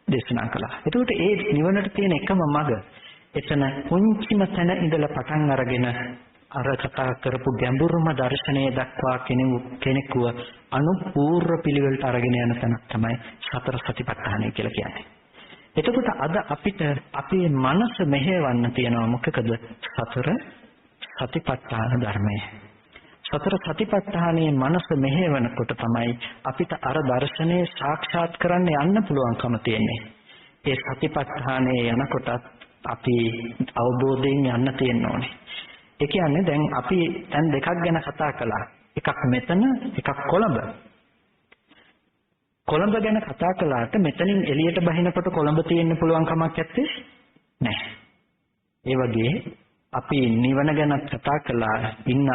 දේශනා කළා. එතකොට ඒ නිවනට තියෙන එකම මග එතන පුංචිම තැන ඉඳලා පටන් අරගෙන අර කතා කරපු ගැඹුරුම දර්ශනය දක්වා කෙනෙකුව අනුපූර්ව පිළිවෙලට අරගෙන යන තැන තමයි සතර සතිපට්ඨානය කියලා කියන්නේ. එතකොට අද අපිට අපේ මනස මෙහෙවන්න තියෙනවා මොකකද? සතර සතිපට්ඨාන ධර්මය. සතර සතිපට්ඨානයේ මනස මෙහෙවනකොට තමයි අපිට අර දර්ශනය සාක්ෂාත් කරන්න යන්න පුළුවන්කම තියෙන්නේ. ඒ සතිපට්ඨානයේ යනකොටත් අපි අවබෝධයෙන් යන්න තියෙන්න ඕනේ. ඒ කියන්නේ දැන් අපි දැන් දෙකක් ගැන කතා කළා. එකක් මෙතන, එකක් කොළඹ. කොළඹ ගැන කතා කළාට මෙතනින් එළියට බහිනකොට කොළඹ තියෙන්න පුළුවන් කමක් නැත්තේ නැහැ. ඒ වගේ අපි නිවන ගැන කතා කළා,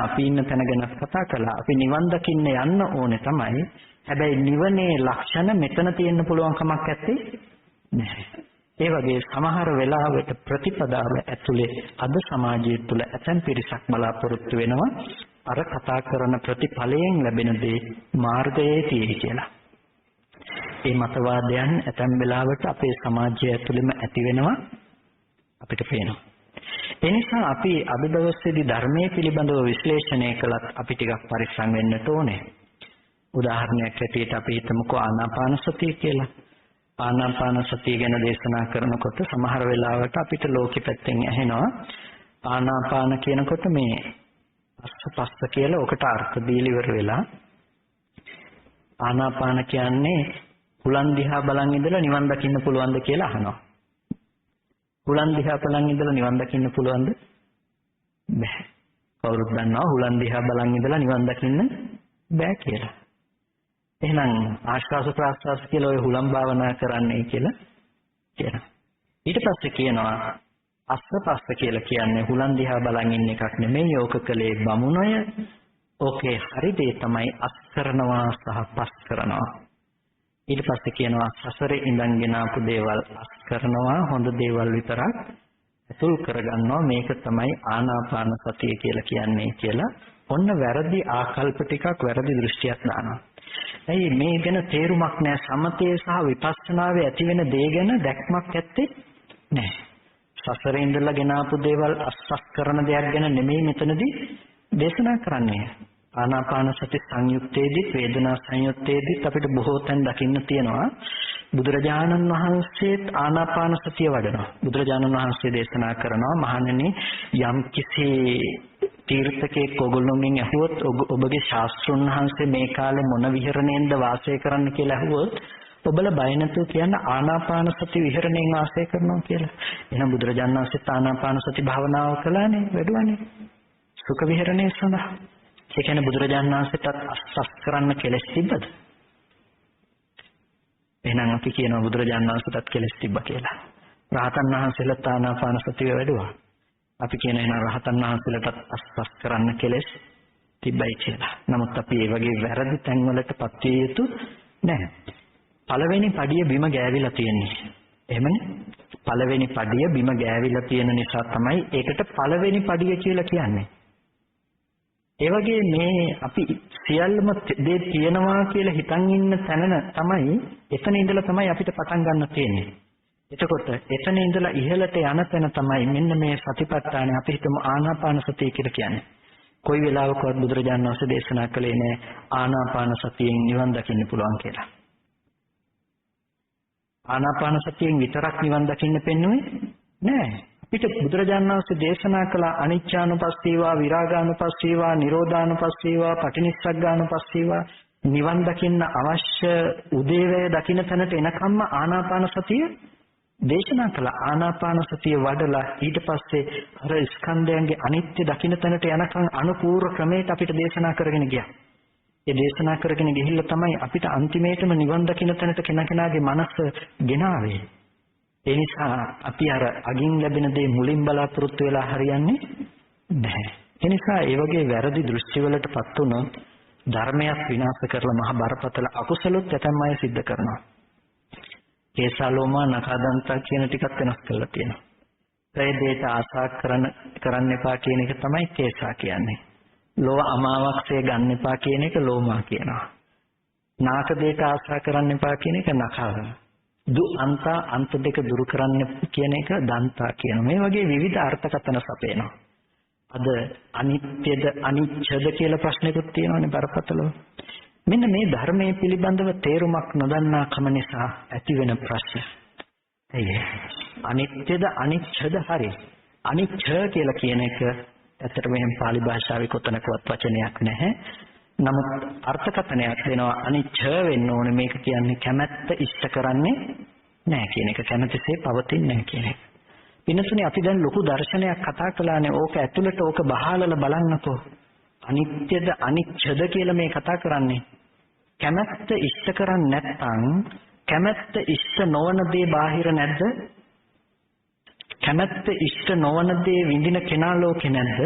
අපි ඉන්න තැන ගැන කතා කළා. අපි නිවන් දකින්න යන්න ඕනේ තමයි. හැබැයි නිවනේ ලක්ෂණ මෙතන තියෙන්න පුළුවන් කමක් නැත්තේ නැහැ. ඒ වගේ සමහර වෙලාවට ප්‍රතිපදාව ඇතුලේ අද සමාජය තුළ ඇතැම් පිරිසක් බලාපොරොත්තු වෙනවා අර කතා කරන ප්‍රතිඵලයෙන් ලැබෙන දේ මාර්ගයේ තියෙයි කියලා. මේ මතවාදයන් ඇතැම් වෙලාවට අපේ සමාජය ඇතුළෙම ඇති වෙනවා අපිට පේනවා. ඒ නිසා අපි අද දවසේදී ධර්මයේ පිළිබඳව විශ්ලේෂණය කළත් අපි ටිකක් පරිස්සම් වෙන්නට ඕනේ. උදාහරණයක් ඇටියට අපි හිතමුකෝ ආනාපාන සතිය කියලා. ආනාපාන සතිය ගැන දේශනා කරනකොට සමහර වෙලාවට අපිට ලෝකෙ පැත්තෙන් ඇහෙනවා ආනාපාන කියනකොට මේ අස්ස කියලා ඔකට අර්ථ දීලා ඉවර වෙලා ආනාපාන කියන්නේ හුලන් දිහා බලන් ඉඳලා නිවන් දකින්න පුළුවන්ද කියලා අහනවා. හුලන් දිහා බලන් ඉඳලා නිවන් දකින්න පුළුවන්ද? බෑ. කවුරුත් දන්නවා හුලන් දිහා බලන් ඉඳලා නිවන් දකින්න බෑ කියලා. එහෙනම් ආශ්වාස ප්‍රාශ්වාස කියලා ඔය හුලම් භාවනා කරන්නයි කියලා කියනවා. ඊට පස්සේ කියනවා අස්සපස්ස කියලා කියන්නේ හුලන් දිහා බලන් ඉන්න එකක් නෙමෙයි. ඕක කලේ බමුණය. ඕකේ හරි දේ තමයි අස් කරනවා සහ පස් කරනවා. ඊට පස්සේ කියනවා සසරේ ඉඳන්ගෙන ආපු දේවල් අස් කරනවා, හොඳ දේවල් විතරක් අතුල් කරගන්නවා. මේක තමයි ආනාපාන සතිය කියලා කියන්නේ කියලා ඔන්න වැරදි ආකල්ප ටිකක් වැරදි දෘෂ්ටියක් දානවා. ඇයි මේ ගැන තේරුමක් නැහැ. සමතේ සහ විපස්සනාවේ ඇති වෙන දේ ගැන දැක්මක් ඇත්තේ නැහැ. සසරේ ඉඳලා ගෙන ආපු දේවල් අස්සස් කරන දෙයක් ගැන නෙමෙයි මෙතනදී දේශනා කරන්නේ. ආනාපාන සති සංයුත්තේදී වේදනා සංයුත්තේදී අපිට බොහෝ තැන් දකින්න තියෙනවා බුදුරජාණන් වහන්සේත් ආනාපාන සතිය වඩනවා. බුදුරජාණන් වහන්සේ දේශනා කරනවා මහණෙනි යම් කිසි තීර්ථකෙක් ඔයගොල්ලෝගෙන් ඇහුවොත් ඔබගේ ශාස්ත්‍රුන් වහන්සේ මේ කාලේ මොන විහරණයෙන්ද වාසය කරන්න කියලා ඇහුවොත් ඔබලා බය නැතුව කියන්න ආනාපාන සති විහරණයෙන් වාසය කරනවා කියලා. එහෙනම් බුදුරජාණන් වහන්සේ ආනාපාන සති භාවනාව කළානේ, වැඩුවානේ සුඛ විහරණය සඳහා. ඒ කියන්නේ බුදුරජාණන් වහන්සේටත් අස්සස් කරන්න කෙලෙස් තිබ්බද? එහෙනම් අපි කියනවා බුදුරජාණන් වහන්සේටත් කෙලෙස් තිබ්බා කියලා. රහතන් වහන්සේලාත් ආනාපාන සතිය වැඩුවා. අපි කියන එහෙනම් රහතන් වහන්සේලාටත් අස්සස් කරන්න කෙලෙස් තිබ්බයි කියලා. නමුත් අපි මේ වගේ වැරදි තැන්වලටපත් විය යුතු නැහැ. පළවෙනි පඩිය බිම ගෑවිලා තියෙන්නේ. එහෙමනේ. පළවෙනි පඩිය බිම ගෑවිලා තියෙන නිසා තමයි ඒකට පළවෙනි පඩිය කියලා කියන්නේ. ඒ වගේ මේ අපි සියල්ලම දේ තියනවා කියලා හිතන් ඉන්න තැන තමයි එතන ඉඳලා තමයි අපිට පටන් ගන්න තියෙන්නේ. එතකොට එතන ඉඳලා ඉහළට යන තැන තමයි මෙන්න මේ සතිපට්ඨානය අපි හිතමු ආනාපාන සතිය කියලා කියන්නේ. කොයි වෙලාවකවත් බුදුරජාණන් වහන්සේ දේශනා කළේ නෑ ආනාපාන සතියෙන් නිවන් දකින්න පුළුවන් කියලා. ආනාපාන සතියෙන් විතරක් නිවන් දකින්න පෙන්වන්නේ නෑ. අපිට බුදුරජාණන් වහන්සේ දේශනා කළ අනිච්චානුපස්සීවා, විරාගානුපස්සීවා, නිරෝධානුපස්සීවා, පටිනිස්සග්ගානුපස්සීවා නිවන් දකින්න අවශ්‍ය උදේවැය දකින්න තැනට එනකම්ම ආනාපාන සතිය දේශනා කළ. ආනාපාන සතිය වඩලා ඊට පස්සේ අර ස්කන්ධයන්ගේ අනිත්‍ය දකින්න තැනට යනකම් අනුපූර්ව ක්‍රමයට අපිට දේශනා කරගෙන ගියා. ඒ දේශනා කරගෙන ගිහිල්ලා තමයි අපිට අන්තිමේටම නිවන් දකින්න තැනට කෙනාගේ මනස ගෙනාවේ. ඒ නිසා අපි අර අගින් ලැබෙන දේ මුලින් බලාපොරොත්තු වෙලා හරියන්නේ නැහැ. ඒ නිසා ඒ වගේ වැරදි දෘෂ්ටිවලටපත් වුණොත් ධර්මයක් විනාශ කරලා මහ බරපතල අකුසලොත් ඇතැම් අය සිද්ධ කරනවා. කේසාලෝමා නකාදන්තා කියන ටිකක් වෙනස් කරලා තියෙනවා. ප්‍රේදේට ආශා කරන්න එපා කියන එක තමයි කේසා කියන්නේ. ලෝව අමාවක්සේ ගන්න එපා කියන එක ලෝමා කියනවා. නාක දෙයට ආශා කරන්න එපා කියන එක නකාව. අන්ත දෙක දුරු කරන්න කියන එක දන්තා කියනවා. මේ වගේ විවිධ අර්ථකථන සපයනවා. අද අනිත්‍යද අනිච්චද කියලා ප්‍රශ්නකුත් තියෙනවානේ බරපතලව. මෙන්න මේ ධර්මයේ පිළිබඳව තේරුමක් නොදන්නා කම නිසා ඇතිවෙන ප්‍රශ්න. අනිත්‍යද අනිච්චද හරි. අනිච්ච කියලා කියන එක ඇත්තටම එහෙම පාලි භාෂාවේ කොතනකවත් වචනයක් නැහැ. නමුත් අර්ථකථනයක් වෙනවා අනිච්ච වෙන්න ඕනේ මේක කියන්නේ කැමැත්ත ඉෂ්ට කරන්නේ නැහැ කියන එක. කැමැතිසේ පවතින්නේ නැහැ කියන එක. පින්නතුනේ අපි දැන් ලොකු දර්ශනයක් කතා කළානේ. ඕක ඇතුළට ඕක බහාලලා බලන්නකෝ. අනිත්‍යද අනිච්චද කියලා මේ කතා කරන්නේ. කැමැත්ත ඉෂ්ට කරන්නේ නැත්නම් කැමැත්ත ඉෂ්ට නොවන දේ බාහිර නැද්ද? කැමැත්ත ඉෂ්ට නොවන දේ විඳින කෙනා ලෝකේ නැද්ද?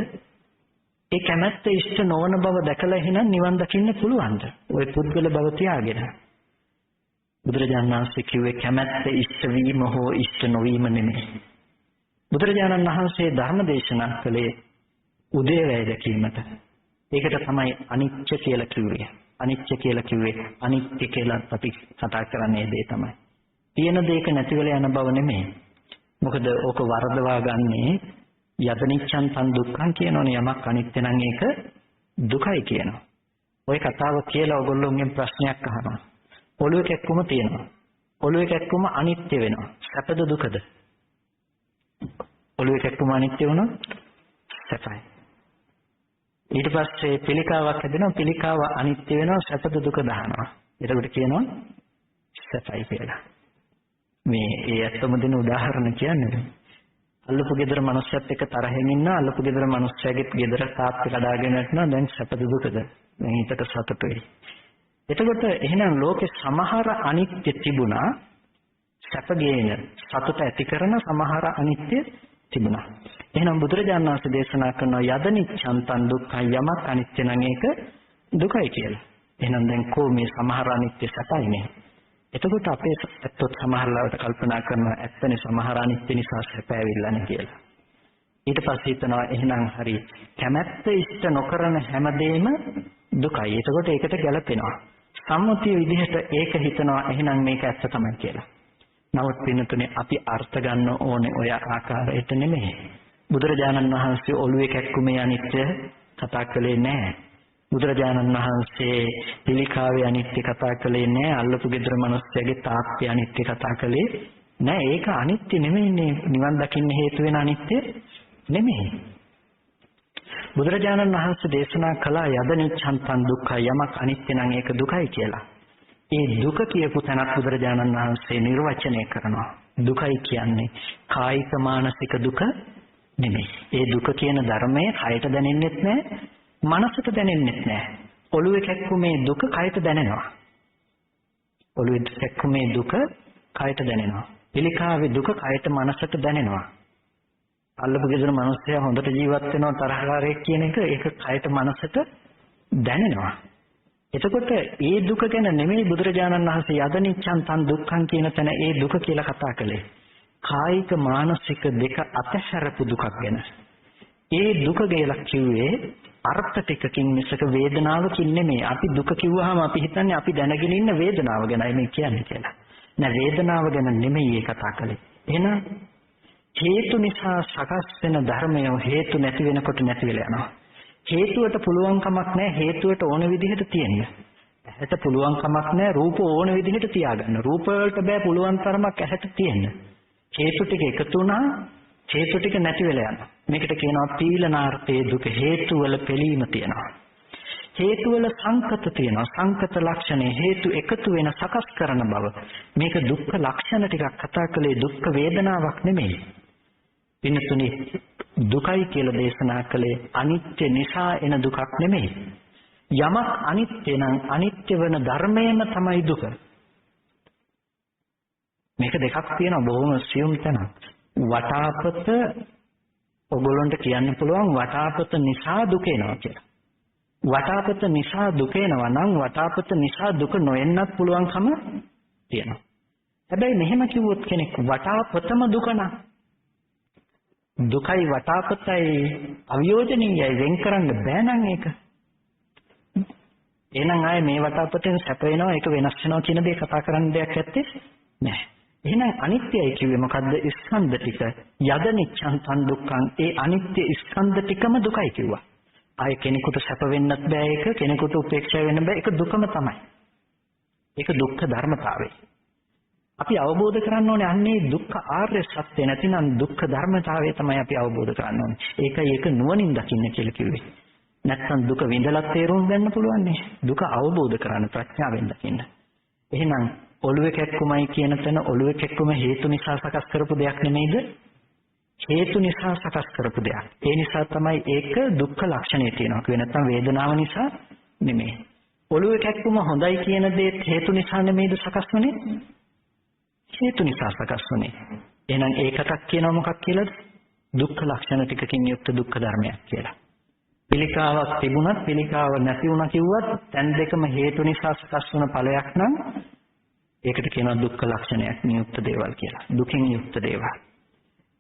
ඒ කැමැත්ත ඉෂ්ට නොවන බව දැකලා එහෙනම් නිවන් දකින්න පුළුවන්ද? ওই පුද්ගල බව තියාගෙන. බුදුරජාණන් වහන්සේ කිව්වේ කැමැත්ත ඉෂ්ට වීම හෝ ඉෂ්ට නොවීම නෙමෙයි. බුදුරජාණන් වහන්සේ ධර්ම දේශනා කළේ උදේවැය දැකීමට. ඒකට තමයි අනිත්‍ය කියලා කිව්වේ. අනිත්‍ය කියලා කිව්වේ අනිත්‍ය කියලා අපි කතා කරන්නේ දේ තමයි. තියෙන දෙයක නැති වෙලා යන බව නෙමෙයි. මොකද ඕක වරදවා ගන්නේ යදනිච්ඡන් තන් දුක්ඛං කියනෝනේ. යමක් අනිත්‍ය නම් ඒක දුකයි කියනවා. ওই කතාව කියලා ඔයගොල්ලෝගෙන් ප්‍රශ්නයක් අහනවා. ඔළුවේ කැක්කුම තියෙනවා. ඔළුවේ කැක්කුම අනිත්‍ය වෙනවා. සැපද දුකද? ඔළුවේ කැක්කුම අනිත්‍ය වුණොත් සැපයි. ඊට පස්සේ පිළිකාවක් හැදෙනවා. පිළිකාව අනිත්‍ය වෙනවා. සැපද දුක දානවා. එතකොට කියනවා සැපයි කියලා. මේ ඒ ඇත්තම දෙන උදාහරණ කියන්නේ. අල්ලපු ගෙදර මිනිස්සුත් එක්ක තරහින් ඉන්න අල්ලපු ගෙදර මිනිස්සයාගේ ගෙදර තාප්පේ කඩාගෙන යනවා. දැන් සැපද දුකද? දැන් හිතට සතුටුයි. එතකොට එහෙනම් ලෝකේ සමහර අනිත්‍ය තිබුණා. සැප ගේන සතුට ඇති කරන සමහර අනිත්‍ය තිබුණා. එහෙනම් බුදුරජාණන් වහන්සේ දේශනා කරන යදනිච්ඡන්තං දුක්ඛං යමක් අනිත්‍ය නම් ඒක දුකයි කියලා. එහෙනම් දැන් කො මේ සමහර අනිත්‍ය සැපයි නේ. එතකොට අපේ ඇත්තොත් සමහරවට කල්පනා කරනවා ඇත්තනේ සමහර අනිත්‍ය නිසා සැප ඇවිල්ලානේ කියලා. ඊට පස්සේ හිතනවා එහෙනම් හරි කැමැත්ත ඉෂ්ට නොකරන හැමදේම දුකයි. එතකොට ඒකට ගැලපෙනවා. සම්මුතිය විදිහට ඒක හිතනවා එහෙනම් මේක ඇත්ත තමයි කියලා. නමුත් පින්නතුනේ අපි අර්ථ ගන්න ඕනේ ඔය ආකාරයට නෙමෙයි. බුදුරජාණන් වහන්සේ ඔළුවේ කැක්කුමේ අනිත්‍ය කතා කළේ නැහැ. බුදුරජාණන් වහන්සේ පිළිකාවේ අනිත්‍ය කතා කළේ නැහැ. අල්ලපු ගෙදර මිනිස්සයාගේ තාප්පේ අනිත්‍ය කතා කළේ නැහැ. ඒක අනිත්‍ය නෙමෙයිනේ. නිවන් දකින්න හේතු වෙන අනිත්‍ය නෙමෙයි. බුදුරජාණන් වහන්සේ දේශනා කළා යදනිච්ඡන්තං දුක්ඛ යමක් අනිත්‍ය නම් ඒක දුකයි කියලා. ඒ දුක කියපු තැනත් බුදුරජාණන් වහන්සේ නිර්වචනය කරනවා. දුකයි කියන්නේ කායික මානසික දුක නෙමෙයි. ඒ දුක කියන ධර්මය කයට දැනෙන්නෙත් නැහැ, මනසට දැනෙන්නෙත් නැහැ. ඔළුවේ කැක්කුමේ දුක කයට දැනෙනවා. ඔළුවේ කැක්කුමේ දුක කයට දැනෙනවා. පිළිකාවේ දුක කයට මනසට දැනෙනවා. අල්ලපු ගෙදර මිනිස්සයා හොඳට ජීවත් වෙනවා තරහකාරයෙක් කියන එක ඒක කයට මනසට දැනෙනවා. එතකොට ඒ දුක ගැන නෙමෙයි බුදුරජාණන් වහන්සේ යදනිච්ඡන්තං දුක්ඛං කියන තැන ඒ දුක කියලා කතා කළේ. කායික මානසික දෙක අතහැරපු දුකක් ගැන. ඒ දුක කියලා කිව්වේ අර්ථ ටිකකින් මිසක වේදනාවකින් නෙමෙයි. අපි දුක කිව්වහම අපි හිතන්නේ අපි දැනගෙන ඉන්න වේදනාව ගැනයි මේ කියන්නේ කියලා. නෑ වේදනාව ගැන නෙමෙයි ඒ කතා කළේ. එහෙනම් හේතු නිසා සකස් වෙන ධර්මය හේතු නැති වෙනකොට නැති වෙලා යනවා. හේතුවට පුළුවන් කමක් නැහැ හේතුවට ඕන විදිහට තියෙන්න. ඇහැට පුළුවන් කමක් නැහැ රූප ඕන විදිහට තියාගන්න. රූප වලට බෑ පුළුවන් තරමක් ඇහැට තියෙන්න. හේතු ටික එකතු වුණා හේතු ටික නැති වෙලා යනවා. මේකට කියනවා පීලනාර්ථයේ දුක. හේතු වල පිළීම තියෙනවා. හේතු වල සංකත තියෙනවා. සංකත ලක්ෂණේ හේතු එකතු වෙන සකස් කරන බව. මේක දුක්ඛ ලක්ෂණ ටිකක් කතා කළේ දුක්ඛ වේදනාවක් නෙමෙයි. පින්තුනි දුකයි කියලා දේශනා කළේ අනිත්‍ය නිසා එන දුකක් නෙමෙයි. යමක් අනිත්‍ය නම් අනිත්‍ය වෙන ධර්මයම තමයි දුක. මේක දෙකක් තියෙනවා බොහොම සියුම් තැනක්. වටාපත ඔයගොල්ලන්ට කියන්න පුළුවන් වටාපත නිසා දුක එනවා කියලා. වටාපත නිසා දුක එනවා නම් වටාපත නිසා දුක නොඑන්නත් පුළුවන්කම තියෙනවා. හැබැයි මෙහෙම කිව්වොත් කෙනෙක් වටාපතම දුක නම් දුකයි වටාපතයි අවියෝජනීයයි වෙන් කරන්න බෑ නම් ඒක. එහෙනම් ආයේ මේ වටාපතෙන් සැප වෙනවා ඒක වෙනස් වෙනවා කියන දේ කතා කරන්න දෙයක් නැත්තේ නෑ. එහෙනම් අනිත්‍යයි කිව්වේ මොකද්ද? ස්කන්ධ ටික. යද නිච්ඡං තන් දුක්ඛං. ඒ අනිත්‍ය ස්කන්ධ ටිකම දුකයි කිව්වා. ආයේ කෙනෙකුට සැප වෙන්නත් බෑ ඒක, කෙනෙකුට උපේක්ෂා වෙන්න බෑ. ඒක දුකම තමයි. ඒක දුක්ඛ ධර්මතාවය. අපි අවබෝධ කරගන්න ඕනේ අන්නේ දුක්ඛ ආර්ය සත්‍ය නැතිනම් දුක්ඛ ධර්මතාවය තමයි අපි අවබෝධ කරගන්න ඕනේ. ඒකයි ඒක නුවණින් දකින්න කියලා කිව්වේ. නැත්තම් දුක විඳලා තේරුම් ගන්න පුළුවන් නේ. දුක අවබෝධ කරගන්න ප්‍රඥාවෙන් දකින්න. එහෙනම් ඔළුවේ කැක්කුමයි කියන තැන ඔළුවේ කැක්කුම හේතු නිසා සකස් කරපු දෙයක් නෙමෙයිද? හේතු නිසා සකස් කරපු දෙයක්. ඒ නිසා තමයි ඒක දුක්ඛ ලක්ෂණය තියෙනවා. ඒ නැත්තම් වේදනාව නිසා නෙමෙයි. ඔළුවේ කැක්කුම හොඳයි කියන දේත් හේතු නිසා නෙමෙයිද සකස් වුනේ? හේතු නිසා සකස් වුනේ. එහෙනම් ඒකටක් කියනවා මොකක් කියලාද? දුක්ඛ ලක්ෂණ ටිකකින් යුක්ත දුක්ඛ ධර්මයක් කියලා. පිළිකාවක් තිබුණත් පිළිකාව නැති වුණා කිව්වත් තැන් දෙකම හේතු නිසා සකස් වුණ ඵලයක් නම් ඒකට කියනවා දුක්ඛ ලක්ෂණයක් නියුක්ත දේවල් කියලා. දුකින් යුක්ත දේවල්.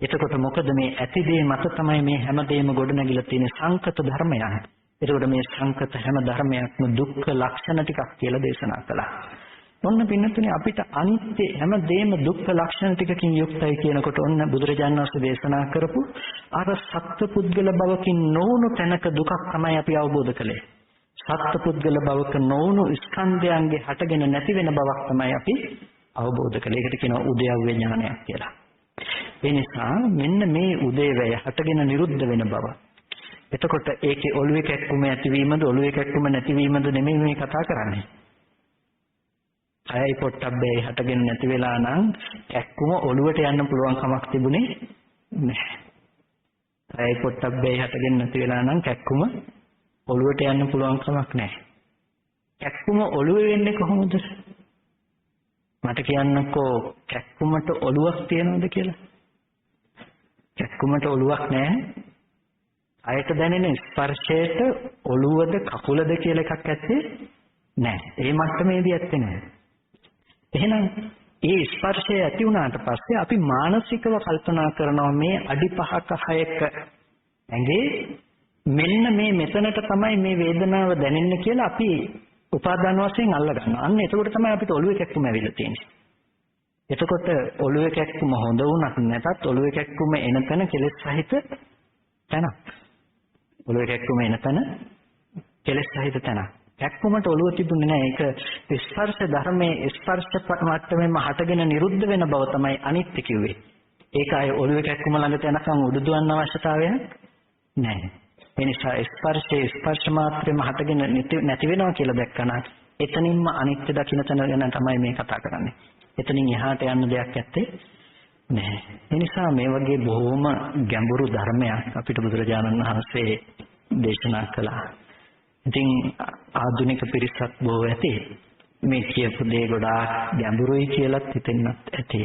එතකොට මොකද මේ ඇති දේ මත තමයි මේ හැම දෙයක්ම ගොඩනැගිලා තියෙන සංකත ධර්මයන්. එතකොට මේ සංකත හැම ධර්මයක්ම දුක්ඛ ලක්ෂණ ටිකක් කියලා දේශනා කළා. ඔන්න පින්නතුනේ අපිට අනිත්‍ය හැම දෙයක්ම දුක්ඛ ලක්ෂණ ටිකකින් යුක්තයි කියනකොට ඔන්න බුදුරජාණන් වහන්සේ දේශනා කරපු අර සත්පුද්ගල භවකින් නොවුණු තැනක දුකක් තමයි අපි අවබෝධ කළේ. සත්පුද්ගල භවක නොවුණු ස්කන්ධයන්ගේ හටගෙන නැති වෙන බවක් තමයි අපි අවබෝධ කළේ. ඒකට කියනවා උදයව්‍ය ඥානයක් කියලා. ඒ නිසා මෙන්න මේ උදේවැය හටගෙන නිරුද්ධ වෙන බව. එතකොට ඒකේ ඔළුවේ කැක්කුම ඇතිවීමද ඔළුවේ කැක්කුම නැතිවීමද නෙමෙයි මේ කතා කරන්නේ. අයයි පොට්ටබ්බේ හටගෙන නැති වෙලා නම් කැක්කුම ඔළුවට යන්න පුළුවන් කමක් තිබුණේ නැහැ. අයයි පොට්ටබ්බේ හටගෙන නැති වෙලා නම් කැක්කුම ඔළුවට යන්න පුළුවන් කමක් නැහැ. කැක්කුම ඔළුවේ වෙන්නේ කොහොමද? මට කියන්නකෝ කැක්කුමට ඔළුවක් තියනවද කියලා? කැක්කුමට ඔළුවක් නැහැ. අයට දැනෙන ස්පර්ශයට ඔළුවද කකුලද කියලා එකක් ඇත්තේ නැහැ. ඒ මට්ටමේදී ඇත්තේ නැහැ. එහෙනම් ඒ ස්පර්ශය ඇති වුණාට පස්සේ අපි මානසිකව කල්පනා කරනවා මේ අඩි 5ක 6ක ඇඟේ මෙන්න මේ මෙතනට තමයි මේ වේදනාව දැනෙන්නේ කියලා අපි උපාදාන වශයෙන් අල්ල ගන්නවා. අන්න එතකොට තමයි අපිට ඔළුවේ කැක්කුම ඇවිල්ලා තියෙන්නේ. එතකොට ඔළුවේ කැක්කුම හොඳ වුණත් නැතත් ඔළුවේ කැක්කුම එන තැන කෙලෙස් සහිත තැනක්. ඔළුවේ කැක්කුම එන තැන කෙලෙස් සහිත තැනක්. කැක්කුමට ඔළුව තිබුණේ නැහැ. ඒක ස්පර්ශ ධර්මයේ ස්පර්ශ මට්ටමෙන්ම හටගෙන නිරුද්ධ වෙන බව තමයි අනිත්‍ය කිව්වේ. ඒක අය ඔළුවේ කැක්කුම ළඟට යනකම් උඩුදුවන්න අවශ්‍යතාවයක් නැහැ. ඒ නිසා ස්පර්ශයේ ස්පර්ශ මාත්‍රෙම හටගෙන නැති වෙනවා කියලා දැක්කම එතනින්ම අනිත්‍ය දකින්න තැන ගැන තමයි මේ කතා කරන්නේ. එතනින් එහාට යන්න දෙයක් නැත්තේ නැහැ. ඒ නිසා මේ වගේ බොහොම ගැඹුරු ධර්මයක් අපිට බුදුරජාණන් වහන්සේ දේශනා කළා. ඉතින් ආධුනික පිරිසක් බොහෝ ඇති මේ කියපු දේ ගොඩාක් ගැඹුරුයි කියලාත් හිතෙන්නත් ඇති.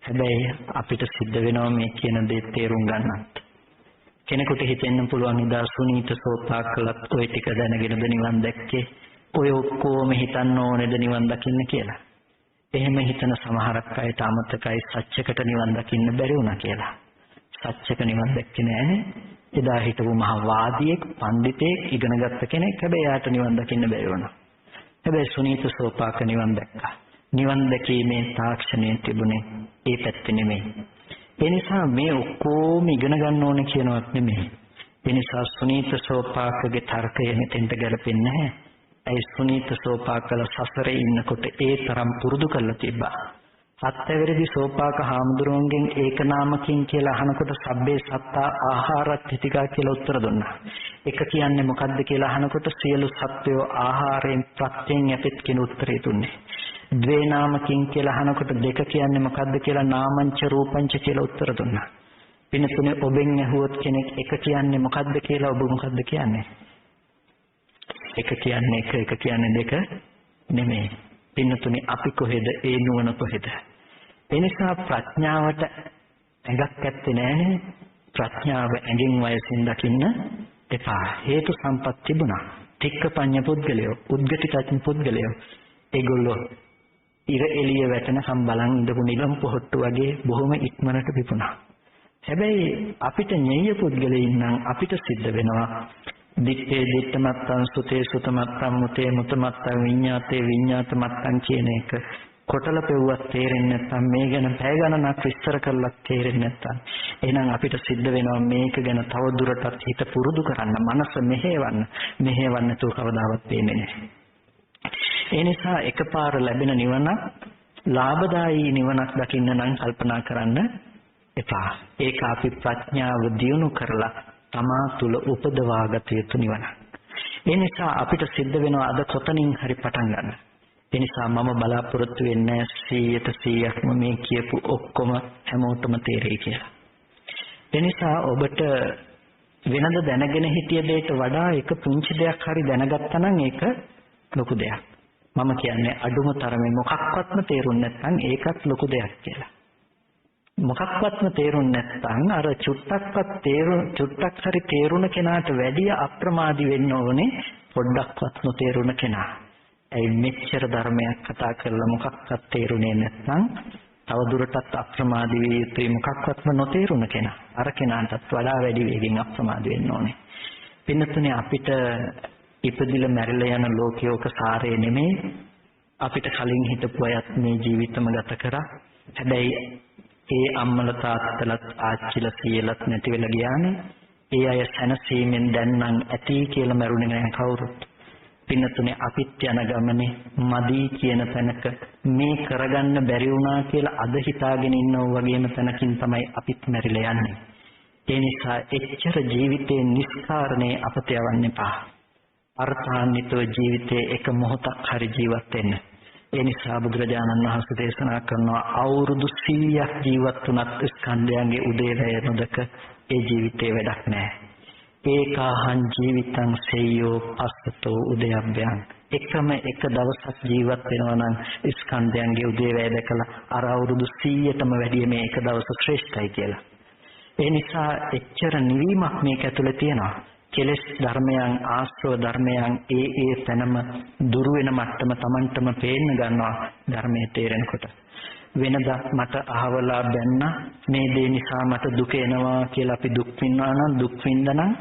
හැබැයි අපිට සිද්ධ වෙනවා මේ කියන දේ තේරුම් ගන්නත්. කෙනෙකුට හිතෙන්න පුළුවන් ඉදා සුනීත සෝතාකලත් ඔය ටික දැනගෙනද නිවන් දැක්කේ? ඔය ඔක්කොම හිතන්න ඕනේද නිවන් දකින්න කියලා? එහෙම හිතන සමහරක් අයට අමතකයි සත්‍යකට නිවන් දකින්න බැරි වුණා කියලා. සත්‍යක නිවන් දැක්කේ නෑ. එදා හිටපු මහා වාදියෙක්, පඬිතෙක්, ඉගෙනගත්ත කෙනෙක්. හැබැයි යාට නිවන් දකින්න බැරි වුණා. හැබැයි සුනීත සෝපාක නිවන් දැක්කා. නිවන් දැකීමේ තාක්ෂණය තිබුණේ ඒ පැත්තේ නෙමෙයි. ඒ නිසා මේ ඔක්කොම ඉගෙන ගන්න ඕනේ කියනවත් නෙමෙයි. ඒ නිසා සුනීත සෝපාකගේ තර්කය මෙතෙන්ට ගැලපෙන්නේ නැහැ. ඒ සුනීත සෝපාකල සසරේ ඉන්නකොට ඒ තරම් පුරුදු කරලා තිබ්බා. සත්‍යවැරදි සෝපාක හාමුදුරුවන්ගෙන් ඒක නාමකින් කියලා අහනකොට සබ්බේ සත්තා ආහාරත් හිතිකා කියලා උත්තර දුන්නා. එක කියන්නේ මොකද්ද කියලා අහනකොට සියලු සත්වයෝ ආහාරයෙන් ප්‍රත්‍යයෙන් යැපෙත් කියන උත්තරය දුන්නේ. ද්වේ නාමකින් කියලා අහනකොට දෙක කියන්නේ මොකද්ද කියලා නාමංච රූපංච කියලා උත්තර දුන්නා. පින්තුනේ ඔබෙන් ඇහුවොත් කෙනෙක් එක කියන්නේ මොකද්ද කියලා ඔබ මොකද්ද කියන්නේ? එක කියන්නේ එක කියන්නේ දෙක නෙමෙයි. පින්තුනේ අපි කොහෙද? ඒ නුවණ කොහෙද? ඒ නිසා ප්‍රඥාවට ඇඟක් ඇත්තේ නැහැ. ප්‍රඥාව ඇඟෙන් වයසින් දකින්න එපා. හේතු සම්පත් තිබුණා. තික්කපඤ්ඤ පුද්ගලයෝ, උද්ගටිත පුද්ගලයෝ. ඒගොල්ලෝ ඉර එළිය වැටෙනකම් බලන් ඉඳපු නිලම් පොහට්ටු වගේ බොහොම ඉක්මනට පිපුණා. හැබැයි අපිට ඤෙය්‍ය පුද්ගලයින් නම් අපිට සිද්ධ වෙනවා දිත්තේ දිත්තමත්තං සුතේ සුතමත්තං මුතේ මුතමත්තං විඤ්ඤාතේ විඤ්ඤාතමත්තං කියන එක කොටල පෙව්වත් තේරෙන්නේ නැත්නම් මේ ගැන පැය ගණනක් විස්තර කරලා තේරෙන්නේ නැත්නම් එහෙනම් අපිට සිද්ධ වෙනවා මේක ගැන තව දුරටත් හිත පුරුදු කරන්න, මනස මෙහෙවන්න තු කවදාවත් වෙන්නේ නැහැ. ඒ නිසා එකපාර ලැබෙන නිවන ලාභදායී නිවනක් දකින්න නම් කල්පනා කරන්න එපා. ඒක අපි ප්‍රඥාව දියුණු කරලා තමා තුල උපදවාගත යුතු නිවන. ඒ නිසා අපිට සිද්ධ වෙනවා අද කොතනින් හරි පටන් ගන්න. ඒ නිසා මම බලාපොරොත්තු වෙන්නේ 100%ක්ම මේ කියපු ඔක්කොම හැමෝටම තේරෙයි කියලා. ඒ නිසා ඔබට වෙනද දැනගෙන හිටිය දෙයට වඩා එක පුංචි දෙයක් හරි දැනගත්තා නම් ඒක ලොකු දෙයක්. මම කියන්නේ අඩුම තරමේ මොකක්වත්ම තේරුන්නේ නැත්නම් ඒකත් ලොකු දෙයක් කියලා. මොකක්වත්ම තේරුන්නේ නැත්නම් අර චුට්ටක් හරි තේරුණ කෙනාට වැඩිය අප්‍රමාදී වෙන්න ඕනේ පොඩ්ඩක්වත් නොතේරුණ කෙනා. ඒ මෙච්චර ධර්මයක් කතා කරලා මොකක්වත් තේරුනේ නැත්නම් තව දුරටත් අප්‍රමාදී වෙ යුතුයි මොකක්වත්ම නොතේරුණ කෙනා. අර කෙනාටත් වඩා වැඩි වේගෙන් අප්‍රමාදී වෙන්න ඕනේ. පින්නතුනේ අපිට ඉපදිලා මැරිලා යන ලෝකයක සාරේ නෙමෙයි. අපිට කලින් හිටපු අයත් මේ ජීවිතම ගත කරා. හැබැයි ඒ අම්මල තාත්තලත් ආච්චිලා සීයලත් නැති වෙලා ගියානේ. ඒ අය සැනසීමෙන් දැන් නම් ඇති කියලා මරුනේ නැහැ කවුරුත්. පින්නතුනේ අපිත් යන ගමනේ මදි කියන තැනක මේ කරගන්න බැරි වුණා කියලා අද හිතාගෙන ඉන්නව වගේම තැනකින් තමයි අපිත් මැරිලා යන්නේ. ඒ නිසා එච්චර ජීවිතේ නිස්කාරණේ අපත යවන්න එපා. අර්ථාන්විතව ජීවිතේ එක මොහොතක් හරි ජීවත් වෙන්න. ඒ නිසා බුදුරජාණන් වහන්සේ දේශනා කරනවා අවුරුදු 100ක් ජීවත් වුණත් ස්කන්ධයන්ගේ උදේවැය නොදක ඒ ජීවිතේ වැඩක් නැහැ. ඒකාහං ජීවිතං සෙය්‍යෝ පස්සතෝ උදයබ්බයන්. එකම එක දවසක් ජීවත් වෙනවා නම් ස්කන්ධයන්ගේ උදේවැය දැකලා අර අවුරුදු 100ටම වැඩිය මේ එක දවස ශ්‍රේෂ්ඨයි කියලා. ඒ නිසා එච්චර නිවීමක් මේක ඇතුලේ තියෙනවා. කෙලෙස් ධර්මයන් ආශ්‍රව ධර්මයන් ඒ තැනම දුරු වෙන මට්ටම Tamanටම පේන්න ගන්නවා ධර්මයේ තේරෙනකොට. වෙනදා මට අහවලා බැන්න මේ දේ නිසා මට දුක එනවා කියලා අපි දුක් විඳනවා නම් දුක් විඳනනම්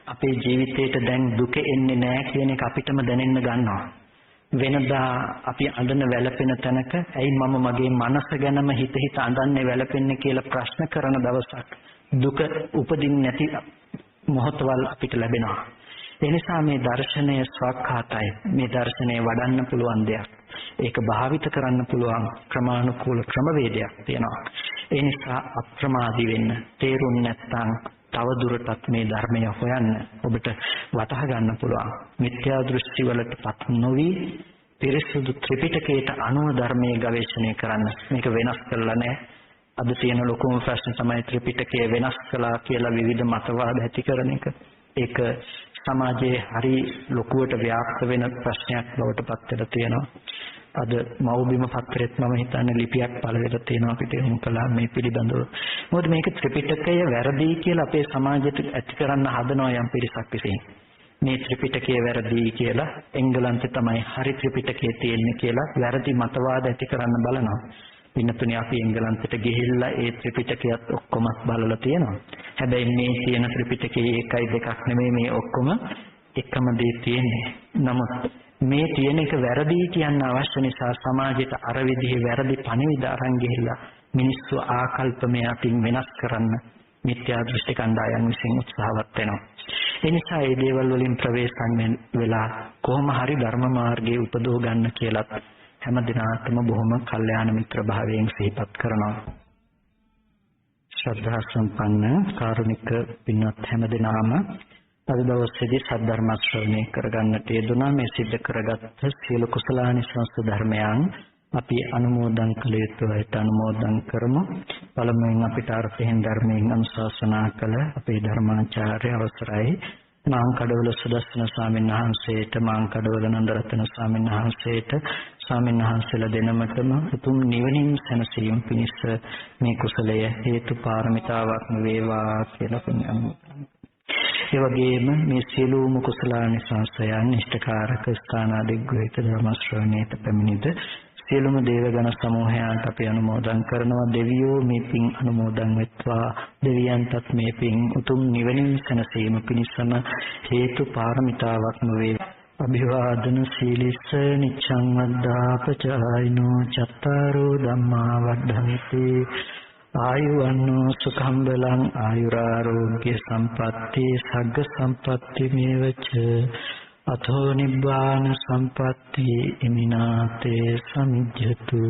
අපේ ජීවිතේට දැන් දුක එන්නේ නැහැ කියන එක අපිටම දැනෙන්න ගන්නවා. වෙනදා අපි අඬන වැළපෙන තැනක ඇයි මම මගේ මනස ගැනම හිත අඬන්නේ වැළපෙන්නේ කියලා ප්‍රශ්න කරන දවසක් දුක උපදින්නේ නැති මොහොතවල් අපිට ලැබෙනවා. ඒ නිසා මේ දර්ශනය ස්වකහාතයි. මේ දර්ශනය වඩන්න පුළුවන් දෙයක්. ඒක භාවිත කරන්න පුළුවන් ක්‍රමානුකූල ක්‍රමවේදයක් තියෙනවා. ඒ නිසා අප්‍රමාදී වෙන්න. තේරුම් නැත්නම් තව දුරටත් මේ ධර්මය හොයන්න ඔබට වටහා ගන්න පුළුවන්. මිත්‍යා දෘෂ්ටි වලටපත් නොවි පිරිසුදු ත්‍රිපිටකයට අනුව ධර්මයේ ගවේෂණය කරන්න. මේක වෙනස් කරලා නැහැ. අද තියෙන ලොකුම ප්‍රශ්න තමයි ත්‍රිපිටකය වෙනස් කළා කියලා විවිධ මතවාද ඇති කරන එක. ඒක සමාජයේ හරි ලොකුවට ව්‍යාප්ත වෙන ප්‍රශ්නයක් බවට පත් වෙලා තියෙනවා. අද මෞබිම පත්‍රෙත් මම හිතන්නේ ලිපියක් පළ වෙලා තියෙනවා අපිට යොමු කළා මේ පිළිබඳව. මොකද මේක ත්‍රිපිටකය වැරදි කියලා අපේ සමාජයට ඇති කරන්න හදනවා යම් පිරිසක් විසින්. මේ ත්‍රිපිටකය වැරදි කියලා එංගලන්තේ තමයි හරි ත්‍රිපිටකය තියෙන්නේ කියලා වැරදි මතවාද ඇති කරන්න බලනවා. පින්නතුනේ අපි එංගලන්තයට ගිහිල්ලා ඒ ත්‍රිපිටකයත් ඔක්කොම බලලා තියෙනවා. හැබැයි මේ තියෙන ත්‍රිපිටකයේ එකයි දෙකක් නෙමෙයි මේ ඔක්කොම එකම දේ තියෙන්නේ. නමුත් මේ තියෙන එක වැරදි කියන්න අවශ්‍ය නිසා සමාජයට අර විදිහේ වැරදි පණිවිඩ අරන් ගිහිල්ලා මිනිස්සු ආකල්පමය අතින් වෙනස් කරන්න මිත්‍යා දෘෂ්ටි කණ්ඩායම් විසින් උත්සාහවත් වෙනවා. ඒ නිසා මේ දේවල් වලින් ප්‍රවේශම් වෙලා කොහොම හරි ධර්ම මාර්ගයේ උපදව ගන්න කියලා හැම දිනාටම බොහොම කල්යාණ මිත්‍ර භාවයෙන් සිහිපත් කරනවා. ශ්‍රද්ධා සම්පන්න කාරුණික පින්වත් හැම දිනාම අද දවසේදී සද්ධර්ම ශ්‍රවණය කරගන්නට යෙදුණා. මේ සිද්ධ කරගත් සියලු කුසලානිසංස ධර්මයන් අපි අනුමෝදන් කළ යුතුයි. අනුමෝදන් කරමු. පළමුවෙන් අපිට අර්ථයෙන් ධර්මයෙන් අනුශාසනා කළ අපේ ධර්මාචාර්ය අවසරයි මාංකඩවල සුදස්සන ස්වාමීන් වහන්සේට, මාංකඩවල නන්දරත්න ස්වාමීන් වහන්සේට, ස්වාමීන් වහන්සේලා දෙනමතම උතුම් නිවනින් සැනසීම පිණිස මේ කුසලය හේතු පාරමිතාවක් වේවා කියලා පුණ්‍යම්. ඒ වගේම මේ සියලුම කුසලානිසංසයන් ඉෂ්ඨකාරක ස්ථානාදිග්‍රහිත ධර්ම ශ්‍රවණයට පැමිණිද සියලුම දේවගණ සමූහයන්ට අපි අනුමෝදන් කරනවා. දෙවියෝ මේ පින් අනුමෝදන් වෙත්වා. දෙවියන්ටත් මේ පින් උතුම් නිවනින් සැනසීම පිණිසම හේතු පාරමිතාවක්ම වේ. අභිවාදන සීලිස්ස නිච්ඡං වද්දාපචායිනෝ චත්තාරෝ ධම්මා වඩ්ඩන්ති ආයුවන්නෝ සුඛං බලං ආයුරාෝග්‍ය සම්පatti සග්ග සම්පatti මේවච අතෝ නිබ්බාන සම්පatti ඉමිනාතේ සමිජ්ජතු